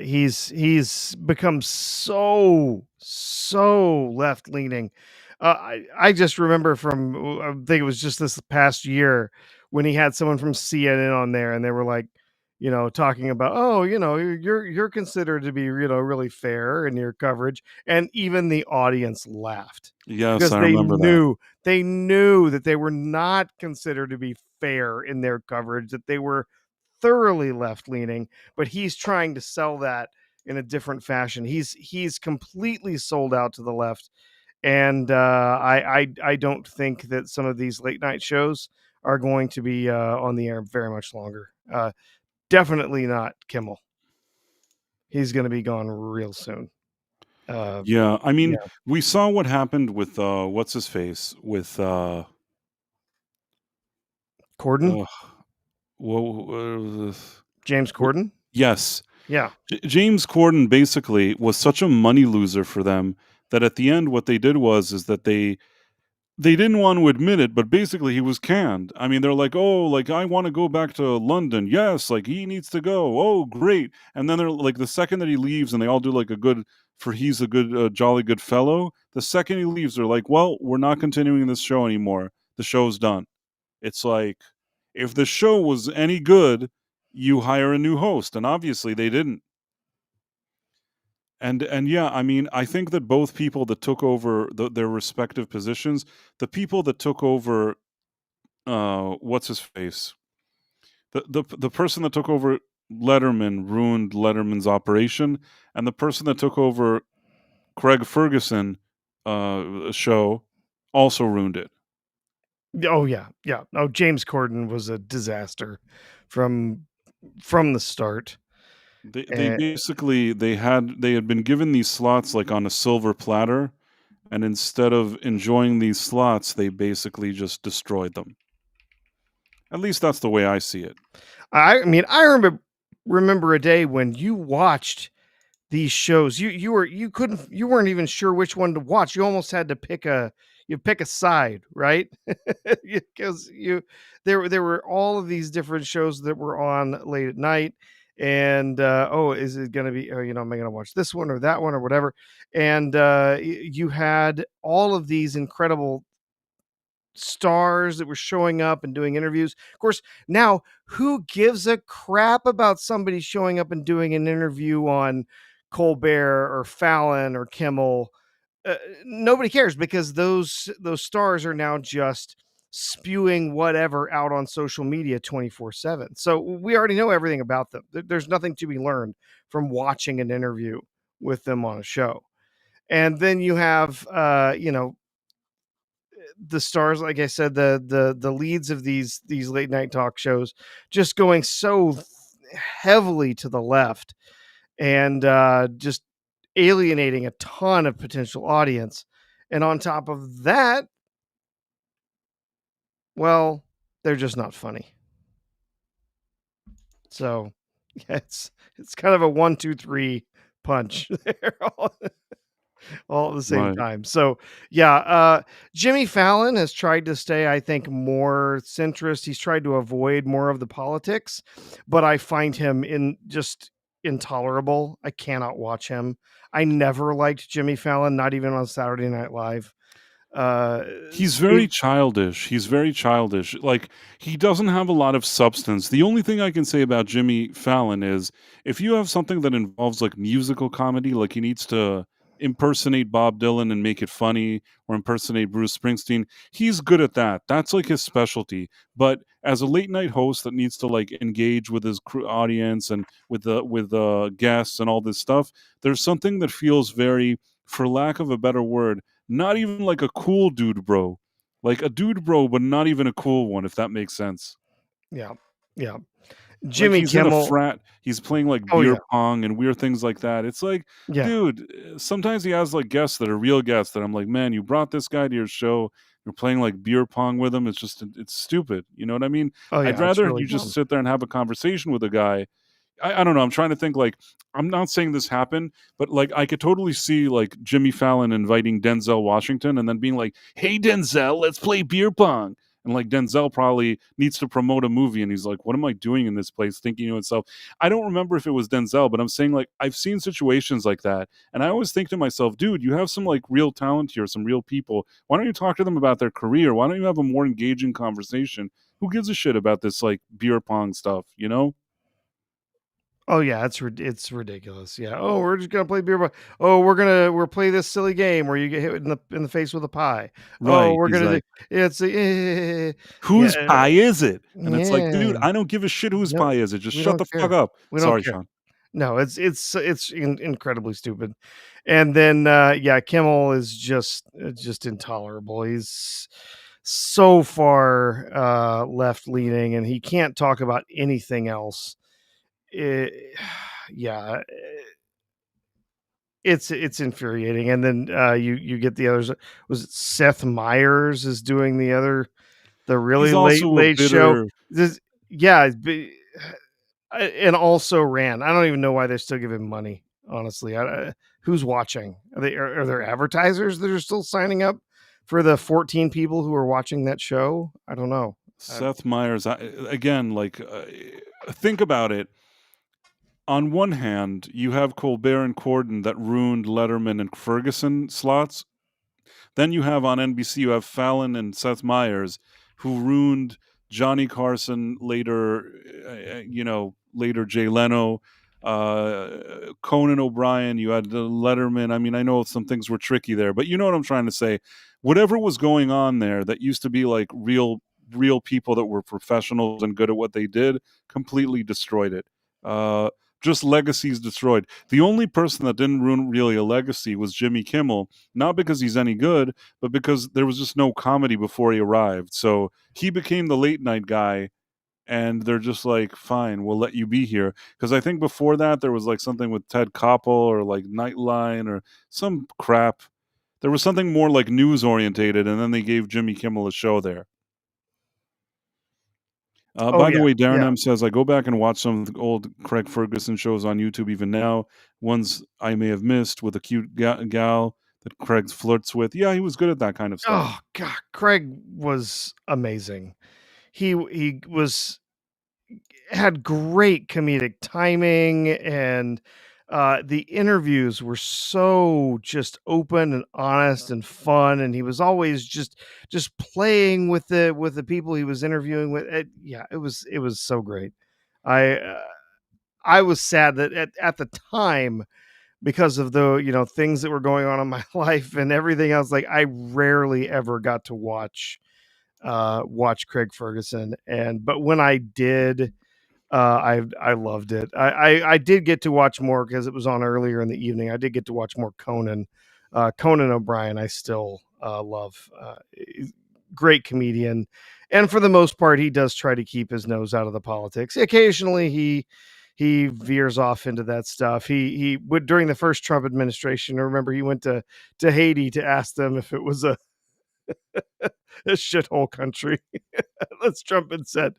He's become so left leaning. I just remember from I think it was just this past year when he had someone from CNN on there, and they were like, talking about, oh, you're considered to be, really fair in your coverage, and even the audience laughed Yes, because I they remember that. knew that they were not considered to be fair in their coverage, that they were thoroughly left leaning, but he's trying to sell that in a different fashion. He's completely sold out to the left, and I don't think that some of these late night shows are going to be on the air very much longer. Definitely not Kimmel. He's going to be gone real soon. Yeah, I Yeah, mean, we saw what happened with what's his face with Corden, uh whoa, James Corden. yes. Yeah, James Corden basically was such a money loser for them that at the end what they did was is that they didn't want to admit it, but basically he was canned. I mean, they're like, "Oh, like I want to go back to London." Yes, like he needs to go. Oh, great. And then they're like the second that he leaves and they all do like a good for he's a good jolly good fellow. The second he leaves, they're like, "Well, we're not continuing this show anymore. The show's done." It's like if the show was any good, you hire a new host, and obviously they didn't. And yeah, I mean, I think that both people that took over their respective positions, the people that took over, what's his face, the person that took over Letterman ruined Letterman's operation, and the person that took over Craig Ferguson, show, also ruined it. oh yeah, yeah. Oh, James Corden was a disaster from the start. They basically they had been given these slots like on a silver platter, and instead of enjoying these slots, they basically just destroyed them. At least that's the way I see it. I mean, I remember a day when you watched these shows. You weren't even sure which one to watch. You almost had to pick a side, right? Because there were all of these different shows that were on late at night, and oh, is it going to be? Oh, am I going to watch this one or that one or whatever? And you had all of these incredible stars that were showing up and doing interviews. Of course, now who gives a crap about somebody showing up and doing an interview on Colbert or Fallon or Kimmel? Nobody cares because those stars are now just spewing whatever out on social media 24/7. So we already know everything about them. There's nothing to be learned from watching an interview with them on a show. And then you have the stars, like I said, the leads of these late night talk shows just going so heavily to the left, and just alienating a ton of potential audience. And on top of that, well, they're just not funny. So yeah, it's kind of a 1, 2, 3 punch there. All at the same Right. time. So yeah, Jimmy Fallon has tried to stay, I think, more centrist. He's tried to avoid more of the politics, but I find him just intolerable. I cannot watch him. I never liked Jimmy Fallon, not even on Saturday Night Live. Uh, He's it, very childish. He's very childish. Like, he doesn't have a lot of substance. The only thing I can say about Jimmy Fallon is if you have something that involves like musical comedy, like he needs to impersonate Bob Dylan and make it funny or impersonate Bruce Springsteen, he's good at that. That's like his specialty. But as a late night host that needs to like engage with his audience and with the guests and all this stuff, there's something that feels very, for lack of a better word, not even like a cool dude bro. Like a dude bro, but not even a cool one, if that makes sense. yeah, yeah. Like Jimmy he's in a Kimmel. frat, he's playing like Oh beer yeah, pong and weird things like that. It's like, yeah. dude, sometimes he has like guests that are real guests that I'm like, man, you brought this guy to your show. You're playing like beer pong with him. It's just, it's stupid. You know what I mean? Oh I'd yeah, it's rather really you just dumb. sit there and have a conversation with a guy. I don't know. I'm trying to think like I'm not saying this happened, but like I could totally see like Jimmy Fallon inviting Denzel Washington and then being like, "Hey Denzel, let's play beer pong." And like Denzel probably needs to promote a movie, and he's like, "What am I doing in this place?" Thinking to himself. I don't remember if it was Denzel, but I'm saying like I've seen situations like that, and I always think to myself, "Dude, you have some like real talent here, some real people. Why don't you talk to them about their career? Why don't you have a more engaging conversation? Who gives a shit about this like beer pong stuff? You know?" Oh yeah, it's ridiculous. Yeah. Oh, we're just gonna play beer pong. Oh, we'll play this silly game where you get hit in the face with a pie. Oh, Right. we're He's gonna do like, it's "Whose yeah, pie is it?" And it's like, yeah. "Dude, I don't give a shit whose No, pie is it. Just we shut don't the fuck care. up." We don't Sorry, care. Sean. No, incredibly stupid. And then yeah, Kimmel is just intolerable. He's so far left leaning, and he can't talk about anything else. It, yeah, it's infuriating. And then you get the others. Was it Seth Meyers is doing the He's really also a late show? bitter. This, yeah, and also ran. I don't even know why they still give him money. Honestly, who's watching? Are there advertisers that are still signing up for the 14 people who are watching that show? I don't know. Seth Meyers, again, like, think about it. On one hand, you have Colbert and Corden that ruined Letterman and Ferguson slots. Then you have on NBC, you have Fallon and Seth Meyers, who ruined Johnny Carson, later, later Jay Leno, Conan O'Brien. You had Letterman. I mean, I know some things were tricky there, but you know what I'm trying to say. Whatever was going on there that used to be like real people that were professionals and good at what they did, completely destroyed it. Just legacies destroyed. The only person that didn't ruin really a legacy was Jimmy Kimmel, not because he's any good, but because there was just no comedy before he arrived. So he became the late night guy, and they're just like, fine, we'll let you be here. Because I think before that, there was like something with Ted Koppel or like Nightline or some crap. There was something more like news orientated, and then they gave Jimmy Kimmel a show there. Oh By the yeah, way, Darren yeah. M says, I go back and watch some of the old Craig Ferguson shows on YouTube even now, ones I may have missed with a cute gal that Craig flirts with. Yeah, he was good at that kind of stuff. Oh god, Craig was amazing. He was had great comedic timing, and the interviews were so just open and honest and fun, and he was always just playing with the people he was interviewing with. Yeah, it was so great. I uh, i was sad that at the time, because of the things that were going on in my life and everything else, like I rarely ever got to watch Craig Ferguson. And but when I did, I loved it. I did get to watch more because it was on earlier in the evening. I did get to watch more Conan. Conan O'Brien, I still love. Great comedian, and for the most part, he does try to keep his nose out of the politics. Occasionally, he veers off into that stuff. He would during the first Trump administration. I remember he went to Haiti to ask them if it was a shithole country. As Trump had said.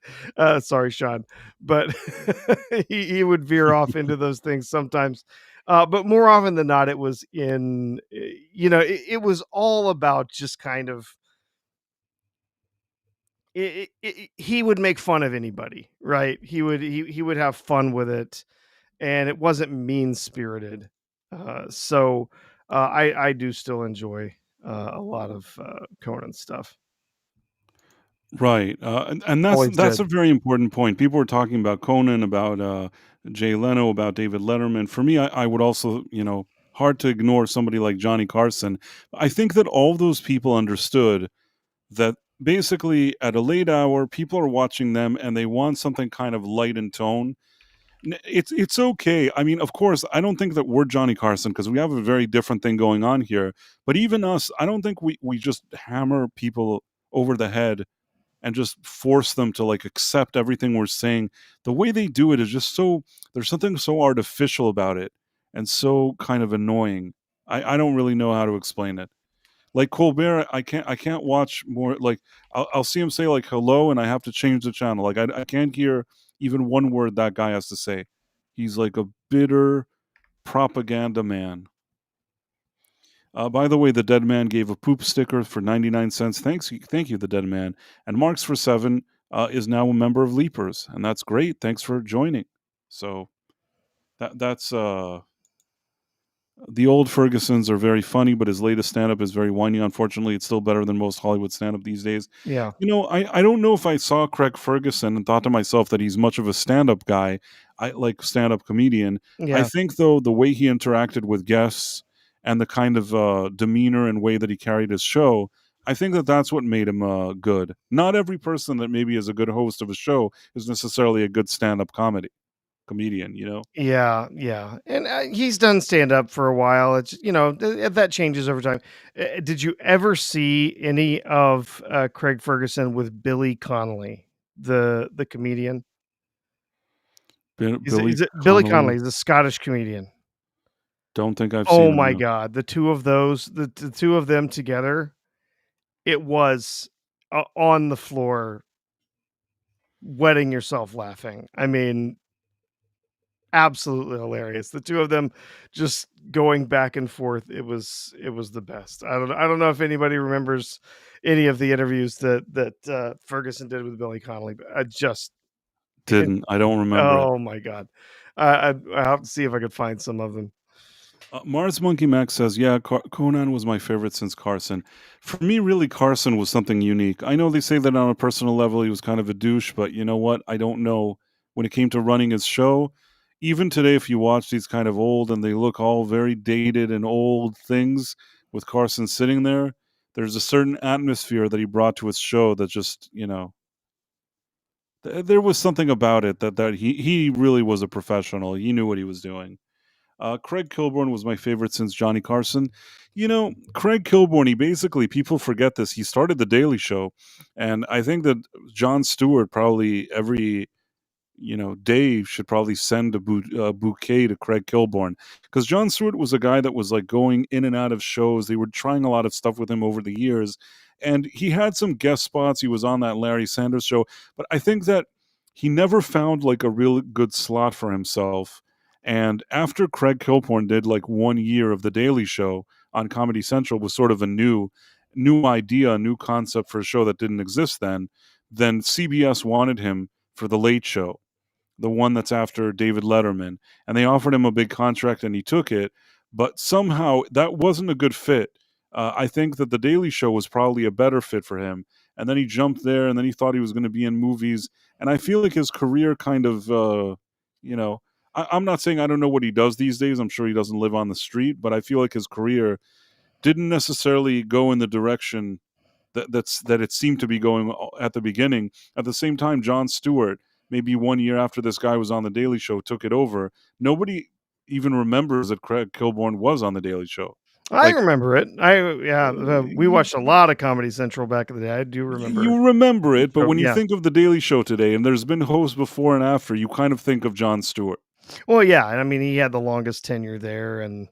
Sorry, Sean, but he would veer off into those things sometimes. But more often than not, it was it was all about just kind of he would make fun of anybody, right? He would have fun with it, and it wasn't mean spirited. So I do still enjoy a lot of Conan stuff. Right, and Always that's did. a very important point. People were talking about Conan, about Jay Leno, about David Letterman. For me, I would also, hard to ignore somebody like Johnny Carson. I think that all those people understood that basically at a late hour, people are watching them and they want something kind of light in tone. It's okay. I mean, of course, I don't think that we're Johnny Carson because we have a very different thing going on here. But even us, I don't think we just hammer people over the head and just force them to like accept everything we're saying. The way they do it is just so, there's something so artificial about it and so kind of annoying. I don't really know how to explain it. Like Colbert, I can't watch more. Like I'll see him say like hello, and I have to change the channel. Like I can't hear even one word that guy has to say. He's like a bitter propaganda man. By the way, the dead man gave a poop sticker for 99 cents. Thank you, the dead man. And Marks for 7 is now a member of Leapers, and that's great. Thanks for joining. So that's the old Fergusons are very funny, but his latest stand-up is very whiny. Unfortunately, it's still better than most Hollywood stand-up these days. Yeah. I don't know if I saw Craig Ferguson and thought to myself that he's much of a stand-up guy. I like stand-up comedian. I Yeah. think though the way he interacted with guests and the kind of demeanor and way that he carried his show, I think that that's what made him good. Not every person that maybe is a good host of a show is necessarily a good stand-up comedian. Yeah, yeah, and he's done stand up for a while. It's that changes over time. Did you ever see any of Craig Ferguson with Billy Connolly, the comedian? Billy Is it Billy Connolly. Connolly? He's a Scottish comedian. Don't think I've Oh seen him. my No. god, the two of those, the two of them together, it was on the floor, wetting yourself laughing. I mean, absolutely hilarious. The two of them just going back and forth. It was the best. I don't know if anybody remembers any of the interviews that Ferguson did with Billy Connolly, but I just Didn't. I don't remember it. oh my god. I have to see if I could find some of them. Mars Monkey Max says, "Yeah, Conan was my favorite since Carson. For me, really, Carson was something unique. I know they say that on a personal level he was kind of a douche, but you know what? I don't know. When it came to running his show, even today, if you watch these kind of old and they look all very dated and old things with Carson sitting there, there's a certain atmosphere that he brought to his show that just, there was something about it that he really was a professional. He knew what he was doing." Craig Kilborn was my favorite since Johnny Carson. Craig Kilborn, he basically, people forget this. He started The Daily Show. And I think that Jon Stewart probably every Dave should probably send a bouquet to Craig Kilborn, because Jon Stewart was a guy that was like going in and out of shows. They were trying a lot of stuff with him over the years, and he had some guest spots. He was on that Larry Sanders Show, but I think that he never found like a real good slot for himself. And after Craig Kilborn did like 1 year of The Daily Show on Comedy Central, was sort of a new idea, a new concept for a show that didn't exist then CBS wanted him for The Late Show, the one that's after David Letterman, and they offered him a big contract and he took it, but somehow that wasn't a good fit. I think that The Daily Show was probably a better fit for him, and then he jumped there, and then he thought he was going to be in movies, and I feel like his career kind of, I'm not saying I don't know what he does these days. I'm sure he doesn't live on the street, but I feel like his career didn't necessarily go in the direction that it seemed to be going at the beginning. At the same time, Jon Stewart, maybe 1 year after this guy was on The Daily Show, took it over. Nobody even remembers that Craig Kilborn was on The Daily Show. I Like, remember it. We watched a lot of Comedy Central back in the day. I do remember. you remember it, but So, when you yeah. think of The Daily Show today, and there's been hosts before and after, you kind of think of Jon Stewart. Well, yeah, and I mean he had the longest tenure there, and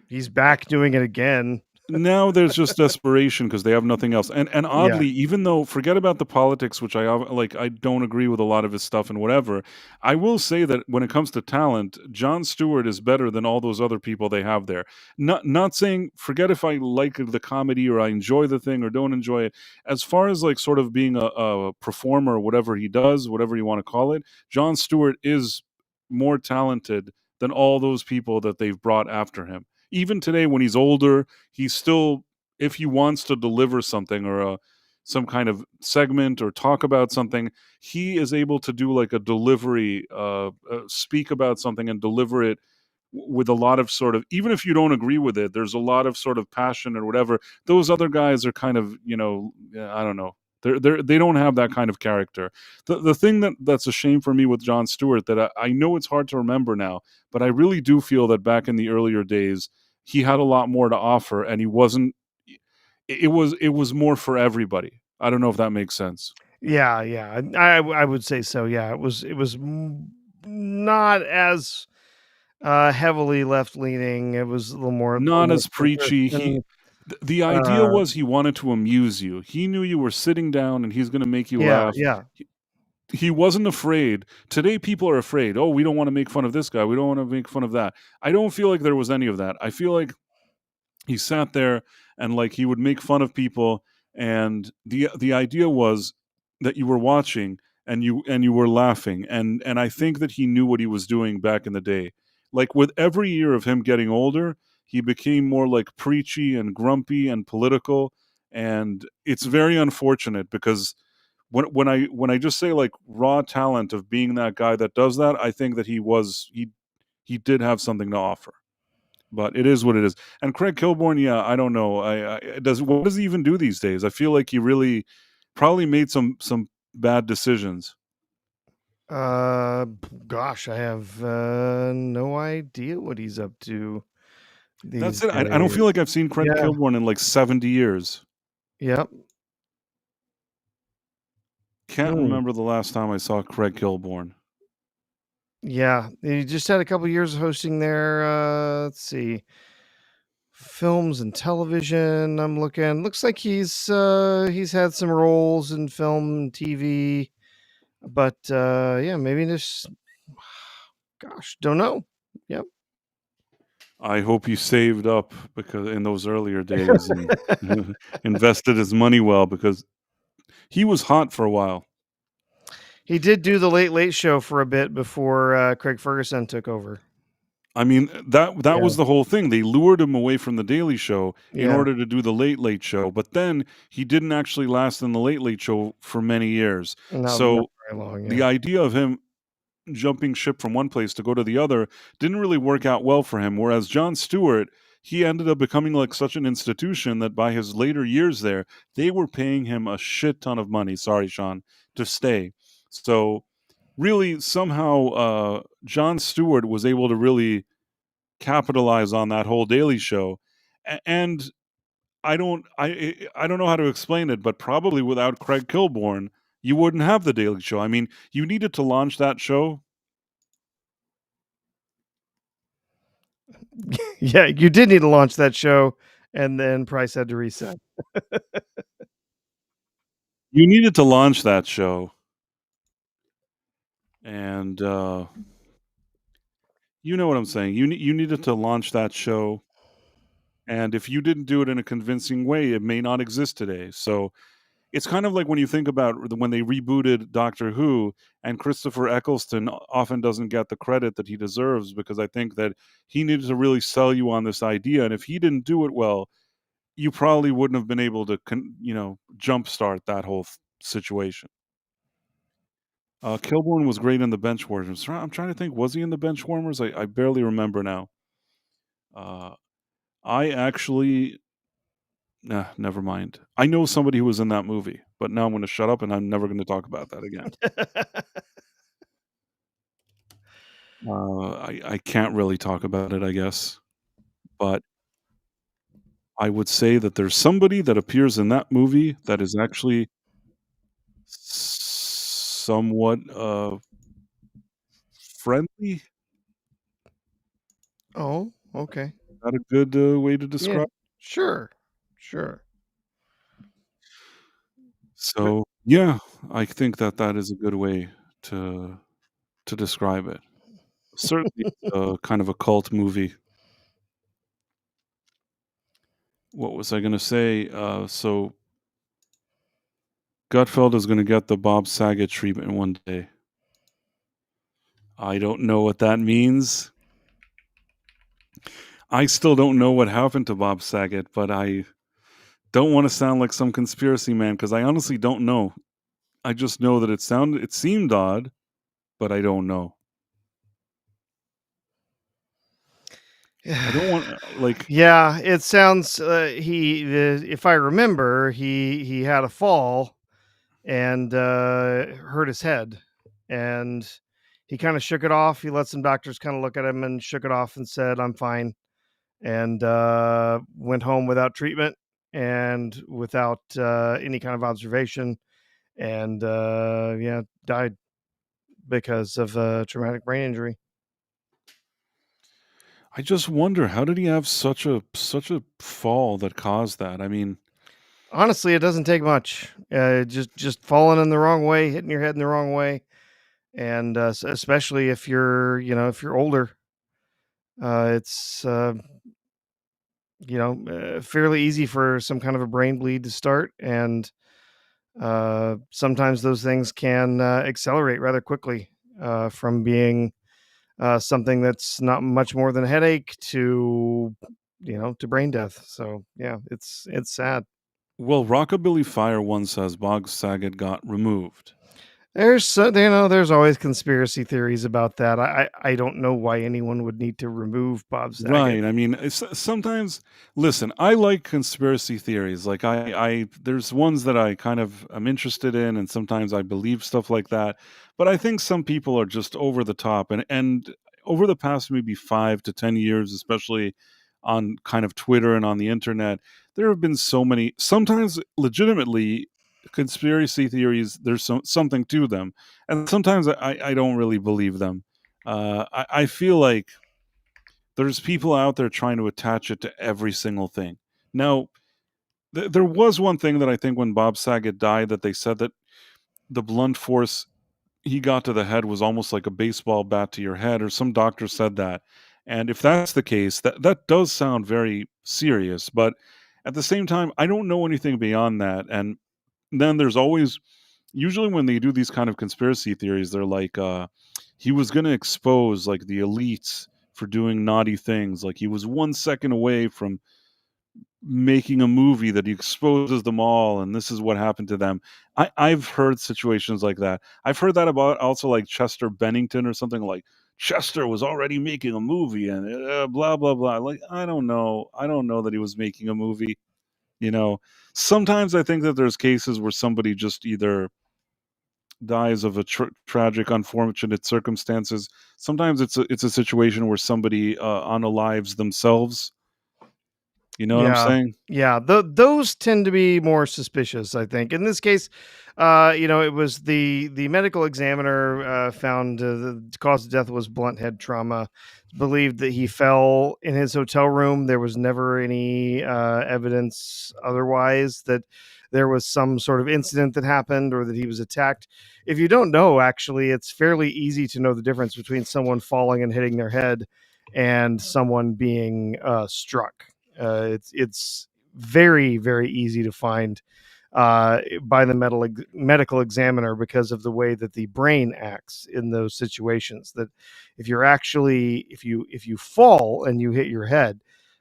he's back doing it again. Now there's just desperation because they have nothing else. And oddly, even though, forget about the politics, which I don't agree with a lot of his stuff and whatever, I will say that when it comes to talent, Jon Stewart is better than all those other people they have there. Not saying, forget if I like the comedy or I enjoy the thing or don't enjoy it. As far as like sort of being a performer or whatever he does, whatever you want to call it, Jon Stewart is more talented than all those people that they've brought after him. Even today, when he's older, he's still, if he wants to deliver something or some kind of segment or talk about something, he is able to do like a delivery, speak about something and deliver it with a lot of sort of, even if you don't agree with it, there's a lot of sort of passion or whatever. Those other guys are kind of, I don't know. They don't have that kind of character. The thing that's a shame for me with Jon Stewart, that I know it's hard to remember now, but I really do feel that back in the earlier days, he had a lot more to offer, and he wasn't. It was more for everybody. I don't know if that makes sense. Yeah, yeah. I would say so. Yeah, it was not as heavily left leaning. It was a little Not more as preachy. Christian. The idea was he wanted to amuse you. He knew you were sitting down, and he's going to make you Yeah, laugh. yeah. He wasn't afraid. Today, people are afraid. Oh, we don't want to make fun of this guy. We don't want to make fun of that. I don't feel like there was any of that. I feel like he sat there and like he would make fun of people, and the idea was that you were watching and you were laughing, and I think that he knew what he was doing back in the day. Like with every year of him getting older, he became more like preachy and grumpy and political, and it's very unfortunate because when I just say like raw talent of being that guy that does that, I think that he did have something to offer. But it is what it is. And Craig Kilborn, yeah, I don't know. What does he even do these days? I feel like he really probably made some bad decisions. Gosh, I have no idea what he's up to That's these it. I don't days. feel like I've seen Craig Yeah. Kilborn in like 70 years. Yep. Can't Hmm. remember the last time I saw Craig Kilborn. Yeah, he just had a couple years of hosting there. Let's see, films and television. I'm looking. Looks like he's had some roles in film and TV, but yeah, maybe this. Gosh, don't know. Yep. I hope he saved up because in those earlier days and invested his money well because he was hot for a while. He did do the Late Late Show for a bit before Craig Ferguson took over. I mean, that Yeah. was the whole thing. They lured him away from the Daily Show in Yeah. order to do the Late Late Show, but then he didn't actually last in the Late Late Show for many years. Not So very long. the Yeah. idea of him jumping ship from one place to go to the other didn't really work out well for him. Whereas Jon Stewart, he ended up becoming like such an institution that by his later years there, they were paying him a shit ton of money. Sorry, Sean, to stay. So really, somehow, Jon Stewart was able to really capitalize on that whole Daily Show, and I don't know how to explain it, but probably without Craig Kilborn, you wouldn't have the Daily Show. I mean, you needed to launch that show. Yeah, you did need to launch that show, and then price had to reset. You needed to launch that show, and you know what I'm saying. You needed to launch that show, and if you didn't do it in a convincing way, it may not exist today. So it's kind of like when you think about when they rebooted Doctor Who, and Christopher Eccleston often doesn't get the credit that he deserves because I think that he needed to really sell you on this idea, and if he didn't do it well, you probably wouldn't have been able to, jumpstart that whole situation. Kilborn was great in the Benchwarmers. I'm trying to think, was he in the Benchwarmers? I barely remember now. Uh, I actually, nah, never mind. I know somebody who was in that movie, but now I'm going to shut up and I'm never going to talk about that again. I can't really talk about it, I guess, but I would say that there's somebody that appears in that movie that is actually somewhat friendly. Oh, okay. Is that a good way to Yeah, describe? sure, sure. But So yeah, I think that that is a good way to describe it. Certainly, kind of a cult movie. What was I going to say? So Gutfeld is going to get the Bob Saget treatment one day. I don't know what that means. I still don't know what happened to Bob Saget, but I don't want to sound like some conspiracy man because I honestly don't know. I just know that it seemed odd, but I don't know. I don't want like yeah, it sounds. If I remember, he had a fall and hurt his head, and he kind of shook it off. He let some doctors kind of look at him and shook it off and said, "I'm fine," and went home without treatment and without any kind of observation, and yeah, died because of a traumatic brain injury. I just wonder how did he have such a fall that caused that? I mean, Honestly, it doesn't take much. Just falling in the wrong way, hitting your head in the wrong way, and especially if you're if you're older, it's fairly easy for some kind of a brain bleed to start, and sometimes those things can accelerate rather quickly from being something that's not much more than a headache to to brain death. So yeah, it's sad. Well, Rockabilly Fire one says Bob Saget got removed. There's always conspiracy theories about that. I don't know why anyone would need to remove Bob Saget. Right. I mean, sometimes, listen, I like conspiracy theories. Like there's ones that I kind of am interested in, and sometimes I believe stuff like that. But I think some people are just over the top, and over the past maybe 5 to 10 years, especially on kind of Twitter and on the internet, there have been so many, sometimes legitimately conspiracy theories. There's something to them, and sometimes I don't really believe them. I feel like there's people out there trying to attach it to every single thing. Now, there was one thing that I think when Bob Saget died that they said that the blunt force he got to the head was almost like a baseball bat to your head, or some doctor said that. And if that's the case, that does sound very serious. But at the same time, I don't know anything beyond that. And then there's always, usually when they do these kind of conspiracy theories, they're like, he was going to expose like the elites for doing naughty things. Like he was 1 second away from making a movie that he exposes them all, and this is what happened to them. I've heard situations like that. I've heard that about also like Chester Bennington or something, like Chester was already making a movie and blah blah blah. Like I don't know that he was making a movie. You know, sometimes I think that there's cases where somebody just either dies of a tragic, unfortunate circumstances. Sometimes it's a situation where somebody unalives themselves. You know what I'm Yeah. saying? Yeah, those tend to be more suspicious, I think. In this case, it was the medical examiner found the cause of death was blunt head trauma. Believed that he fell in his hotel room. There was never any evidence otherwise that there was some sort of incident that happened or that he was attacked. If you don't know, actually, it's fairly easy to know the difference between someone falling and hitting their head and someone being struck. It's very very easy to find by the medical examiner because of the way that the brain acts in those situations. That if you fall and you hit your head,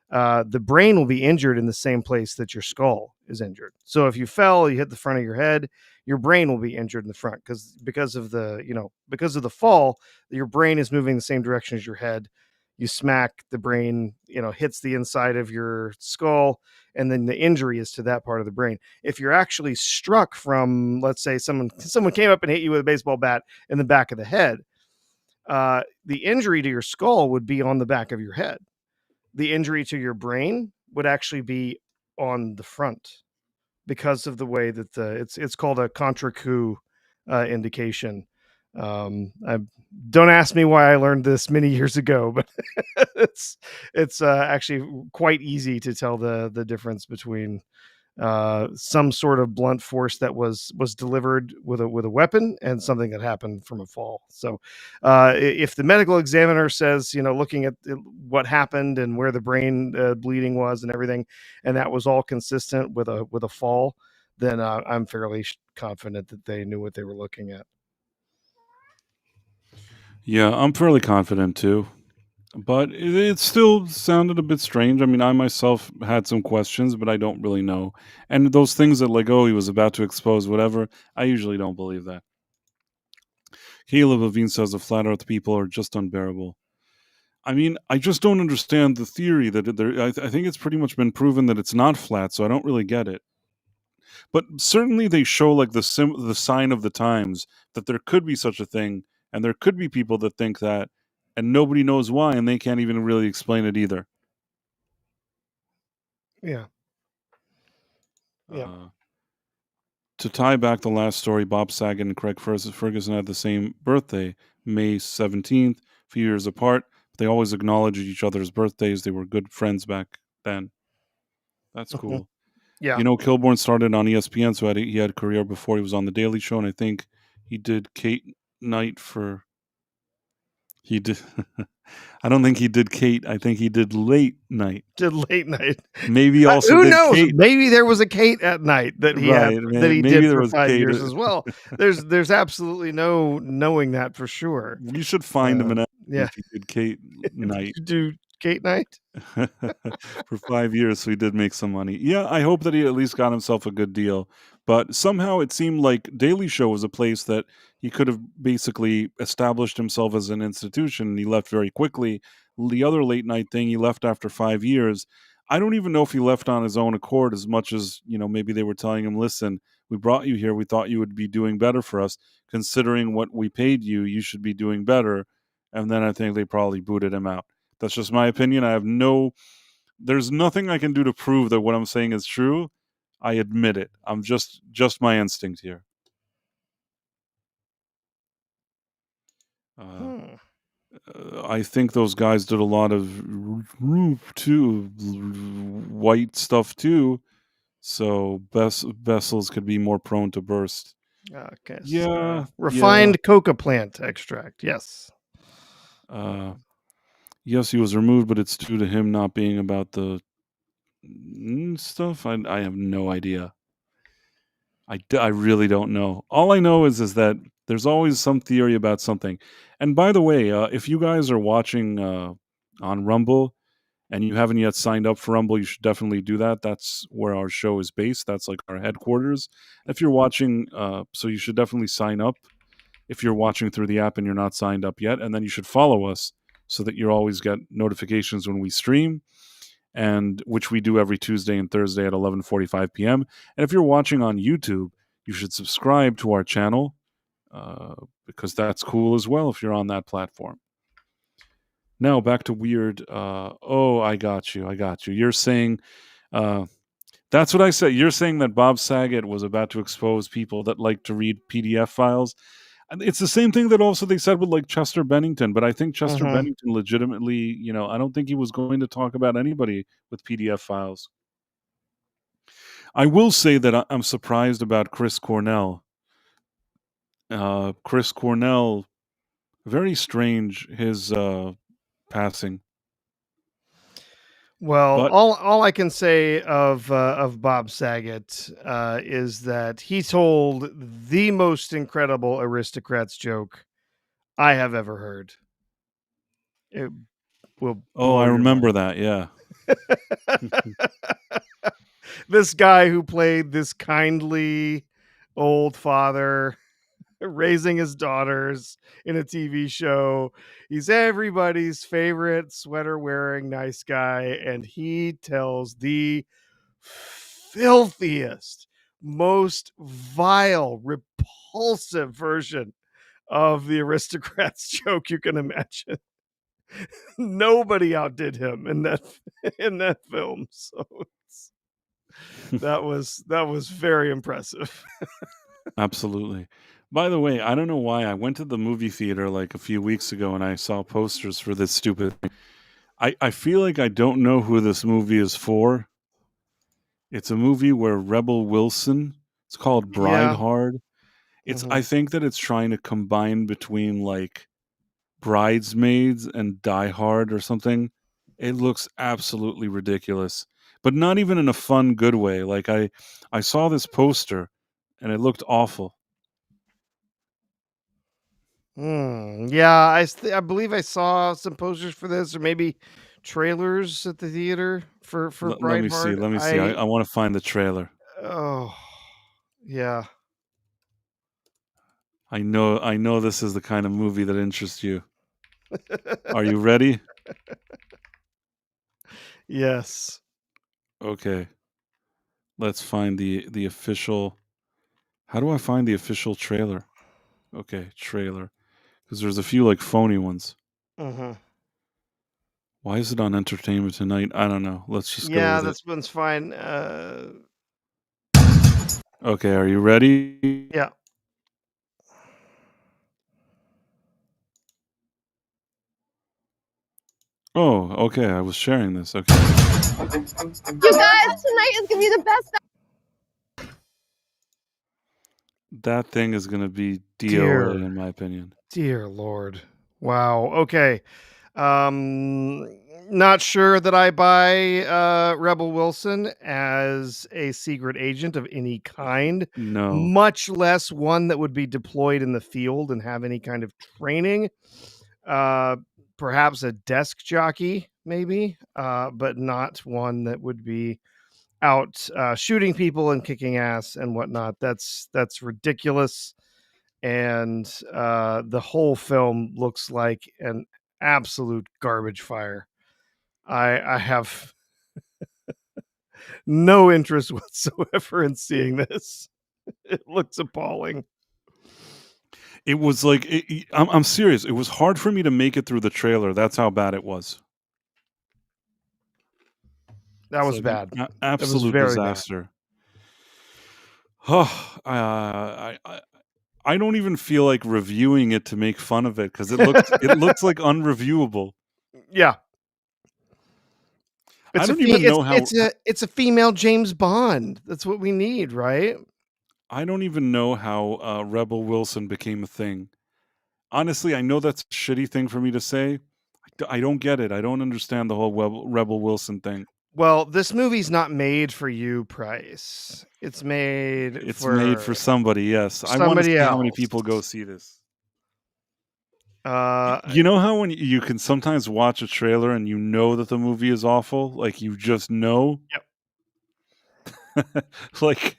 the brain will be injured in the same place that your skull is injured. So if you fell, you hit the front of your head, your brain will be injured in the front because of the fall, your brain is moving the same direction as your head. You smack, the brain hits the inside of your skull, and then the injury is to that part of the brain. If you're actually struck from, let's say, someone came up and hit you with a baseball bat in the back of the head, the injury to your skull would be on the back of your head. The injury to your brain would actually be on the front because of the way that it's called a contra coup indication. I don't ask me why I learned this many years ago, but it's actually quite easy to tell the difference between some sort of blunt force that was delivered with a weapon and something that happened from a fall. So if the medical examiner says, looking at what happened and where the brain bleeding was and everything, and that was all consistent with a fall, then I'm fairly confident that they knew what they were looking at. Yeah, I'm fairly confident too. But it still sounded a bit strange. I mean, I myself had some questions, but I don't really know. And those things that, like, oh, he was about to expose whatever, I usually don't believe that. Caleb Levine says the flat earth people are just unbearable. I mean, I just don't understand the theory that I think it's pretty much been proven that it's not flat, so I don't really get it. But certainly they show like the sign of the times that there could be such a thing, and there could be people that think that, and nobody knows why, and they can't even really explain it either. Yeah. Yeah. To tie back the last story, Bob Saget and Craig Ferguson had the same birthday, May 17th, a few years apart. They always acknowledged each other's birthdays. They were good friends back then. That's cool. Yeah. You know, Kilborn started on ESPN, so he had a career before he was on The Daily Show, and I think he did Kate Knight for... He did. I don't think he did Kate. I think he did Late Night. Did Late Night. Maybe also Who did knows? Kate. Maybe there was a Kate at Night that he had Right. that he Maybe did there for was 5 Kate. years as well. There's absolutely no knowing that for sure. We should find him and ask him Yeah. if he did Kate Night. Did you do Kate Night? For 5 years, so he did make some money. Yeah, I hope that he at least got himself a good deal. But somehow it seemed like Daily Show was a place that he could have basically established himself as an institution, and he left very quickly. The other late night thing, he left after 5 years. I don't even know if he left on his own accord as much as, maybe they were telling him, listen, we brought you here. We thought you would be doing better for us. Considering what we paid you, you should be doing better. And then I think they probably booted him out. That's just my opinion. There's nothing I can do to prove that what I'm saying is true. I admit it. I'm just my instinct here. I think those guys did a lot of white stuff too, so vessels could be more prone to burst. Okay. Yeah, refined coca plant extract. Yes. Yes, he was removed, but it's due to him not being about the stuff. I have no idea. I really don't know. All I know is that there's always some theory about something. And by the way, if you guys are watching on Rumble and you haven't yet signed up for Rumble, you should definitely do that. That's where our show is based. That's like our headquarters. If you're watching, so you should definitely sign up if you're watching through the app and you're not signed up yet. And then you should follow us so that you always get notifications when we stream, and which we do every Tuesday and Thursday at 11:45 p.m. And if you're watching on YouTube, you should subscribe to our channel because that's cool as well if you're on that platform. Now back to weird. I got you. You're saying, that's what I said. You're saying that Bob Saget was about to expose people that like to read PDF files. And it's the same thing that also they said with like Chester Bennington, but I think Chester Bennington legitimately, I don't think he was going to talk about anybody with PDF files. I will say that I'm surprised about Chris Cornell. Chris Cornell, very strange, his passing. Well, But- all I can say of Bob Saget is that he told the most incredible Aristocrats joke I have ever heard. It will. I remember that. Yeah. This guy who played this kindly old father raising his daughters in a TV show. He's everybody's favorite sweater wearing nice guy, and he tells the filthiest, most vile, repulsive version of the Aristocrats joke you can imagine. Nobody outdid him in that film. So that was very impressive. Absolutely. By the way, I don't know why I went to the movie theater like a few weeks ago and I saw posters for this stupid thing. I feel like I don't know who this movie is for. It's a movie where Rebel Wilson, it's called Bride Hard. I think that it's trying to combine between like Bridesmaids and Die Hard or something. It looks absolutely ridiculous, but not even in a fun, good way. Like I saw this poster and it looked awful. Yeah, I believe I saw some posters for this, or maybe trailers at the theater for Let me see. Let me see. I want to find the trailer. Oh, yeah. I know this is the kind of movie that interests you. Are you ready? Yes. Okay. Let's find the official. How do I find the official trailer? Okay, trailer. Because there's a few like phony ones. Why is it on Entertainment Tonight? I don't know. Let's just go with Yeah, it. this one's fine. Okay, are you ready? Yeah. Oh, okay. I was sharing this. Okay. You guys, tonight is gonna be the best. That thing is going to be DOA Dear. in my opinion. Dear Lord. Wow. Okay. Um, Not sure that I buy Rebel Wilson as a secret agent of any kind, No. much less one that would be deployed in the field and have any kind of training. Uh, Perhaps a desk jockey, maybe, but not one that would be out shooting people and kicking ass and whatnot. That's ridiculous. And the whole film looks like an absolute garbage fire. I have no interest whatsoever in seeing this. It looks appalling. It was like I'm serious. It was hard for me to make it through the trailer. That's how bad it was. That It's was like an bad. That was absolute very bad. disaster. Oh, I don't even feel like reviewing it to make fun of it because it looks like unreviewable. Yeah. I don't even know how It's a female James Bond. That's what we need, right? I don't even know how Rebel Wilson became a thing. Honestly, I know that's a shitty thing for me to say. I don't get it. I don't understand the whole Rebel Wilson thing. Well, this movie's not made for you, Price. It's made It's made for somebody. Yes, I want to somebody see how many else. people go see this. Uh, You know how when you can sometimes watch a trailer and you know that the movie is awful, like you just know. Yep. like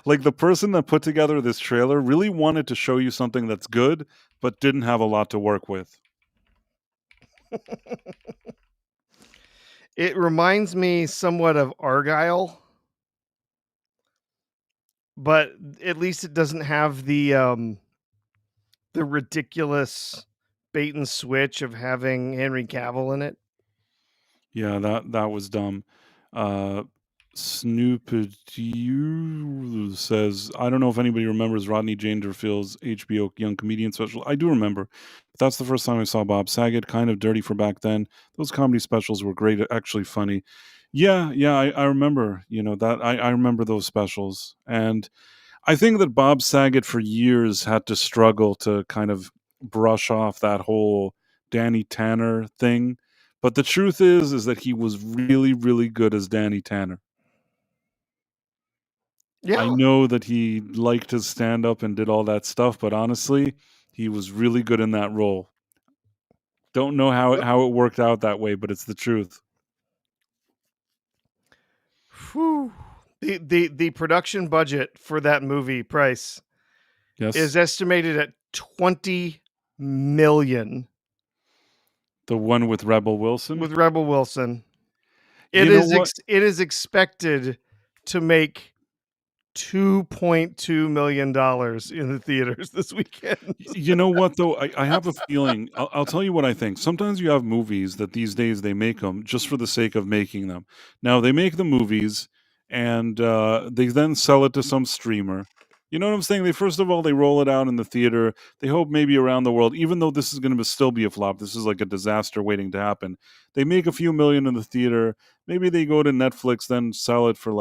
like the person that put together this trailer really wanted to show you something that's good but didn't have a lot to work with. It reminds me somewhat of Argyle, but at least it doesn't have the ridiculous bait and switch of having Henry Cavill in it. Yeah, that was dumb. Snoopadew says, I don't know if anybody remembers Rodney Dangerfield's HBO Young Comedian special. I do remember. That's the first time I saw Bob Saget. Kind of dirty for back then. Those comedy specials were great, actually funny. Yeah, I remember, that I remember those specials. And I think that Bob Saget for years had to struggle to kind of brush off that whole Danny Tanner thing. But the truth is that he was really, really good as Danny Tanner. I Yeah. know that he liked his stand up and did all that stuff, but honestly, he was really good in that role. Don't know how it worked out that way, but it's the truth. Whew. The production budget for that movie, Price, Yes. is estimated at 20 million The one with Rebel Wilson? with Rebel Wilson. You know what? It is expected to make $2.2 million in the theaters this weekend. You know what, though? I have a feeling. I'll tell you what I think. Sometimes you have movies that these days they make them just for the sake of making them. Now, they make the movies and they then sell it to some streamer. You know what I'm saying? First of all, they roll it out in the theater. They hope maybe around the world, even though this is going to still be a flop, this is like a disaster waiting to happen. They make a few million in the theater. Maybe they go to Netflix, then sell it for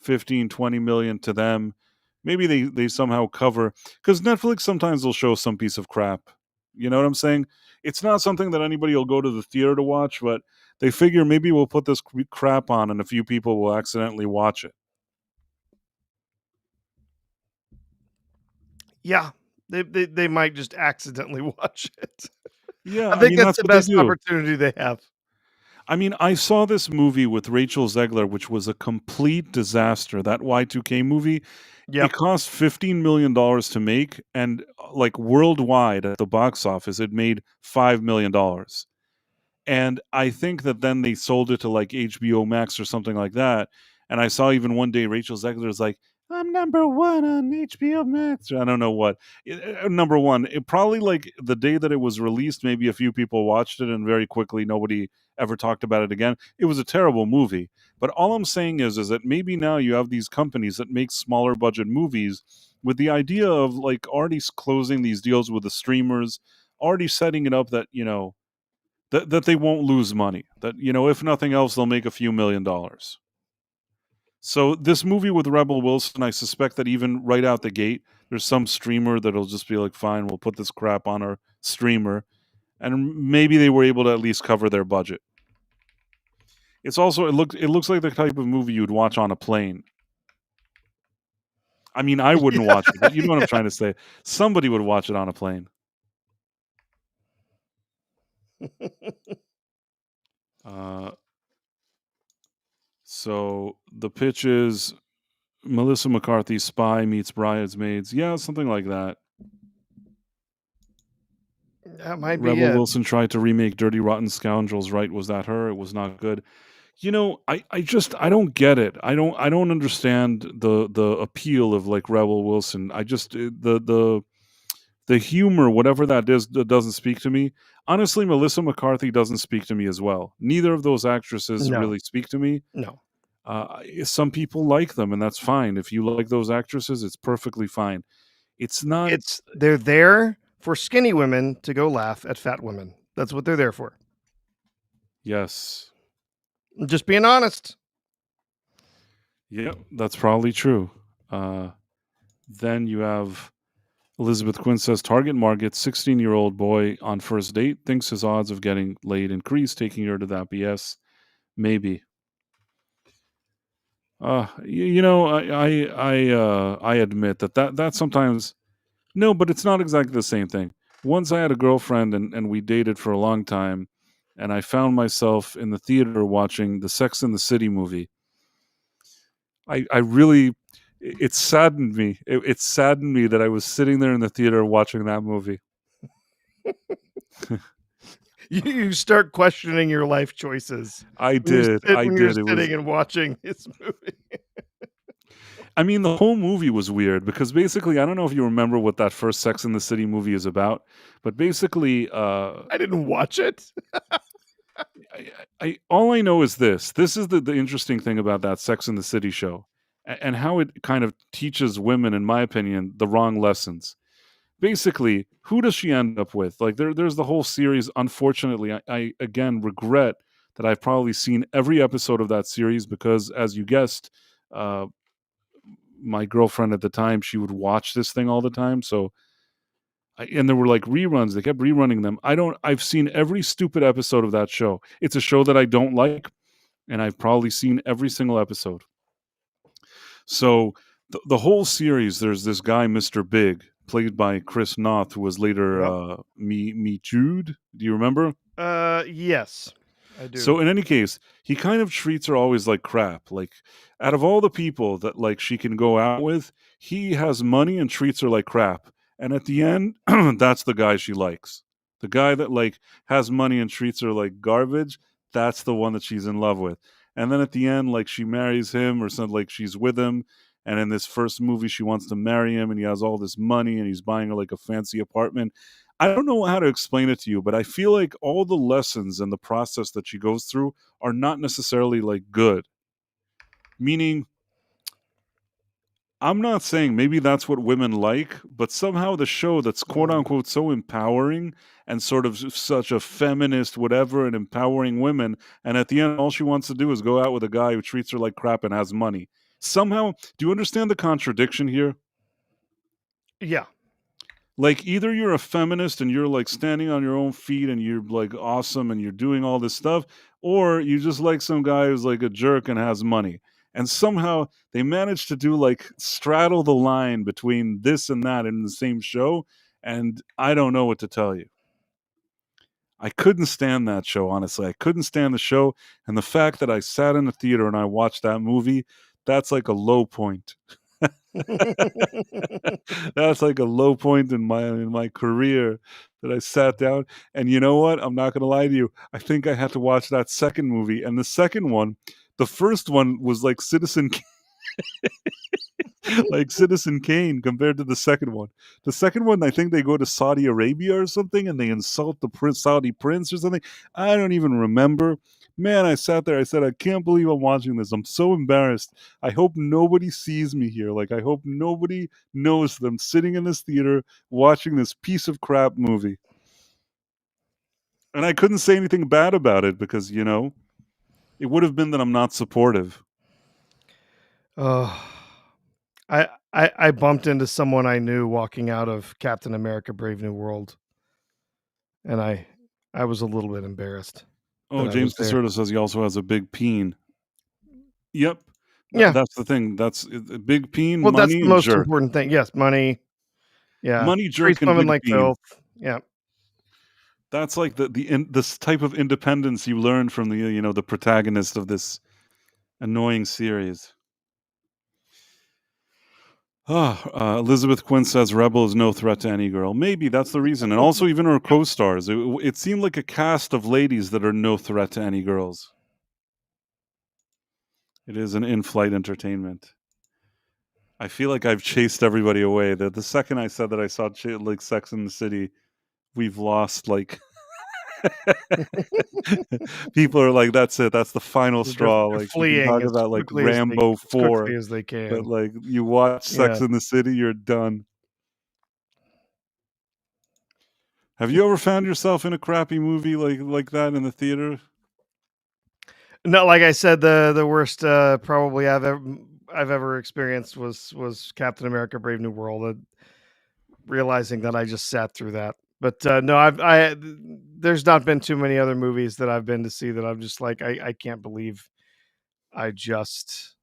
15, 20 million to them. Maybe they somehow cover, because Netflix sometimes will show some piece of crap. You know what I'm saying? It's not something that anybody will go to the theater to watch, but they figure maybe we'll put this crap on and a few people will accidentally watch it. Yeah, they might just accidentally watch it. Yeah, I think that's that's the what they best do. opportunity they have. I mean, I saw this movie with Rachel Zegler, which was a complete disaster. That Y2K movie, Yep. it cost $15 million to make, and worldwide at the box office, it made $5 million. And I think that then they sold it to HBO Max or something like that. And I saw even one day Rachel Zegler is like, I'm number one on HBO Max. Or I don't know what. Number one, it probably the day that it was released, maybe a few people watched it and very quickly nobody ever talked about it again. It was a terrible movie. But all I'm saying is that maybe now you have these companies that make smaller budget movies with the idea of already closing these deals with the streamers, already setting it up that, that they won't lose money. That, if nothing else, they'll make a few $1 million. So this movie with Rebel Wilson, I suspect that even right out the gate, There's some streamer that'll just be like, fine, we'll put this crap on our streamer. And maybe they were able to at least cover their budget. It's also, it looks like the type of movie you'd watch on a plane. I mean, I wouldn't watch it, but you know what I'm trying to say. Somebody would watch it on a plane. So the pitch is Melissa McCarthy Spy meets Bridesmaids. Yeah, something like that. That might be Rebel it. Wilson tried to remake Dirty Rotten Scoundrels, right? Was that her? It was not good. You know, I don't get it. I don't understand the appeal of like Rebel Wilson. I just the humor, whatever that is, that doesn't speak to me. Honestly, Melissa McCarthy doesn't speak to me as well. Neither of those actresses No. really speak to me. No. Some people like them, and that's fine. If you like those actresses, it's perfectly fine. It's not. They're there for skinny women to go laugh at fat women. That's what they're there for. Yes. Just being honest. Yeah, that's probably true. Then you have Elizabeth Quinn says target market 16-year-old boy on first date thinks his odds of getting laid increase, taking her to that BS. Maybe. You know, I admit that sometimes. No, but it's not exactly the same thing. Once I had a girlfriend and we dated for a long time, and I found myself in the theater watching the Sex and the City movie. I really, it saddened me. It saddened me that I was sitting there in the theater watching that movie. You start questioning your life choices. I did. When you're sitting and watching this movie. I mean, the whole movie was weird because basically, I don't know if you remember what that first Sex and the City movie is about, but basically, I didn't watch it. all I know is this. This is the interesting thing about that Sex and the City show, and how it kind of teaches women, in my opinion, the wrong lessons. Basically, who does she end up with? Like, there's the whole series. Unfortunately, I again regret that I've probably seen every episode of that series because, as you guessed, my girlfriend at the time, she would watch this thing all the time. So, and there were like reruns. They kept rerunning them. I've seen every stupid episode of that show. It's a show that I don't like, and I've probably seen every single episode. So the whole series, there's this guy, Mr. Big, played by Chris Noth, who was later Me Jude. Do you remember? Yes, I do. So in any case, he kind of treats her always like crap. Like, out of all the people that like she can go out with, he has money and treats her like crap. And at the end, that's the guy she likes. The guy that like has money and treats her like garbage, that's the one that she's in love with. And then at the end, like she marries him or something, like she's with him. And in this first movie, she wants to marry him and he has all this money and he's buying her like a fancy apartment. I don't know how to explain it to you, but I feel like all the lessons and the process that she goes through are not necessarily like good. Meaning, I'm not saying maybe that's what women like, but somehow the show that's quote unquote so empowering and sort of such a feminist whatever and empowering women, and at the end all she wants to do is go out with a guy who treats her like crap and has money. Somehow, do you understand the contradiction here? Yeah. Like, either you're a feminist and you're like standing on your own feet and you're like awesome and you're doing all this stuff, or you just like some guy who's like a jerk and has money. And somehow they managed to do like straddle the line between this and that in the same show. And I don't know what to tell you. I couldn't stand that show, honestly. I couldn't stand the show. And the fact that I sat in the theater and I watched that movie, that's like a low point. That's like a low point in my career that I sat down. And you know what? I'm not going to lie to you. I think I had to watch that second movie. And the second one, the first one was like Citizen Kane compared to the second one. The second one, I think they go to Saudi Arabia or something and they insult the Saudi prince or something. I don't even remember. Man, I sat there. I said, I can't believe I'm watching this. I'm so embarrassed. I hope nobody sees me here. Like, I hope nobody knows that I'm sitting in this theater watching this piece of crap movie. And I couldn't say anything bad about it because, you know, it would have been that I'm not supportive. I I bumped into someone I knew walking out of Captain America: Brave New World, and I was a little bit embarrassed Oh, that I was James there. Caserta says he also has a big peen. Yep. Yeah. That's the thing. That's a big peen, Well, that's money, the and most jerk. important thing. Yes, money. Yeah. Money, Streets jerk, and swimming big like peen. filth. Yeah. That's like this type of independence you learn from the protagonist of this annoying series. Elizabeth Quinn says Rebel is no threat to any girl. Maybe that's the reason. And also even her co-stars. It seemed like a cast of ladies that are no threat to any girls. It is an in-flight entertainment. I feel like I've chased everybody away. The second I said that I saw like Sex in the City, we've lost like people are like, that's it. That's the final straw. They're Like you can fleeing talk as about like quickly Rambo as quickly 4, as they but can. like you watch Sex Yeah. in the City, you're done. Have you ever found yourself in a crappy movie like that in the theater? No, like I said, the worst probably I've ever experienced was Captain America: Brave New World. Realizing that I just sat through that. But no, there's not been too many other movies that I've been to see that I'm just like I can't believe I just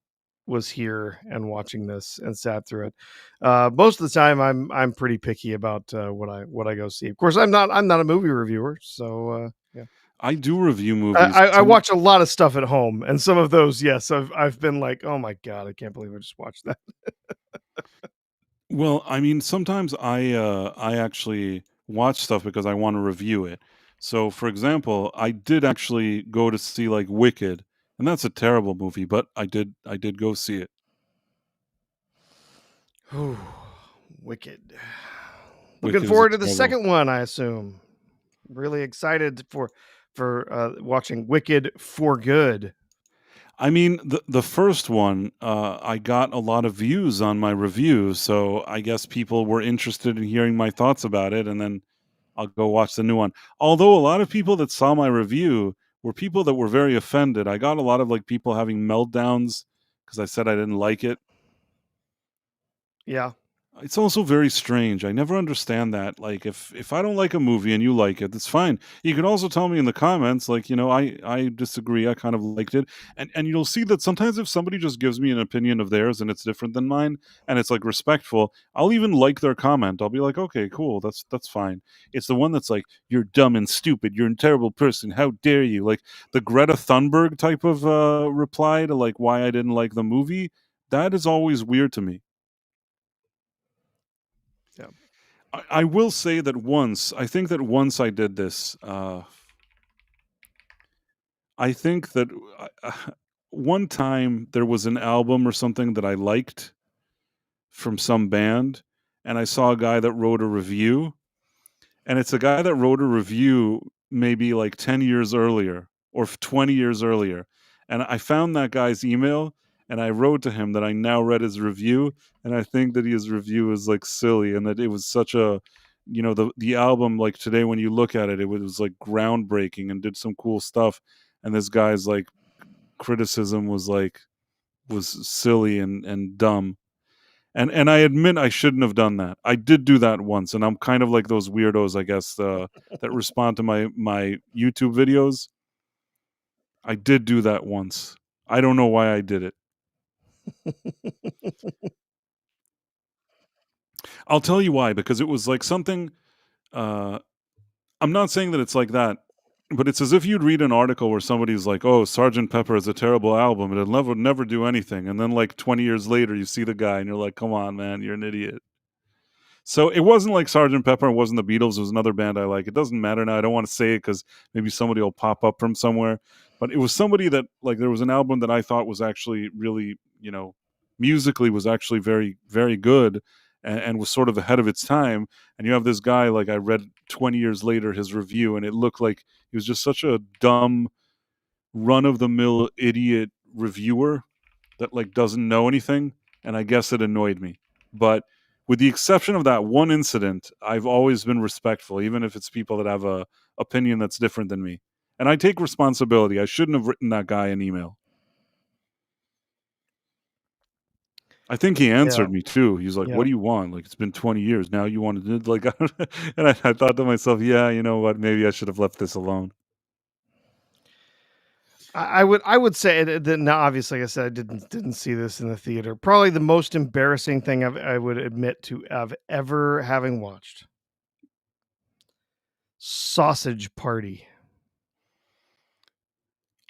was here and watching this and sat through it. Most of the time, I'm pretty picky about what I go see. Of course, I'm not a movie reviewer, so yeah. I do review I, movies. I I watch a lot of stuff at home, and some of those, yes, I've been like, oh my god, I can't believe I just watched that. Well, I mean, sometimes I actually watch stuff because I want to review it. So, for example, I did actually go to see like Wicked, and that's a terrible movie, but I did go see it. Ooh, Wicked. Looking Wicked is a forward to the terrible. second one, I assume. Really excited for watching Wicked for Good. I mean, the first one, I got a lot of views on my review, so I guess people were interested in hearing my thoughts about it, and then I'll go watch the new one. Although a lot of people that saw my review were people that were very offended. I got a lot of like people having meltdowns because I said I didn't like it. Yeah. It's also very strange. I never understand that. Like if I don't like a movie and you like it, that's fine. You can also tell me in the comments, like, I disagree. I kind of liked it. And you'll see that sometimes if somebody just gives me an opinion of theirs and it's different than mine and it's like respectful, I'll even like their comment. I'll be like, okay, cool, that's fine. It's the one that's like, you're dumb and stupid, you're a terrible person, how dare you? Like the Greta Thunberg type of reply to like why I didn't like the movie, that is always weird to me. Yeah. I will say that once I did this. I think that one time there was an album or something that I liked from some band, and I saw a guy that wrote a review, and it's a guy that wrote a review maybe like 10 years earlier or 20 years earlier. And I found that guy's email and I wrote to him that I now read his review, and I think that his review is like silly and that it was such a the album, like today when you look at it, it was like groundbreaking and did some cool stuff, and this guy's like criticism was silly and dumb. And I admit I shouldn't have done that. I did do that once, and I'm kind of like those weirdos, I guess, that respond to my YouTube videos. I did do that once. I don't know why I did it. I'll tell you why, because it was like something. Uh, I'm not saying that it's like that, but it's as if you'd read an article where somebody's like, "Oh, Sergeant Pepper is a terrible album. It'll never do anything," and then like 20 years later, you see the guy, and you're like, "Come on, man, you're an idiot." So it wasn't like Sergeant Pepper. It wasn't the Beatles. It was another band I like. It doesn't matter now. I don't want to say it because maybe somebody will pop up from somewhere. But it was somebody that like there was an album that I thought was actually really, musically was actually very, very good and was sort of ahead of its time. And you have this guy, like I read 20 years later his review, and it looked like he was just such a dumb, run of the mill idiot reviewer that like doesn't know anything, and I guess it annoyed me. But with the exception of that one incident, I've always been respectful, even if it's people that have a opinion that's different than me. And I take responsibility. I shouldn't have written that guy an email. I think he Yeah. answered me too. He's like, Yeah. "What do you want? Like, it's been 20 years now. You want to like?" And I thought to myself, "Yeah, you know what? Maybe I should have left this alone." I would say that now, obviously, like I said, I didn't see this in the theater. Probably the most embarrassing thing I would admit to have ever having watched. Sausage Party.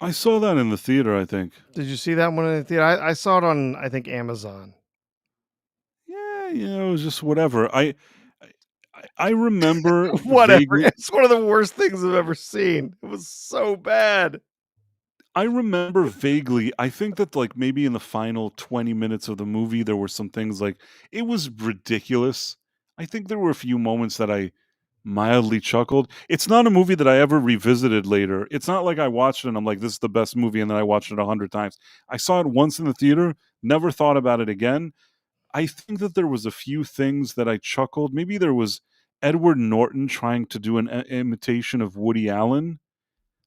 I saw that in the theater. I think. Did you see that one in the theater? I saw it on, I think, Amazon. Yeah, you know, it was just whatever. I remember Whatever. vaguely. It's one of the worst things I've ever seen. It was so bad. I remember vaguely. I think that like maybe in the final 20 minutes of the movie, there were some things like it was ridiculous. I think there were a few moments that I mildly chuckled. It's not a movie that I ever revisited later. It's not like I watched it and I'm like, this is the best movie, and then I watched it 100 times. I saw it once in the theater, never thought about it again. I think that there was a few things that I chuckled. Maybe there was Edward Norton trying to do an imitation of Woody Allen.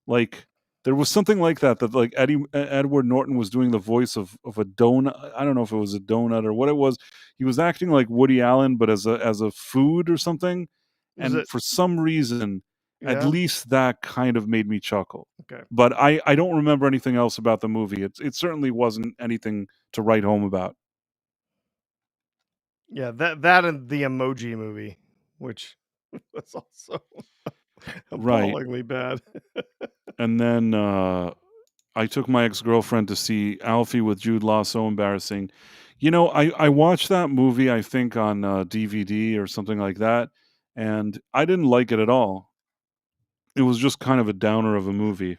Like there was something like that like Edward Norton was doing the voice of a donut. I don't know if it was a donut or what it was. He was acting like Woody Allen, but as a food or something. Was And it? for some reason, at Yeah. least that kind of made me chuckle. Okay. But I don't remember anything else about the movie. It certainly wasn't anything to write home about. Yeah. That and the Emoji Movie, which was also Right. appallingly bad. And then I took my ex-girlfriend to see Alfie with Jude Law. So embarrassing. You know, I watched that movie, I think, on DVD or something like that, and I didn't like it at all. It was just kind of a downer of a movie.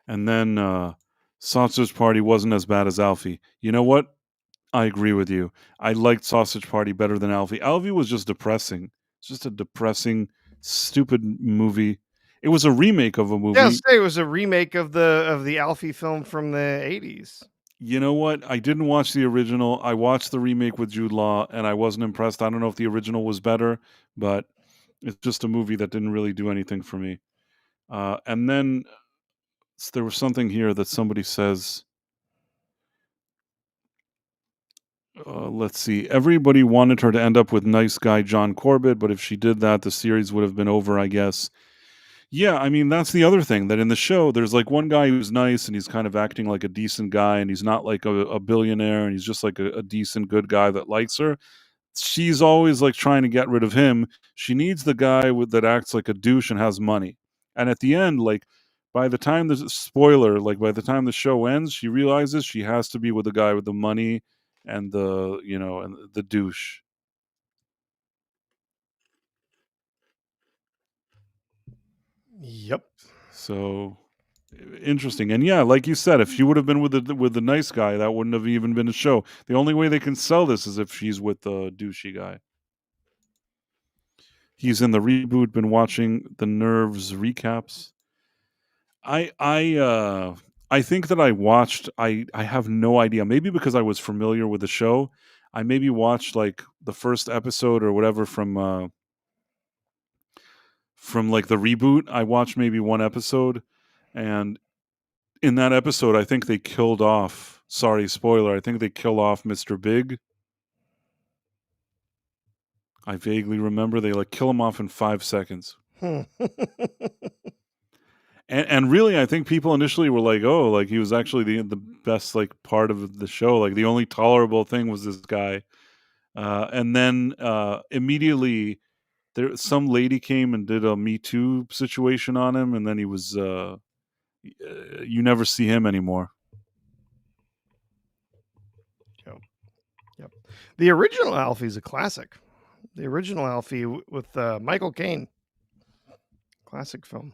And then Sausage Party wasn't as bad as Alfie. You know what? I agree with you. I liked Sausage Party better than Alfie. Alfie was just depressing. It's just a depressing, stupid movie. It was a remake of a Yeah, movie. say it was a remake of the Alfie film from the 80s. You know what? I didn't watch the original. I watched the remake with Jude Law, and I wasn't impressed. I don't know if the original was better, but it's just a movie that didn't really do anything for me. And then there was something here that somebody says. Let's see. Everybody wanted her to end up with nice guy John Corbett, but if she did that, the series would have been over, I guess. Yeah, I mean, that's the other thing, that in the show, there's like one guy who's nice and he's kind of acting like a decent guy, and he's not like a billionaire, and he's just like a decent, good guy that likes her. She's always like trying to get rid of him. She needs the guy that acts like a douche and has money. And at the end, like by the time the spoiler, like by the time the show ends, she realizes she has to be with the guy with the money and the, you know, and the douche. Yep. So interesting. And yeah, like you said, if she would have been with the nice guy, that wouldn't have even been a show. The only way they can sell this is if she's with the douchey guy. He's in the reboot. Been watching the Nerves recaps. I think that I watched. I have no idea. Maybe because I was familiar with the show, I maybe watched like the first episode or whatever from like the reboot. I watched maybe one episode, and in that episode, I think they killed off. Sorry, spoiler. I think they kill off Mr. Big. I vaguely remember they like kill him off in 5 seconds. And really, I think people initially were like, "Oh, like he was actually the best like part of the show. Like the only tolerable thing was this guy." And then immediately, some lady came and did a Me Too situation on him, and then he was. You never see him anymore. Yep. The original Alfie's a classic. The original Alfie with Michael Caine. Classic film.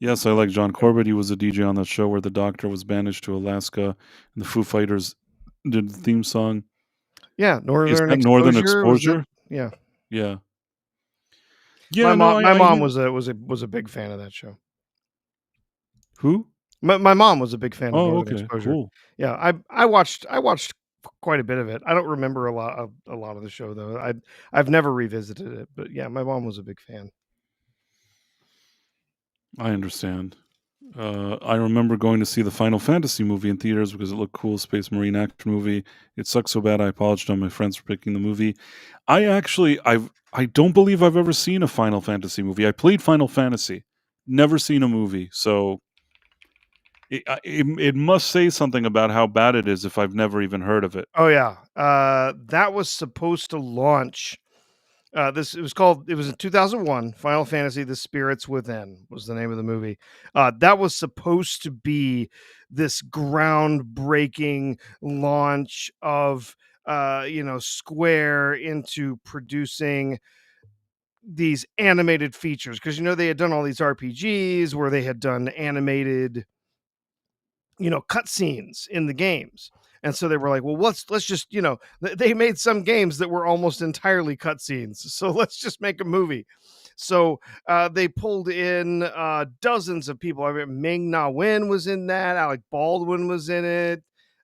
Yes, I like John Corbett. He was a DJ on that show where the doctor was banished to Alaska and the Foo Fighters did the theme song. Yeah, Is Northern that Northern Exposure. Exposure? Yeah. Yeah. My Yeah, no, mom I was a big fan of that show. who? My mom was a big fan of Oh, Northern okay, Exposure. cool. Yeah, I watched quite a bit of it. I don't remember a lot of the show though. I've never revisited it, but yeah, my mom was a big fan. I understand. I remember going to see the Final Fantasy movie in theaters because it looked cool, space marine action movie. It sucked so bad I apologized to my friends for picking the movie. I don't believe I've ever seen a Final Fantasy movie. I played Final Fantasy, never seen a movie. So it must say something about how bad it is if I've never even heard of it. Oh yeah, that was supposed to launch. It was in 2001. Final Fantasy: The Spirits Within was the name of the movie. That was supposed to be this groundbreaking launch of Square into producing these animated features, because they had done all these RPGs where they had done animated cutscenes in the games. And so they were like, well, let's just, they made some games that were almost entirely cutscenes. So let's just make a movie. So they pulled in dozens of people. I mean, Ming Na Wen was in that. Alec Baldwin was in it.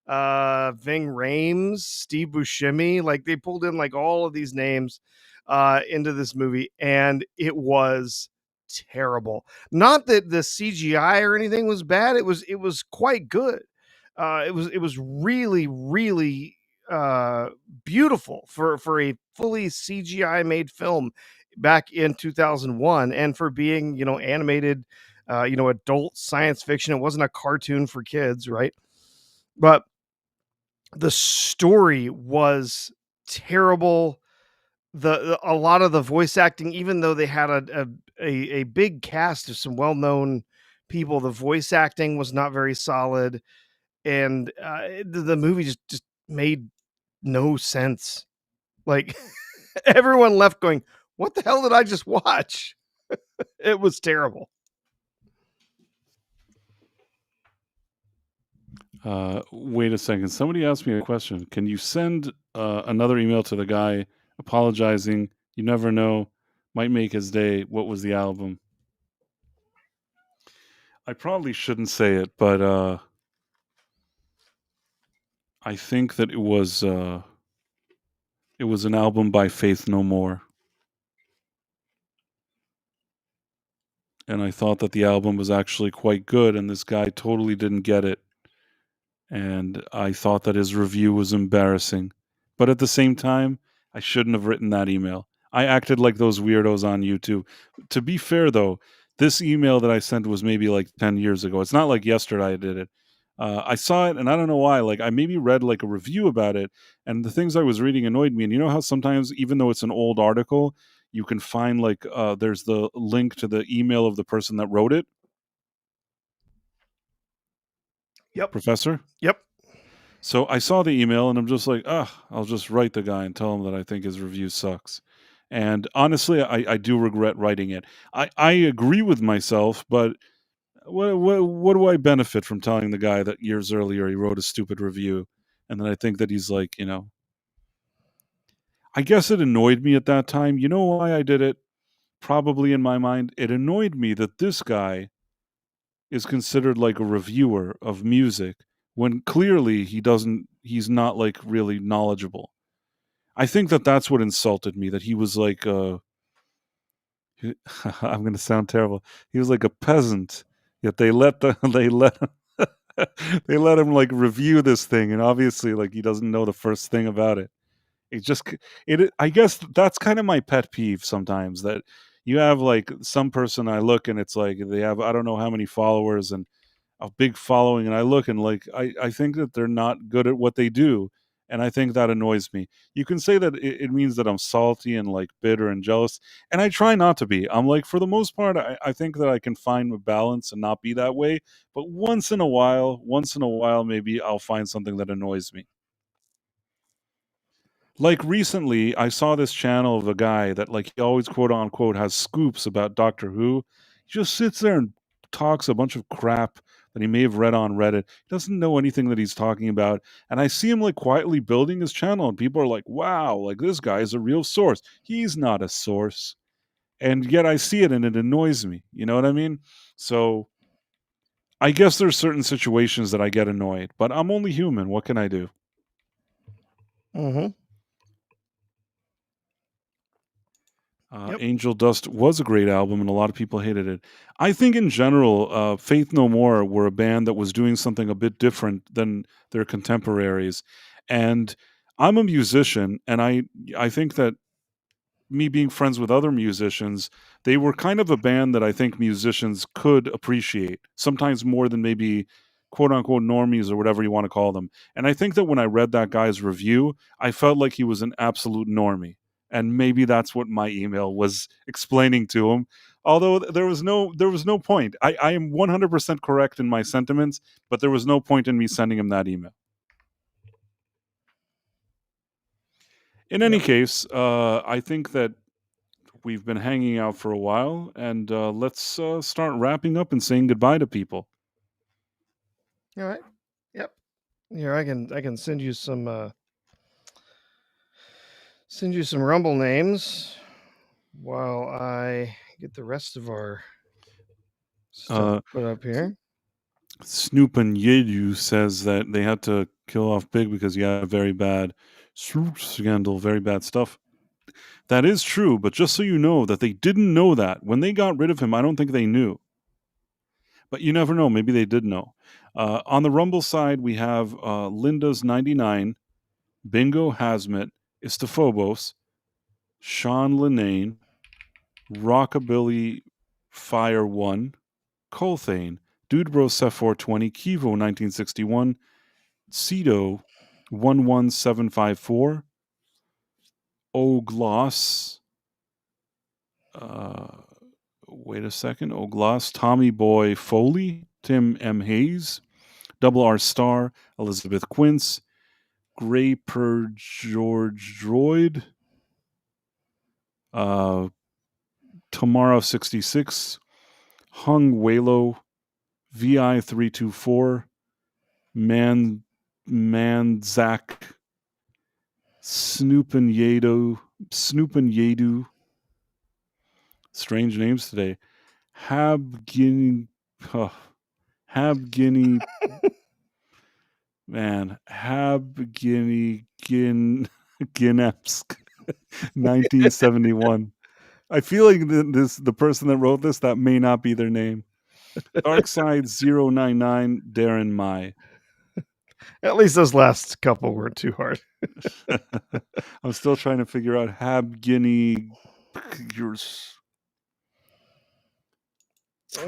Ving Rhames, Steve Buscemi. Like, they pulled in like all of these names into this movie, and it was terrible. Not that the CGI or anything was bad. It was quite good. It was really, really beautiful for a fully CGI made film back in 2001, and for being animated, adult science fiction. It wasn't a cartoon for kids, right? But the story was terrible. A lot of the voice acting, even though they had a big cast of some well-known people, the voice acting was not very solid, and the movie just made no sense. Like, everyone left going, "What the hell did I just watch?" It was terrible. Wait a second. Somebody asked me a question. Can you send another email to the guy apologizing? You never know. Might make his day. What was the album? I probably shouldn't say it, but I think that it was an album by Faith No More. And I thought that the album was actually quite good, and this guy totally didn't get it. And I thought that his review was embarrassing. But at the same time, I shouldn't have written that email. I acted like those weirdos on YouTube. To be fair, though, this email that I sent was maybe like 10 years ago. It's not like yesterday I did it. I saw it, and I don't know why. Like, I maybe read like a review about it, and the things I was reading annoyed me. And you know how sometimes, even though it's an old article, you can find like there's the link to the email of the person that wrote it. Yep. Professor? Yep. So I saw the email and I'm just like, I'll just write the guy and tell him that I think his review sucks. And honestly, I do regret writing it. I agree with myself, but what do I benefit from telling the guy that years earlier he wrote a stupid review? And then I think that he's like, I guess it annoyed me at that time. You know why I did it? Probably in my mind, it annoyed me that this guy is considered like a reviewer of music when clearly he's not like really knowledgeable. I think that that's what insulted me, that he was like I'm going to sound terrible. He was like a peasant, yet they let they let him like review this thing, and obviously like he doesn't know the first thing about it. I guess that's kind of my pet peeve sometimes, that you have like some person, I look and it's like they have I don't know how many followers and a big following, and I look and like I think that they're not good at what they do, and I think that annoys me. You can say that it means that I'm salty and like bitter and jealous, and I try not to be. I'm like, for the most part, I think that I can find a balance and not be that way, but once in a while maybe I'll find something that annoys me. Like recently, I saw this channel of a guy that like he always quote unquote has scoops about Doctor Who. He just sits there and talks a bunch of crap that he may have read on Reddit. He doesn't know anything that he's talking about. And I see him like quietly building his channel, and people are like, wow, like this guy is a real source. He's not a source. And yet I see it and it annoys me. You know what I mean? So I guess there's certain situations that I get annoyed, but I'm only human. What can I do? Mm-hmm. Yep. Angel Dust was a great album, and a lot of people hated it. I think in general, Faith No More were a band that was doing something a bit different than their contemporaries. And I'm a musician, and I think that me being friends with other musicians, they were kind of a band that I think musicians could appreciate, sometimes more than maybe quote unquote normies or whatever you want to call them. And I think that when I read that guy's review, I felt like he was an absolute normie. And maybe that's what my email was explaining to him. Although there was no point. I am 100% correct in my sentiments, but there was no point in me sending him that email. In any Yep. case, I think that we've been hanging out for a while, and let's start wrapping up and saying goodbye to people. All right. Yep. Here, I can send you some Rumble names while I get the rest of our stuff Uh, put up here. Snoop and Yedu says that they had to kill off Big because he had a very bad scandal, very bad stuff. That is true, but just so you know that they didn't know that. When they got rid of him, I don't think they knew. But you never know. Maybe they did know. On the Rumble side, we have Linda's 99, Bingo Hazmet, Istophobos, Sean Linane, Rockabilly Fire 1, Colthane, Dude Bro Seth 420, Kivo 1961, Cedo 11754, Ogloss, wait a second, Ogloss, Tommy Boy Foley, Tim M. Hayes, Double R Star, Elizabeth Quince, Gray Per George Droid, Tomorrow 66, Hung Walo, VI 324, Manzak, Snoopin' Yadu. Strange names today. Habgini, Habgini, man, Habgini Ginepsk, 1971. I feel like the person that wrote this, that may not be their name. Darkside 099, Darren Mai. At least those last couple weren't too hard. I'm still trying to figure out Habgini. Christ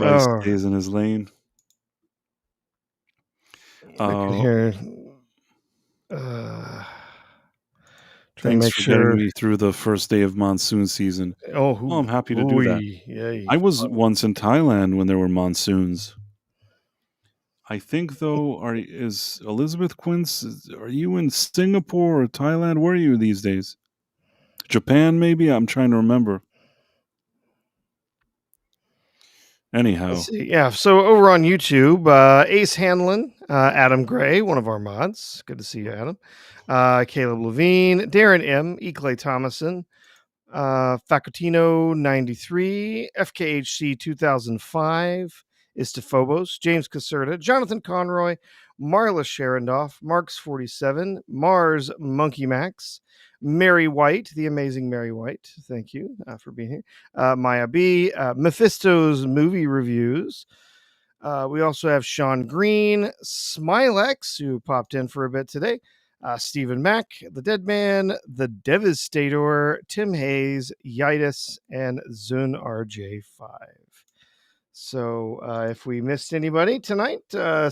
Oh, stays in his lane. I can hear. Trying to Thanks make for sure. getting me through the first day of monsoon season. Oh, Oh, I'm happy to do that. Yeah, I was once in Thailand when there were monsoons. I think though, is Elizabeth Quince? Are you in Singapore or Thailand? Where are you these days? Japan, maybe. I'm trying to remember. Anyhow, Let's see. Yeah. So over on YouTube, Ace Hanlon, Adam Gray, one of our mods. Good to see you, Adam. Caleb Levine, Darren M, E. Clay Thomason, Facutino 93, FKHC 2005, Istophobos, James Caserta, Jonathan Conroy, Marla Sharondoff, Marks 47, Mars Monkey Max, Mary White, the amazing Mary White. Thank you for being here. Maya B, Mephisto's movie reviews. We also have Sean Green, Smilex, who popped in for a bit today. Stephen Mack, The Dead Man, The Devastator, Tim Hayes, Yitis, and Zun RJ5. So if we missed anybody tonight,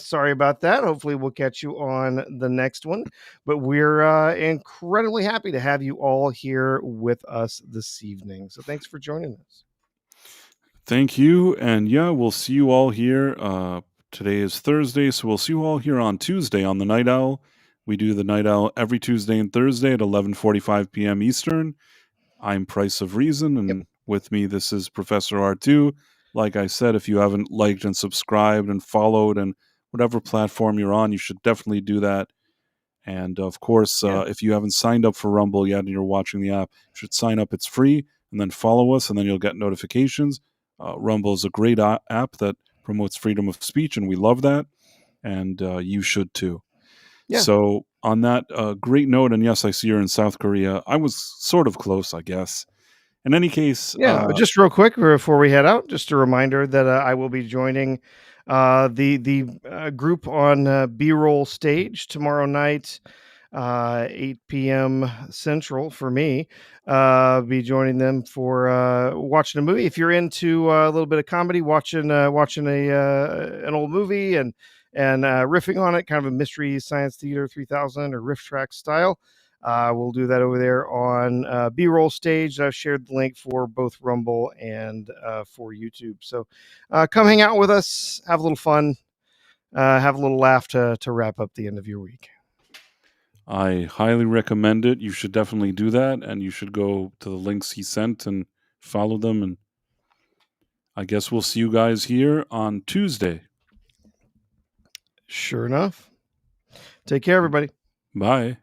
sorry about that. Hopefully we'll catch you on the next one. But we're incredibly happy to have you all here with us this evening. So thanks for joining us. thank you. And yeah, we'll see you all here. Today is Thursday, so we'll see you all here on Tuesday on the Night Owl. We do the Night Owl every Tuesday and Thursday at 11:45 p.m. Eastern. I'm Price of Reason, and with me, this is Professor R2. Like I said, if you haven't liked and subscribed and followed and whatever platform you're on, you should definitely do that. And of course, if you haven't signed up for Rumble yet and you're watching the app, you should sign up. It's free, and then follow us, and then you'll get notifications. Rumble is a great app that promotes freedom of speech, and we love that, and you should too. Yeah. So on that great note, and yes, I see you're in South Korea. I was sort of close, I guess. In any case, Yeah, just real quick before we head out, just a reminder that I will be joining the group on B-roll stage tomorrow night, 8 p.m. Central for me. Be joining them for watching a movie. If you're into a little bit of comedy, watching an old movie and riffing on it, kind of a mystery science theater 3000 or riff track style. We'll do that over there on B-roll stage. I've shared the link for both Rumble and for YouTube. So come hang out with us, have a little fun, have a little laugh to wrap up the end of your week. I highly recommend it. You should definitely do that, and you should go to the links he sent and follow them. And I guess we'll see you guys here on Tuesday. Sure enough. Take care, everybody. Bye.